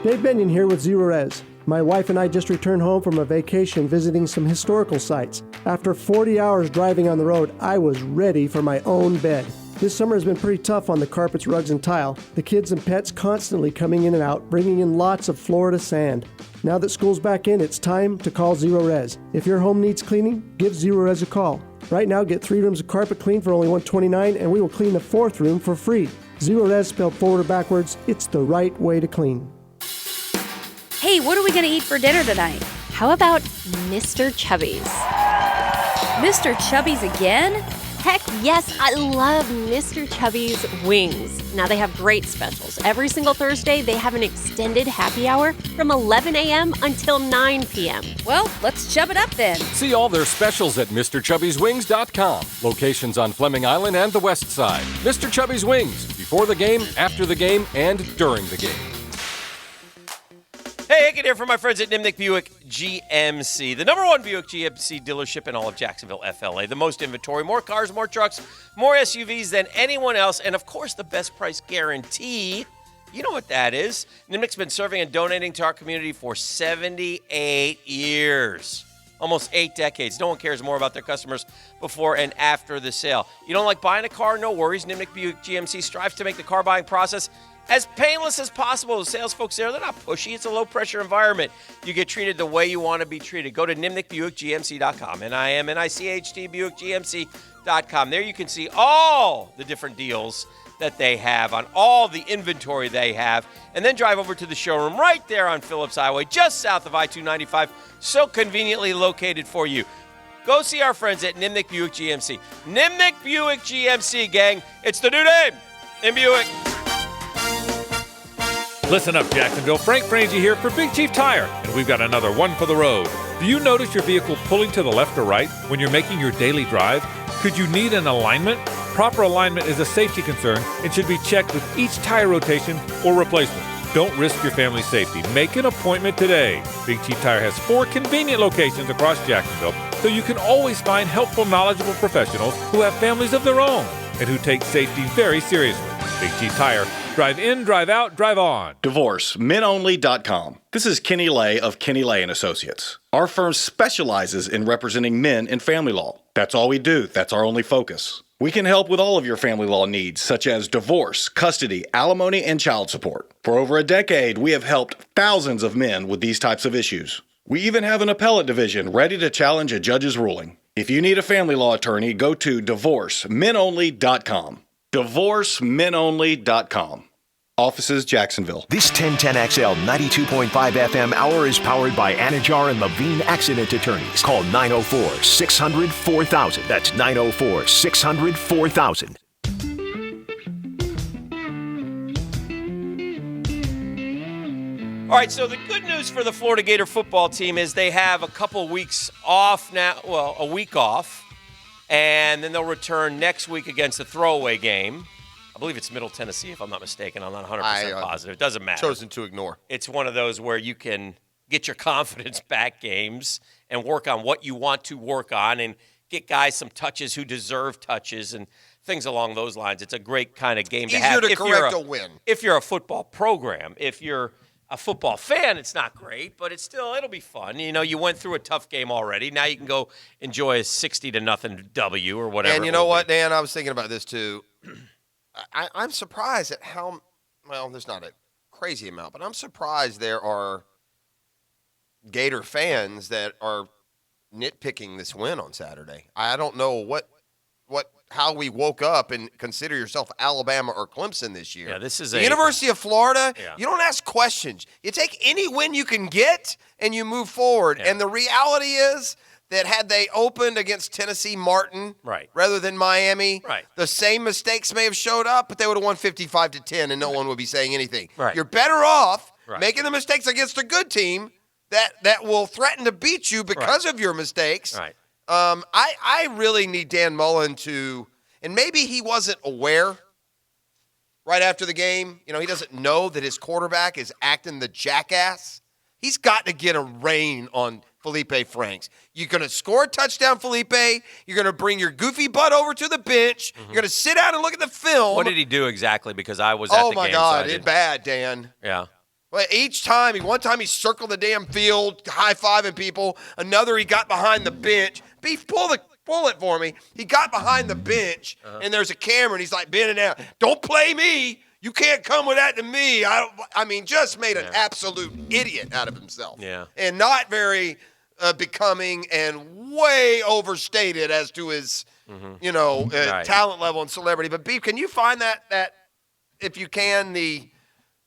Dave Benyon here with Zero Res. My wife and I just returned home from a vacation visiting some historical sites. After 40 hours driving on the road, I was ready for my own bed. This summer has been pretty tough on the carpets, rugs, and tile. The kids and pets constantly coming in and out, bringing in lots of Florida sand. Now that school's back in, it's time to call Zero Res. If your home needs cleaning, give Zero Res a call. Right now, get 3 rooms of carpet cleaned for only $129, and we will clean the 4th room for free. Zero Res spelled forward or backwards, it's the right way to clean. Hey, what are we going to eat for dinner tonight? How about Mr. Chubby's? Mr. Chubby's again? Heck yes, I love Mr. Chubby's wings. Now they have great specials. Every single Thursday, they have an extended happy hour from 11 a.m. until 9 p.m. Well, let's chub it up then. See all their specials at MrChubby'sWings.com. Locations on Fleming Island and the West Side. Mr. Chubby's Wings. Before the game, after the game, and during the game. Hey, Hickett here from my friends at Nimnick Buick GMC. The number 1 Buick GMC dealership in all of Jacksonville, FLA. The most inventory, more cars, more trucks, more SUVs than anyone else. And, of course, the best price guarantee. You know what that is. Nimnick's been serving and donating to our community for 78 years. Almost 8 decades. No one cares more about their customers before and after the sale. You don't like buying a car? No worries. Nimnick Buick GMC strives to make the car buying process as painless as possible. The sales folks there, they're not pushy. It's a low-pressure environment. You get treated the way you want to be treated. Go to NimnickBuickGMC.com, NIMNICHT BuickGMC.com. There you can see all the different deals that they have on all the inventory they have, and then drive over to the showroom right there on Phillips Highway, just south of I-295, so conveniently located for you. Go see our friends at Nimnick Buick GMC. Nimnick Buick GMC, gang. It's the new name in Buick. Listen up, Jacksonville. Frank Frangie here for Big Chief Tire, and we've got another one for the road. Do you notice your vehicle pulling to the left or right when you're making your daily drive? Could you need an alignment? Proper alignment is a safety concern and should be checked with each tire rotation or replacement. Don't risk your family's safety. Make an appointment today. Big Chief Tire has 4 convenient locations across Jacksonville, so you can always find helpful, knowledgeable professionals who have families of their own and who take safety very seriously. Big Chief Tire. Drive in, drive out, drive on. DivorceMenOnly.com. This is Kenny Lay of Kenny Lay & Associates. Our firm specializes in representing men in family law. That's all we do. That's our only focus. We can help with all of your family law needs, such as divorce, custody, alimony, and child support. For over a decade, we have helped thousands of men with these types of issues. We even have an appellate division ready to challenge a judge's ruling. If you need a family law attorney, go to DivorceMenOnly.com. DivorceMenOnly.com. Offices, Jacksonville. This 1010XL 92.5 FM hour is powered by Anajar and Levine Accident Attorneys. Call 904-600-4000. That's 904-600-4000. All right, so the good news for the Florida Gator football team is they have a couple weeks off now, well, a week off, and then they'll return next week against a throwaway game. I believe it's Middle Tennessee, if I'm not mistaken. I'm not 100% positive. It doesn't matter. Chosen to ignore. It's one of those where you can get your confidence back games and work on what you want to work on and get guys some touches who deserve touches and things along those lines. It's a great kind of game to have. Easier to correct a win. If you're a football program. If you're a football fan, it's not great, but it'll be fun. You know, you went through a tough game already. Now you can go enjoy a 60-0 W or whatever. And you know what, Dan? I was thinking about this too. I'm surprised at how, well, there's not a crazy amount, but I'm surprised there are Gator fans that are nitpicking this win on Saturday. I don't know how we woke up and consider yourself Alabama or Clemson this year. Yeah, this is the University of Florida. Yeah. You don't ask questions. You take any win you can get and you move forward. Yeah. And the reality is that had they opened against Tennessee Martin rather than Miami, the same mistakes may have showed up, but they would have won 55-10 and no one would be saying anything. Right. You're better off making the mistakes against a good team that will threaten to beat you because of your mistakes. Right. I really need Dan Mullen to, and maybe he wasn't aware right after the game. You know, he doesn't know that his quarterback is acting the jackass. He's got to get a rein on Felipe Franks. You're going to score a touchdown, Felipe. You're going to bring your goofy butt over to the bench. Mm-hmm. You're going to sit down and look at the film. What did he do exactly? Because I was at the game. Oh, my God. It's bad, Dan. Yeah. Well, each time, one time he circled the damn field, high-fiving people. Another, he got behind the bench. Beef, pull the pull it for me. He got behind the bench, and there's a camera, and he's like bending down. Don't play me. You can't come with that to me. I mean, just made an absolute idiot out of himself. Yeah. And not very becoming and way overstated as to his, Right. talent level and celebrity. But, Beef, can you find that if you can, the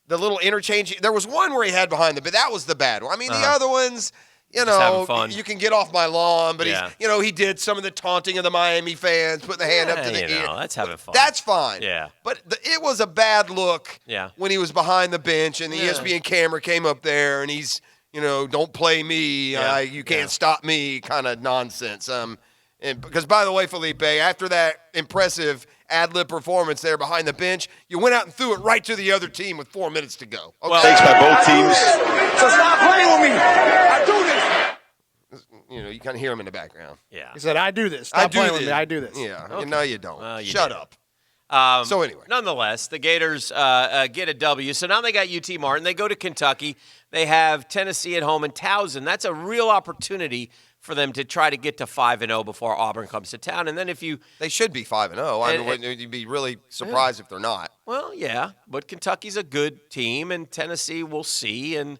little interchange? There was one where he had behind but that was the bad one. I mean, the other ones, Just having fun. you can get off my lawn, but Yeah. he did some of the taunting of the Miami fans, putting the hand up to the ear. That's having fun. That's fine. Yeah. But it was a bad look Yeah. when he was behind the bench and the ESPN camera came up there and he's, don't play me, Yeah. you can't stop me kind of nonsense. And because, by the way, Felipe, after that impressive ad-lib performance there behind the bench, you went out and threw it right to the other team with 4 minutes to go. Okay? Thanks by both teams. So stop playing with me. I do this. You kind of hear him in the background. Yeah. He said, I do this. Stop playing with me. I do this. Yeah. Okay. No, you don't. You Shut did. up. So anyway. Nonetheless, the Gators get a W. So now they got UT Martin. They go to Kentucky. They have Tennessee at home and Towson. That's a real opportunity for them to try to get to 5-0 before Auburn comes to town. And then if you They should be 5-0. I mean, you'd be really surprised if they're not. well, yeah, but Kentucky's a good team, and Tennessee we'll see. And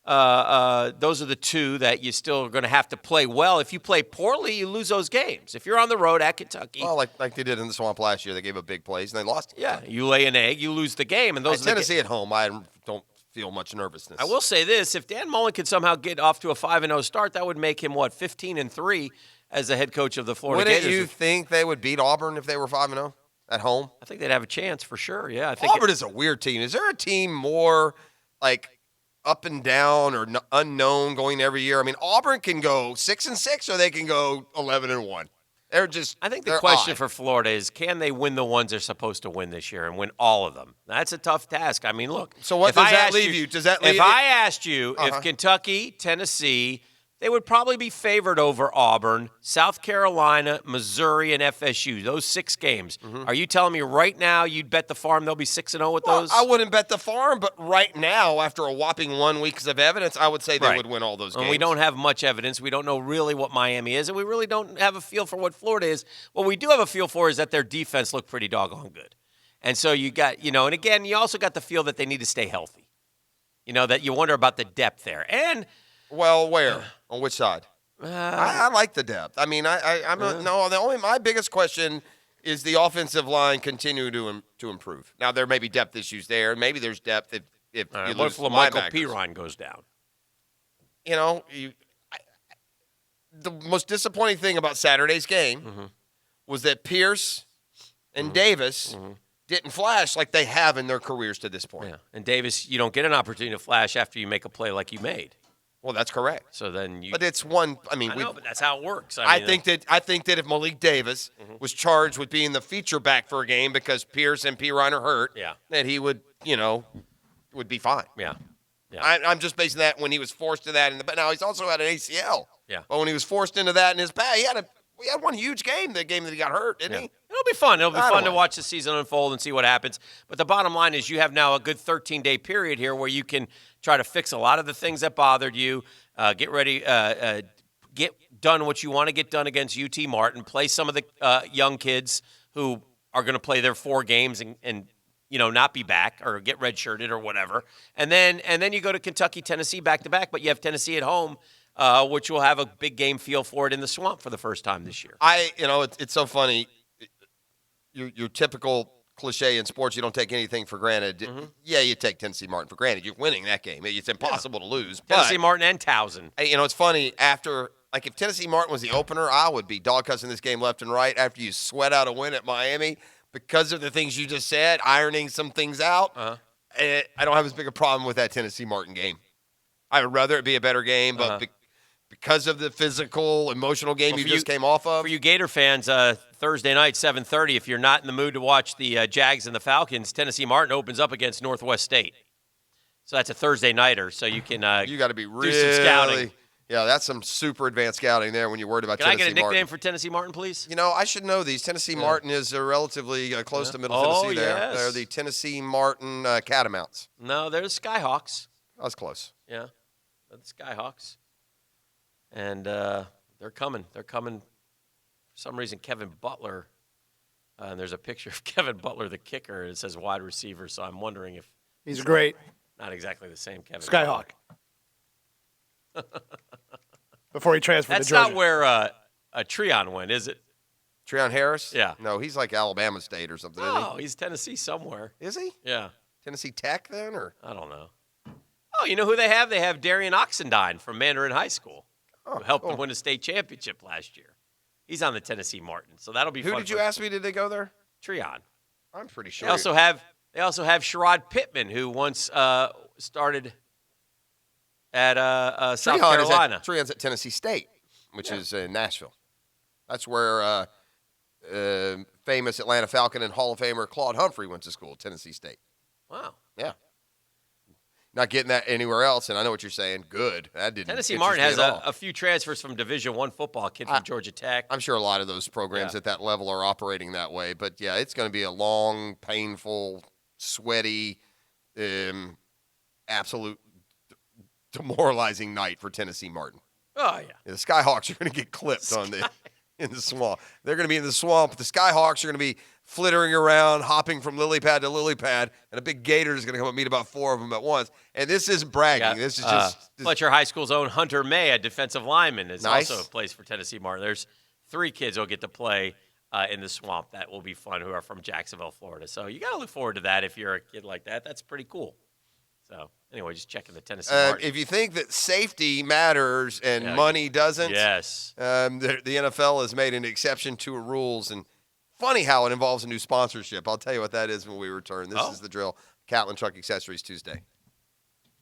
those are the two that you still are going to have to play well. If you play poorly, you lose those games. If you're on the road at Kentucky, Well, like they did in the Swamp last year, they gave up big plays and they lost. yeah, you lay an egg, you lose the game. And those are the Tennessee at home, I don't feel much nervousness. I will say this: if Dan Mullen could somehow get off to a 5-0 start, that would make him 15-3 as the head coach of the Florida Wouldn't Gators. you think they would beat Auburn if they were 5-0 at home? I think they'd have a chance for sure. Yeah, I think Auburn is a weird team. Is there a team more like up and down or unknown going every year? I mean, Auburn can go 6-6 or they can go 11-1. They're just. I think the they're question odd. for Florida is, can they win the ones they're supposed to win this year and win all of them? That's a tough task. I mean, look. So what if does I that asked leave you? Does that leave If I asked you Uh-huh. if Kentucky, Tennessee, they would probably be favored over Auburn, South Carolina, Missouri, and FSU. Those 6 games. Are you telling me right now you'd bet the farm they'll be 6-0 with those? I wouldn't bet the farm, but right now, after a whopping 1 week of evidence, I would say they Right. would win all those games. And we don't have much evidence. We don't know really what Miami is, and we really don't have a feel for what Florida is. What we do have a feel for is that their defense looked pretty doggone good. And so you got, and again, you also got the feel that they need to stay healthy. That you wonder about the depth there. And well, where? On which side? I like the depth. I mean, my biggest question is the offensive line continue to improve. Now there may be depth issues there, and maybe there's depth if all right, you what lose if Michael linebackers. Pirine goes down? The most disappointing thing about Saturday's game was that Pierce and Davis didn't flash like they have in their careers to this point. Yeah. And Davis, you don't get an opportunity to flash after you make a play like you made. Well, that's correct. So then you. But it's one. I mean, I know, but that's how it works. I think that if Malik Davis was charged with being the feature back for a game because Pierce and Pirine are hurt, that he would, would be fine. Yeah. I'm just basing that when he was forced to that. But now he's also had an ACL. Yeah. But when he was forced into that in his past, we had one huge game, the game that he got hurt, didn't he? It'll be fun. It'll be I fun don't to watch the season unfold and see what happens. But the bottom line is you have now a good 13-day period here where you can try to fix a lot of the things that bothered you, get ready, get done what you want to get done against UT Martin, play some of the young kids who are going to play their 4 games and not be back or get redshirted or whatever. And then you go to Kentucky, Tennessee back-to-back, but you have Tennessee at home, which will have a big game feel for it in the Swamp for the first time this year. It's so funny. Your typical cliche in sports, you don't take anything for granted. Yeah, you take Tennessee Martin for granted. You're winning that game. It's impossible to lose. Tennessee But, Martin and Towson. it's funny. After, if Tennessee Martin was the opener, I would be dog-cussing this game left and right after you sweat out a win at Miami because of the things you just said, ironing some things out. I don't have as big a problem with that Tennessee Martin game. I would rather it be a better game, but because of the physical, emotional game you just came off of. For you Gator fans, Thursday night, 7:30, if you're not in the mood to watch the Jags and the Falcons, Tennessee Martin opens up against Northwest State. So that's a Thursday nighter, so you can you got to be really, do some scouting. Yeah, that's some super advanced scouting there when you're worried about Can Tennessee I get a nickname Martin. for Tennessee Martin, please? I should know these. Tennessee Martin is relatively close to Middle Tennessee there. Yes. They're the Tennessee Martin Catamounts. No, they're the Skyhawks. That's close. Yeah, they're the Skyhawks. And they're coming. They're coming some reason, Kevin Butler, and there's a picture of Kevin Butler, the kicker, and it says wide receiver, so I'm wondering if he's great. Not exactly the same Kevin Skyhawk. Before he transferred That's to Georgia. not where Treon went, is it? Treon Harris? Yeah. No, he's like Alabama State or something, isn't he? He's Tennessee somewhere. Is he? Yeah. Tennessee Tech then, or? I don't know. Oh, you know who they have? They have Darian Oxendine from Mandarin High School, who helped them win a state championship last year. He's on the Tennessee Martin, so that'll be fun. Who did you ask me? Did they go there? Treon. I'm pretty sure. They also have Sherrod Pittman, who once started at South Carolina. Treon's at Tennessee State, which is in Nashville. That's where famous Atlanta Falcon and Hall of Famer Claude Humphrey went to school, Tennessee State. Wow. Yeah. Not getting that anywhere else, and I know what you're saying. Good. That didn't. Tennessee Martin has a few transfers from Division I football. A kid from Georgia Tech. I'm sure a lot of those programs at that level are operating that way. But, yeah, it's going to be a long, painful, sweaty, absolute demoralizing night for Tennessee Martin. Oh, yeah. The Skyhawks are going to get clipped in the swamp. They're going to be in the swamp. The Skyhawks are going to be flittering around, hopping from lily pad to lily pad, and a big gator is going to come and meet about 4 of them at once. And this isn't bragging. This is just Fletcher High School's own Hunter May, a defensive lineman, is Nice. also plays for Tennessee Martin. There's 3 kids who'll get to play in the swamp. That will be fun, who are from Jacksonville, Florida. So you got to look forward to that if you're a kid like that. That's pretty cool. So anyway, just checking the Tennessee Martin. if you think that safety matters and money doesn't, yes. The NFL has made an exception to rules. And funny how it involves a new sponsorship. I'll tell you what that is when we return. This is The Drill. Catlin Truck Accessories Tuesday.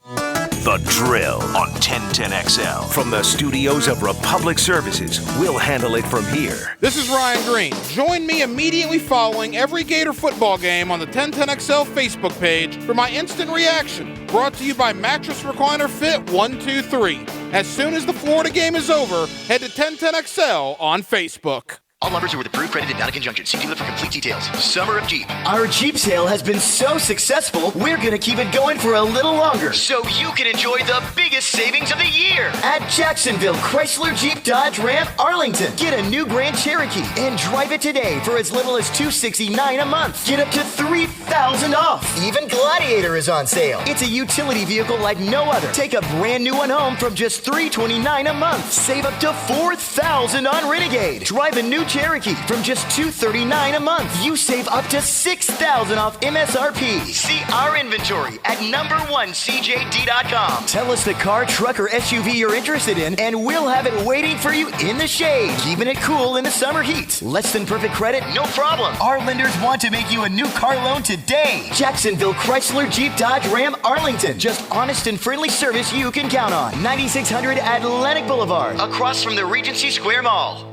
The Drill on 1010XL. From the studios of Republic Services, we'll handle it from here. This is Ryan Green. Join me immediately following every Gator football game on the 1010XL Facebook page for my instant reaction. Brought to you by Mattress Recliner Fit 123. As soon as the Florida game is over, head to 1010XL on Facebook. All numbers are with approved credit and not a conjunction. See dealer for complete details. Summer of Jeep. Our Jeep sale has been so successful, we're going to keep it going for a little longer. So you can enjoy the biggest savings of the year. At Jacksonville Chrysler Jeep Dodge Ram Arlington. Get a new Grand Cherokee and drive it today for as little as $269 a month. Get up to $3,000 off. Even Gladiator is on sale. It's a utility vehicle like no other. Take a brand new one home from just $329 a month. Save up to $4,000 on Renegade. Drive a new Cherokee from just $239 a month. You save up to $6,000 off MSRP. See our inventory at #1CJD.com. Tell us the car, truck, or SUV you're interested in, and we'll have it waiting for you in the shade, keeping it cool in the summer heat. Less than perfect credit? No problem. Our lenders want to make you a new car loan today. Jacksonville Chrysler Jeep Dodge Ram Arlington. Just honest and friendly service you can count on. 9600 Atlantic Boulevard. Across from the Regency Square Mall.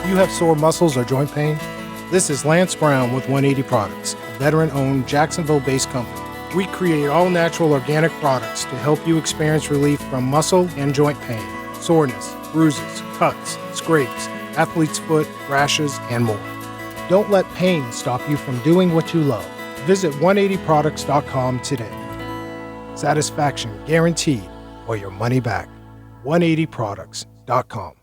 You have sore muscles or joint pain? This is Lance Brown with 180 Products, a veteran-owned Jacksonville-based company. We create all-natural organic products to help you experience relief from muscle and joint pain, soreness, bruises, cuts, scrapes, athlete's foot, rashes, and more. Don't let pain stop you from doing what you love. Visit 180products.com today. Satisfaction guaranteed or your money back. 180products.com.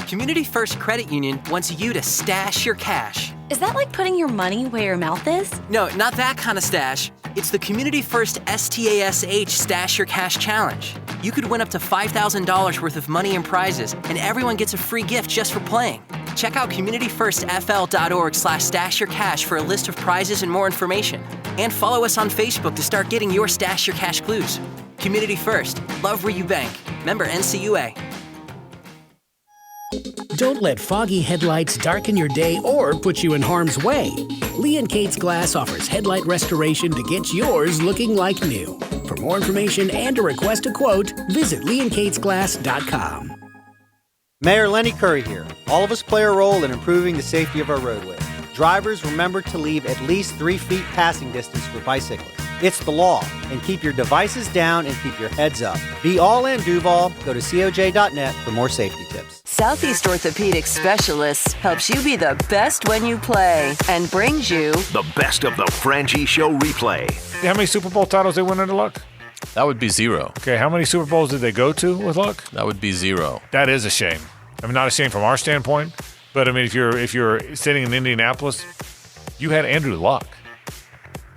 Community First Credit Union wants you to stash your cash. Is that like putting your money where your mouth is? No, not that kind of stash. It's the Community First STASH Stash Your Cash Challenge. You could win up to $5,000 worth of money and prizes, and everyone gets a free gift just for playing. Check out communityfirstfl.org/stashyourcash for a list of prizes and more information. And follow us on Facebook to start getting your Stash Your Cash clues. Community First. Love where you bank. Member NCUA. Don't let foggy headlights darken your day or put you in harm's way. Lee & Kate's Glass offers headlight restoration to get yours looking like new. For more information and to request a quote, visit leeandkatesglass.com. Mayor Lenny Curry here. All of us play a role in improving the safety of our roadway. Drivers, remember to leave at least 3 feet passing distance for bicyclists. It's the law, and keep your devices down and keep your heads up. Be all in, Duval. Go to COJ.net for more safety tips. Southeast Orthopedic Specialists helps you be the best when you play and brings you the best of the Frangie Show replay. How many Super Bowl titles they win under Luck? That would be 0. Okay, how many Super Bowls did they go to with Luck? That would be 0. That is a shame. I mean, not ashamed from our standpoint, but I mean, if you're sitting in Indianapolis, you had Andrew Luck,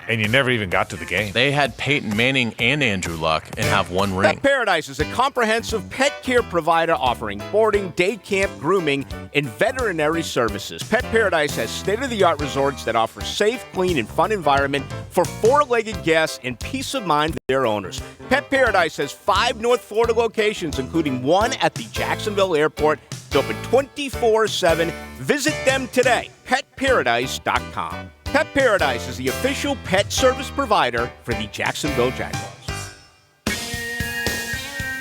and you never even got to the game. They had Peyton Manning and Andrew Luck and have one ring. Pet Paradise is a comprehensive pet care provider offering boarding, day camp, grooming, and veterinary services. Pet Paradise has state-of-the-art resorts that offer safe, clean, and fun environment for four-legged guests and peace of mind for their owners. Pet Paradise has 5 North Florida locations, including one at the Jacksonville Airport. It's open 24/7. Visit them today, petparadise.com. Pet Paradise is the official pet service provider for the Jacksonville Jaguars.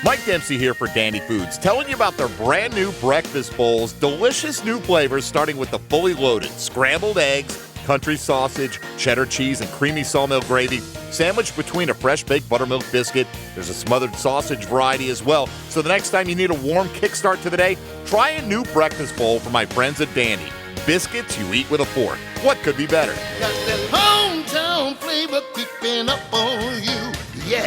Mike Dempsey here for Dandy Foods, telling you about their brand new breakfast bowls. Delicious new flavors starting with the fully loaded scrambled eggs, country sausage, cheddar cheese, and creamy sawmill gravy, sandwiched between a fresh baked buttermilk biscuit. There's a smothered sausage variety as well. So the next time you need a warm kickstart to the day, try a new breakfast bowl from my friends at Dandy. Biscuits you eat with a fork. What could be better? Got that hometown flavor creeping up on you. Yeah.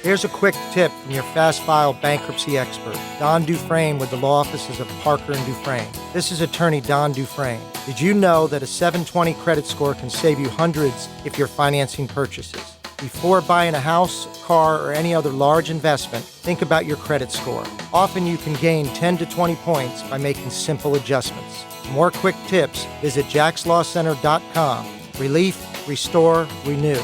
Here's a quick tip from your fast file bankruptcy expert, Don Dufresne with the law offices of Parker and Dufresne. This is attorney Don Dufresne. Did you know that a 720 credit score can save you hundreds if you're financing purchases? Before buying a house, car, or any other large investment, think about your credit score. Often you can gain 10 to 20 points by making simple adjustments. For more quick tips, visit jackslawcenter.com. Relief, restore, renew.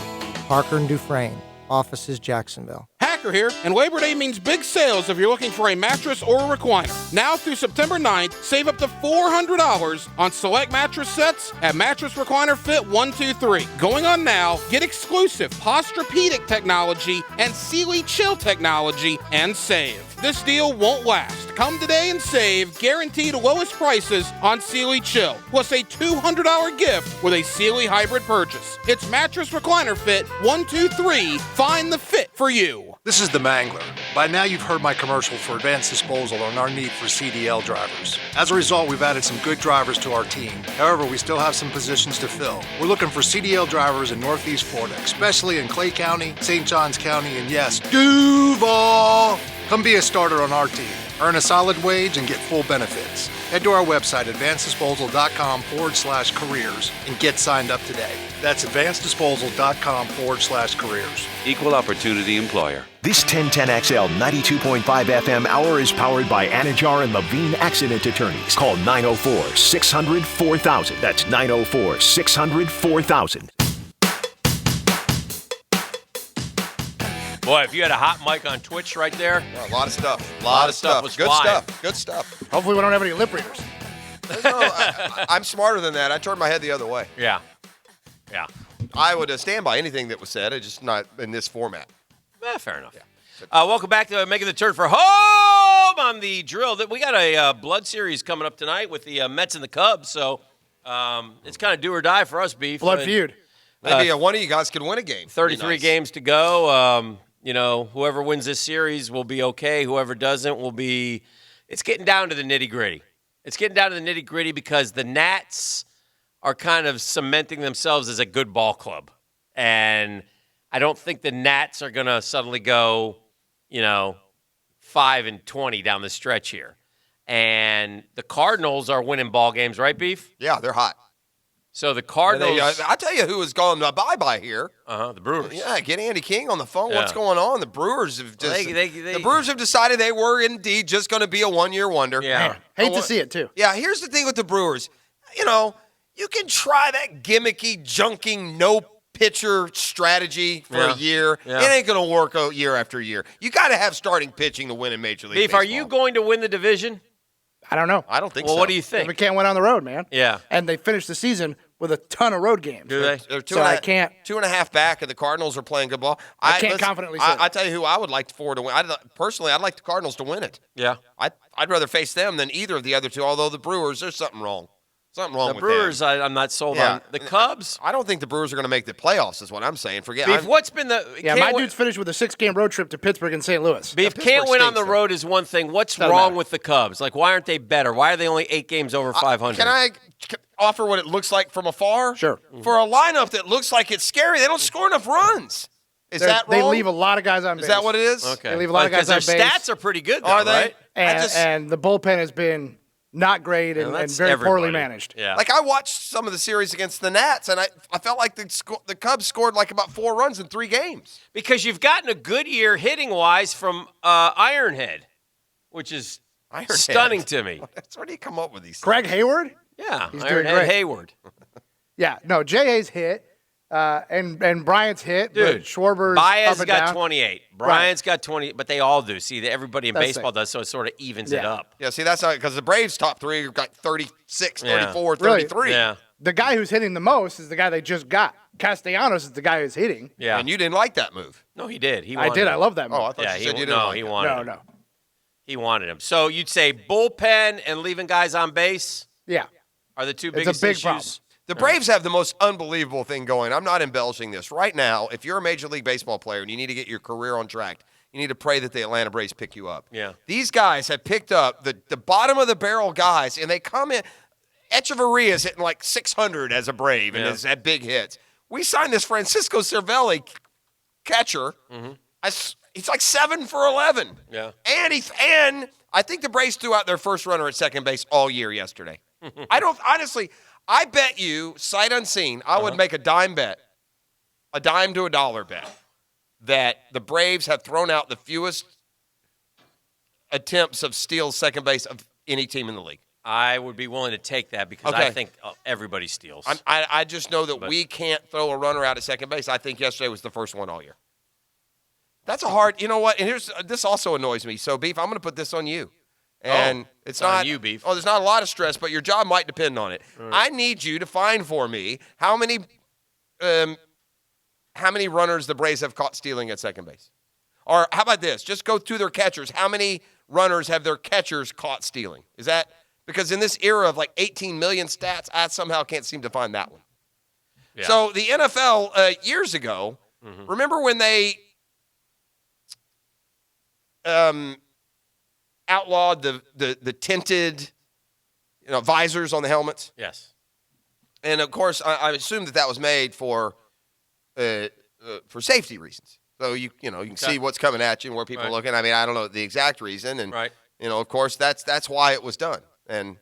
Parker and Dufresne. Offices, Jacksonville. Hacker here, and Labor Day means big sales if you're looking for a mattress or a recliner. Now through September 9th, save up to $400 on select mattress sets at Mattress Recliner Fit 123. Going on now, get exclusive Posturepedic technology and Sealy Chill technology and save. This deal won't last. Come today and save guaranteed lowest prices on Sealy Chill, plus a $200 gift with a Sealy hybrid purchase. It's Mattress Recliner Fit 123. Find the fit for you. This is the Mangler. By now you've heard my commercial for Advanced Disposal and our need for CDL drivers. As a result, we've added some good drivers to our team. However, we still have some positions to fill. We're looking for CDL drivers in Northeast Florida, especially in Clay County, St. Johns County, and yes, Duval. Come be a starter on our team. Earn a solid wage and get full benefits. Head to our website, advanceddisposal.com/careers, and get signed up today. That's advanceddisposal.com/careers. Equal opportunity employer. This 1010XL 92.5 FM hour is powered by Anajar and Levine Accident Attorneys. Call 904-600-4000. That's 904-600-4000. Boy, if you had a hot mic on Twitch right there. Yeah, a lot of stuff. A lot of stuff was good flying. stuff. Good stuff. Hopefully we don't have any lip readers. I'm smarter than that. I turned my head the other way. Yeah. Yeah. I would stand by anything that was said. It's just not in this format. Fair enough. Yeah. Welcome back to Making the Turn for Home on the Drill. We got a blood series coming up tonight with the Mets and the Cubs, so it's kind of do or die for us, Beef. Blood feud. Maybe one of you guys could win a game. 33 games to go. Whoever wins this series will be okay. Whoever doesn't will be – it's getting down to the nitty-gritty. It's getting down to the nitty-gritty because the Nats are kind of cementing themselves as a good ball club. And I don't think the Nats are going to suddenly go, 5-20 down the stretch here. And the Cardinals are winning ball games, right, Beef? Yeah, they're hot. So the Cardinals. I'll tell you who has gone bye-bye here. The Brewers. Yeah, get Andy King on the phone. Yeah. What's going on? The Brewers have just. The Brewers have decided they were indeed just going to be a one-year wonder. Yeah. Hate to see it, too. Yeah, here's the thing with the Brewers. You can try that gimmicky, junking, no-pitcher strategy for a year. Yeah. It ain't going to work out year after year. You got to have starting pitching to win in Major League Beef, Baseball. are you going to win the division? I don't know. I don't think so. so. Well, what do you think? We can't win on the road, man. Yeah. And they finished the season with a ton of road games. Do they? They're I can't. 2.5 back, and the Cardinals are playing good ball. I can't confidently say I tell you who I would like for to win. Personally, I'd like the Cardinals to win it. Yeah. I'd rather face them than either of the other two, although the Brewers, there's something wrong. Something wrong The with Brewers, them. I'm not sold on. The Cubs? I don't think the Brewers are going to make the playoffs is what I'm saying. Beef, what's been the – Yeah, my dude's finished with a 6-game road trip to Pittsburgh and St. Louis. Beef, can't win on the road is one thing. What's Doesn't wrong matter. with the Cubs? Like, why aren't they better? Why are they only 8 games over 500? Can I offer what it looks like from afar? Sure. For a lineup that looks like it's scary, they don't score enough runs. Is that wrong? They leave a lot of guys on base. Is that what it is? Okay. They leave a lot of guys on because base. their stats are pretty good, though, Are they? right? and the bullpen has been not great and very poorly managed. Yeah. Like, I watched some of the series against the Nats, and I felt like the Cubs scored like about 4 runs in 3 games. Because you've gotten a good year hitting-wise from Ironhead, which is stunning to me. Where do you come up with these things? Craig Hayward? Yeah, He's doing Ironhead great. Hayward. Yeah, no, J.A.'s hit, and Bryant's hit, but Dude, Schwarber's Baez up and got down. 28. Bryant's got 20, but they all do. See, everybody in That's baseball it. does, so it sort of evens it up. Yeah, see, that's not because the Braves' top 3 got 36, Yeah. 34, Really? 33. Yeah. The guy who's hitting the most is the guy they just got. Castellanos is the guy who's hitting. Yeah. And you didn't like that move. No, he did. He I wanted did. him. I love that move. Oh, I thought Yeah, you said you didn't like he that. wanted him. No. He wanted him. So you'd say bullpen and leaving guys on base Yeah. are the two It's a biggest big issues. problem. The Braves have the most unbelievable thing going. I'm not embellishing this. Right now, if you're a Major League Baseball player and you need to get your career on track, you need to pray that the Atlanta Braves pick you up. Yeah. These guys have picked up the bottom of the barrel guys, and they come in. Echeverria is hitting like 600 as a Brave and has had big hits. We signed this Francisco Cervelli catcher. He's like 7 for 11. Yeah. And I think the Braves threw out their first runner at second base all year yesterday. I bet you, sight unseen, I would make a dime bet, a dime to a dollar bet, that the Braves have thrown out the fewest attempts of steals second base of any team in the league. I would be willing to take that because I think everybody steals. I just know that we can't throw a runner out at second base. I think yesterday was the first one all year. That's a hard, you know what? And this also annoys me. So, Beef, I'm going to put this on you. And it's not on you, Beef. Oh, there's not a lot of stress, but your job might depend on it. Right. I need you to find for me how many runners the Braves have caught stealing at second base. Or how about this? Just go through their catchers. How many runners have their catchers caught stealing? Is that because in this era of like 18 million stats, I somehow can't seem to find that one. Yeah. So the NFL years ago, remember when they outlawed the tinted visors on the helmets? Yes. And of course, I assume that was made for safety reasons. So you can see what's coming at you and where people are looking. I mean, I don't know the exact reason, and of course, that's why it was done. And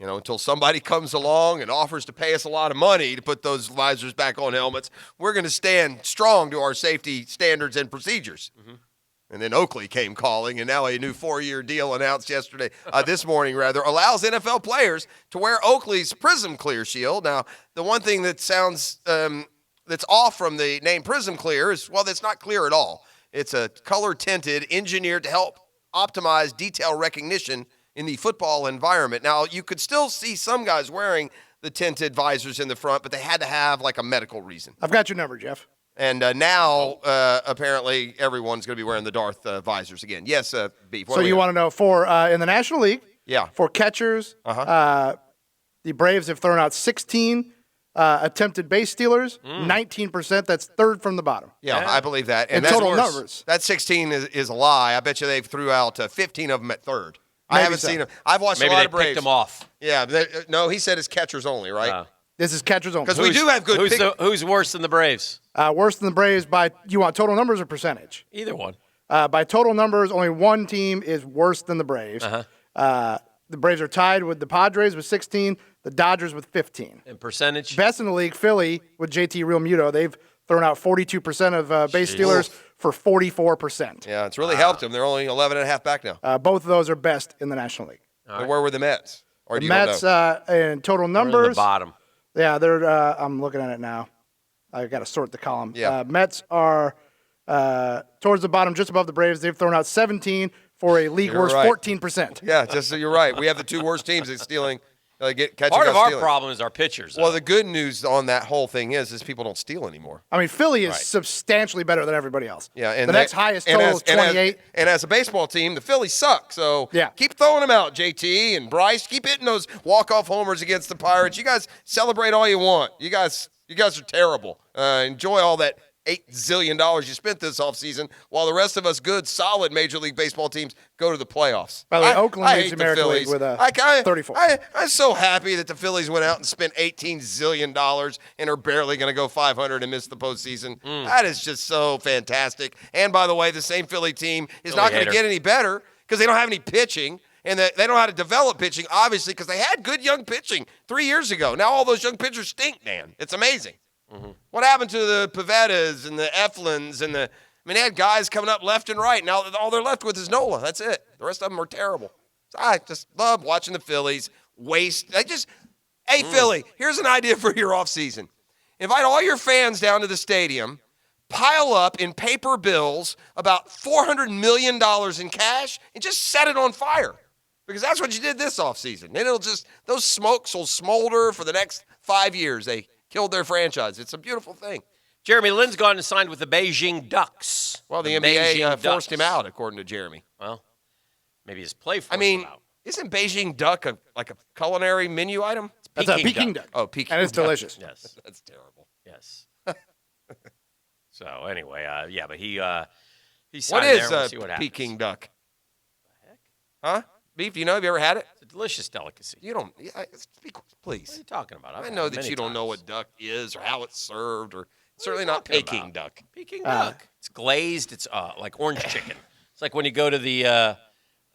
until somebody comes along and offers to pay us a lot of money to put those visors back on helmets, we're going to stand strong to our safety standards and procedures. And then Oakley came calling, and now a new 4-year deal announced this morning, allows NFL players to wear Oakley's Prism Clear Shield. Now, the one thing that sounds that's off from the name Prism Clear is, well, that's not clear at all. It's a color-tinted, engineered to help optimize detail recognition in the football environment. Now, you could still see some guys wearing the tinted visors in the front, but they had to have like a medical reason. I've got your number, Jeff. And now, apparently, everyone's going to be wearing the Darth visors again. Yes, Beef. So you want to know for in the National League? Yeah. For catchers, the Braves have thrown out 16 attempted base stealers, 19%. That's third from the bottom. Yeah, I believe that. And total numbers. That 16 is a lie. I bet you they've threw out 15 of them at third. Maybe I haven't so. seen them. I've watched Maybe a lot they of Braves. picked them off. Yeah. No, he said it's catchers only, right? This is catchers only. Because we do have good Who's worse than the Braves? Worse than the Braves by, you want total numbers or percentage? Either one. By total numbers, only one team is worse than the Braves. The Braves are tied with the Padres with 16, the Dodgers with 15. And percentage? Best in the league, Philly with JT Realmuto. They've thrown out 42% of base stealers for 44%. Yeah, it's really helped them. They're only 11.5 back now. Both of those are best in the National League. And where were the Mets? Or The do you Mets don't know? in total numbers. They're in the bottom. Yeah, they're. I'm looking at it now. I got to sort the column. Yeah. Mets are towards the bottom, just above the Braves. They've thrown out 17 for a league worst 14%. Yeah, just so you're right. We have the two worst teams at stealing. Catching Part of our stealing. problem is our pitchers. Well, the good news on that whole thing is people don't steal anymore. I mean, Philly is substantially better than everybody else. Yeah, and the next highest total is 28. And as a baseball team, the Phillies suck. So keep throwing them out, JT and Bryce. Keep hitting those walk-off homers against the Pirates. You guys celebrate all you want. You guys are terrible. Enjoy all that $8 zillion you spent this offseason while the rest of us good, solid Major League Baseball teams go to the playoffs. By the way, Oakland leads hate the American Phillies. League with a 34. I'm so happy that the Phillies went out and spent $18 zillion and are barely going to go 500 and miss the postseason. That is just so fantastic. And by the way, the same Philly team is not going to get any better because they don't have any pitching, and they don't know how to develop pitching, obviously, because they had good young pitching 3 years ago. Now all those young pitchers stink, man. It's amazing. Mm-hmm. What happened to the Pavettas and the Eflins and they had guys coming up left and right. Now all they're left with is Nola. That's it. The rest of them are terrible. So I just love watching the Phillies waste. Hey, Philly, here's an idea for your offseason. Invite all your fans down to the stadium, pile up in paper bills about $400 million in cash, and just set it on fire. Because that's what you did this offseason. And those smokes will smolder for the next 5 years. They killed their franchise. It's a beautiful thing. Jeremy Lin's gone and signed with the Beijing Ducks. Well, the NBA forced him out, according to Jeremy. Well, maybe his play forced him out. Isn't Beijing duck like a culinary menu item? That's a Peking duck. Oh, Peking and it's duck. delicious. Yes. That's terrible. Yes. So anyway, but he signed what is there. We'll see what happens. Peking duck? The heck? Huh? Beef? Do you know? Have you ever had it? It's a delicious delicacy. You don't. Please. What are you talking about? I know that you don't know what duck is or how it's served, or certainly not Peking duck. Peking duck. It's glazed. It's like orange chicken. It's like when you go to the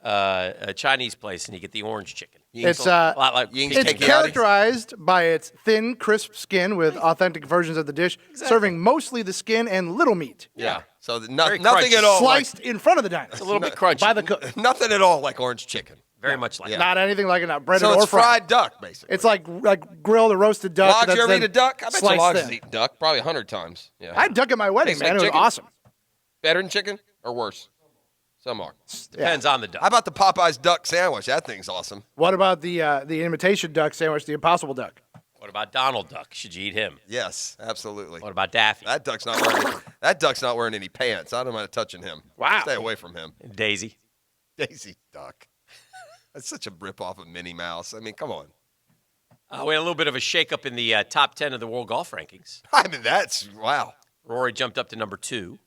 a Chinese place and you get the orange chicken. It's a lot like it's characterized by its thin, crisp skin with authentic versions of the dish, serving mostly the skin and little meat. Yeah. So nothing at all sliced in front of the diner. It's a little bit crunchy. By the cook. Nothing at all like orange chicken. Very much like Not anything like it, not breaded so or it's fried duck, basically. It's like grilled or roasted duck. Logs, that's you ever then eat a duck? I bet you sliced Logs thin. has eaten duck probably 100 times. Yeah. I had duck at my wedding, man. It was awesome. Better than chicken or worse? Some are. Depends on the duck. How about the Popeyes duck sandwich? That thing's awesome. What about the imitation duck sandwich, the Impossible Duck? What about Donald Duck? Should you eat him? Yes, absolutely. What about Daffy? That duck's not wearing any pants. I don't mind touching him. Wow. Stay away from him. And Daisy. Daisy Duck. That's such a rip-off of Minnie Mouse. I mean, come on. We had a little bit of a shakeup in the top 10 of the world golf rankings. I mean, wow. Rory jumped up to number 2.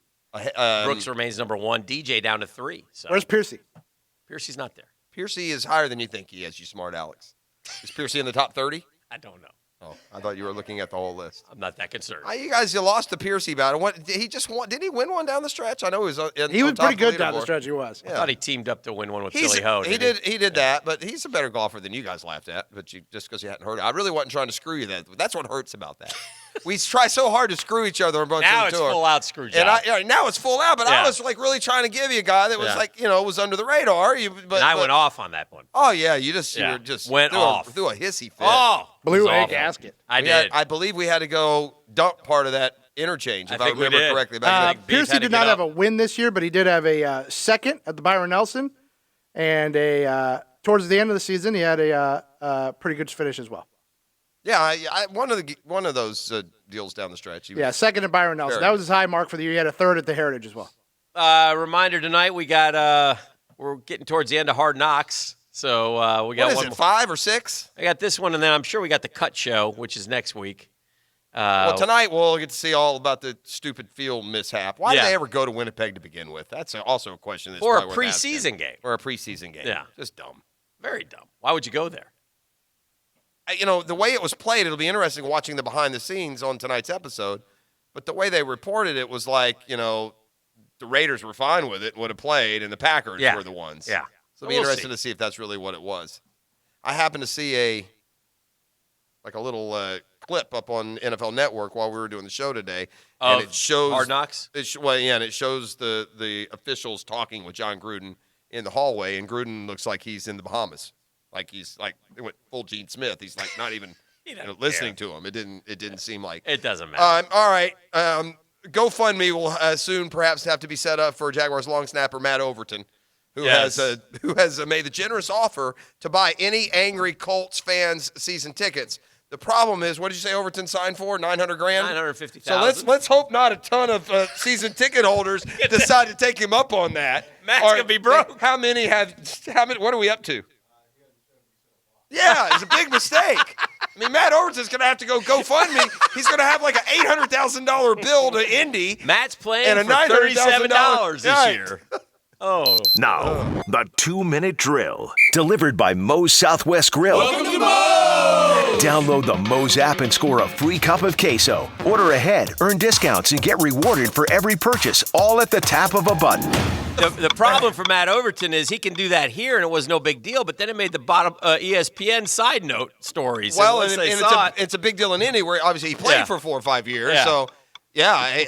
Brooks remains number 1. DJ down to 3. So. Where's Piercy? Piercy's not there. Piercy is higher than you think he is, you smart Alex. Is Piercy in the top 30? I don't know. Oh, I thought you were looking at the whole list. I'm not that concerned. You lost to Piercy battle. What did he just won? Did he win one down the stretch? I know he was. He was pretty good down the stretch. He was. I thought he teamed up to win one with Billy Ho. He did that, but he's a better golfer than you guys laughed at. But just because you hadn't heard it, I really wasn't trying to screw you. That's what hurts about that. We try so hard to screw each other on a bunch now of it's tour. full out screw job. And now it's full out. But I was like really trying to give you a guy that was was under the radar. But I went off on that one. Oh yeah, you were just went off threw a hissy fit. Oh, blew a gasket. I did. I believe we had to go dump part of that interchange, if I remember correctly. Piercy did not have a win this year, but he did have a second at the Byron Nelson, and towards the end of the season, he had a pretty good finish as well. Yeah, one of those deals down the stretch. Second at Byron Nelson. That was his high mark for the year. He had a third at the Heritage as well. Reminder tonight, we got we're getting towards the end of Hard Knocks. So we got what is it, 5 or 6? I got this one, and then I'm sure we got the Cut Show, which is next week. Well, tonight we'll get to see all about the stupid field mishap. Why did they ever go to Winnipeg to begin with? That's also a question. That's or a preseason game. Or a preseason game. Yeah. Just dumb. Very dumb. Why would you go there? The way it was played, it'll be interesting watching the behind the scenes on tonight's episode. But the way they reported it was like, the Raiders were fine with it and would have played, and the Packers were the ones. Yeah. So it'll be interesting to see if that's really what it was. I happened to see a little clip up on NFL Network while we were doing the show today, and it shows Hard Knocks. and it shows the officials talking with John Gruden in the hallway, and Gruden looks like he's in the Bahamas, like he's like it went full Gene Smith. He's like not even listening to him. It didn't seem like it doesn't matter. All right. GoFundMe will soon perhaps have to be set up for Jaguars long snapper Matt Overton, who has made the generous offer to buy any angry Colts fans season tickets. The problem is, what did you say Overton signed for? $900,000? $950,000. So let's hope not a ton of season ticket holders decide to take him up on that. Matt's gonna be broke. How many? What are we up to? Yeah, it's a big mistake. I mean, Matt Overton's going to have to go GoFundMe. He's going to have like an $800,000 bill to Indy. Matt's playing and a for $37 this year. Oh. Now, the 2-minute drill, delivered by Moe's Southwest Grill. Welcome to Moe's! Download the Moe's app and score a free cup of queso. Order ahead, earn discounts, and get rewarded for every purchase, all at the tap of a button. the problem for Matt Overton is he can do that here, and it was no big deal. But then it made the bottom ESPN side note stories. Well, and it's a big deal in Indy where obviously he played for 4 or 5 years. Yeah. So, yeah,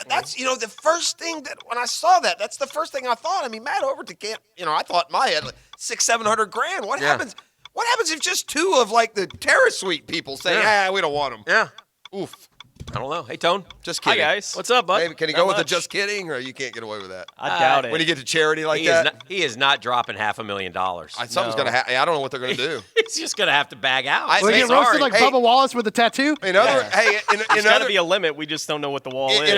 that's the first thing that when I saw that's the first thing I thought. I mean, Matt Overton can't. I thought in my head like $600,000-700,000. What happens? What happens if just 2 of like the terrace suite people say, we don't want him? Yeah. Oof. I don't know. Hey, Tone. Just kidding. Hi, guys. What's up, bud? Maybe, can he go with the just kidding, or you can't get away with that? I doubt it. When you get to charity like he that? He is not dropping $500,000. Something's going to happen. I don't know what they're going to do. He's just going to have to bag out. Will he get roasted like Bubba Wallace with the tattoo? In There's got to be a limit. We just don't know what the wall is.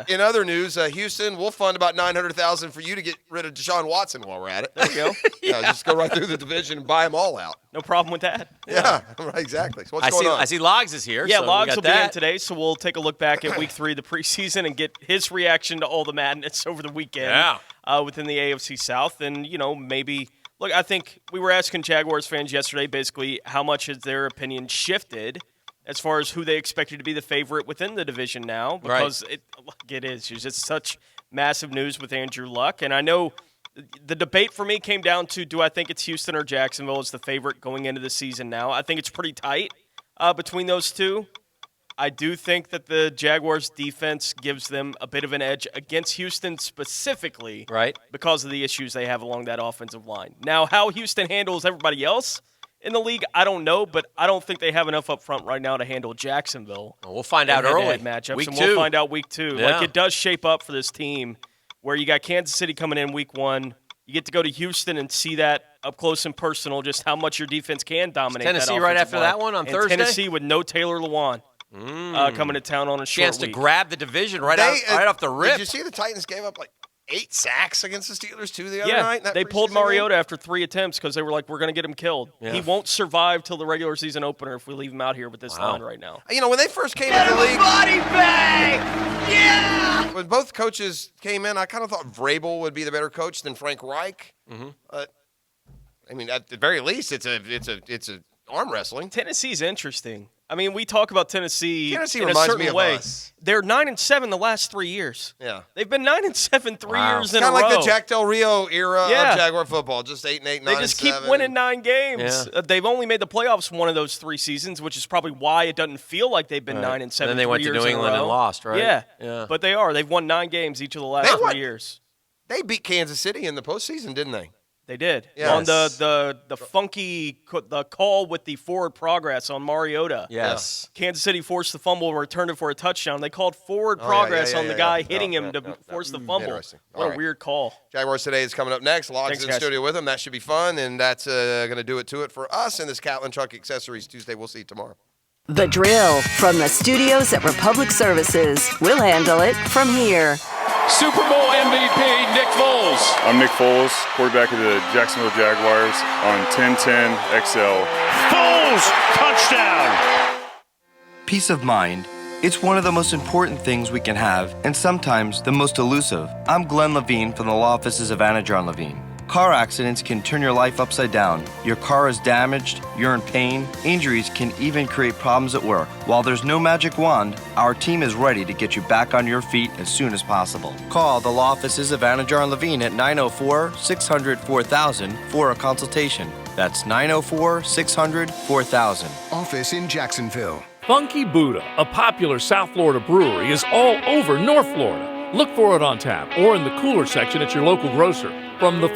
In other news, Houston, we'll fund about $900,000 for you to get rid of Deshaun Watson while we're at it. There you go. Just go right through the division and buy them all out. No problem with that. Yeah, right, exactly. So what's going on? I see Logs is here. Yeah, so Logs will be in today, so we'll take a look back at Week 3 of the preseason and get his reaction to all the madness over the weekend within the AFC South. And, maybe – look, I think we were asking Jaguars fans yesterday basically how much has their opinion shifted as far as who they expected to be the favorite within the division now because it is. It's just such massive news with Andrew Luck. And I know – the debate for me came down to do I think it's Houston or Jacksonville as the favorite going into the season now. I think it's pretty tight between those two. I do think that the Jaguars' defense gives them a bit of an edge against Houston specifically because of the issues they have along that offensive line. Now, how Houston handles everybody else in the league, I don't know, but I don't think they have enough up front right now to handle Jacksonville. Well, we'll find out early. Matchups, Week and 2. We'll find out week 2. Yeah. Like, it does shape up for this team where you got Kansas City coming in week 1. You get to go to Houston and see that up close and personal, just how much your defense can dominate. Tennessee right after that one on Thursday? Tennessee with no Taylor Lewan coming to town on a short chance week. to grab the division right off the rip. Did you see the Titans gave up like 8 sacks against the Steelers too the other night? They pulled Mariota after 3 attempts because they were like, we're going to get him killed. Yeah. He won't survive till the regular season opener if we leave him out here with this line right now. When they first came into the league, body bag! Yeah! When both coaches came in, I kind of thought Vrabel would be the better coach than Frank Reich. I mean, at the very least, it's a arm wrestling. Tennessee's interesting. I mean, we talk about Tennessee in a reminds certain me of way. us. They're 9-7 the last 3 years. Yeah, they've been 9-7 3 years in a row. Kind of like the Jack Del Rio era of Jaguar football, just 8-8, 9-7. They just keep winning 9 games. They've only made the playoffs one of those 3 seasons, which is probably why it doesn't feel like they've been 9-7. And then they went to New England and lost, right? Yeah, but they are. They've won 9 games each of the last 3 years. They beat Kansas City in the postseason, didn't they? They did. Yes. On the funky call with the forward progress on Mariota. Yes. Kansas City forced the fumble and returned it for a touchdown. They called forward progress on the guy hitting him to force the fumble. Interesting. What a weird call. Jaguars Today is coming up next. Logs in the studio with them. That should be fun, and that's going to do it for us in this Catlin Truck Accessories Tuesday. We'll see you tomorrow. The Drill from the studios at Republic Services. We'll handle it from here. Super Bowl MVP, Nick Foles. I'm Nick Foles, quarterback of the Jacksonville Jaguars on 1010 XL. Foles, touchdown. Peace of mind. It's one of the most important things we can have, and sometimes the most elusive. I'm Glenn Levine from the law offices of Anna John Levine. Car accidents can turn your life upside down. Your car is damaged, you're in pain, injuries can even create problems at work. While there's no magic wand, our team is ready to get you back on your feet as soon as possible. Call the law offices of Anna John Levine at 904-600-4000 for a consultation. That's 904-600-4000. Office in Jacksonville. Funky Buddha, a popular South Florida brewery, is all over North Florida. Look for it on tap or in the cooler section at your local grocer. From the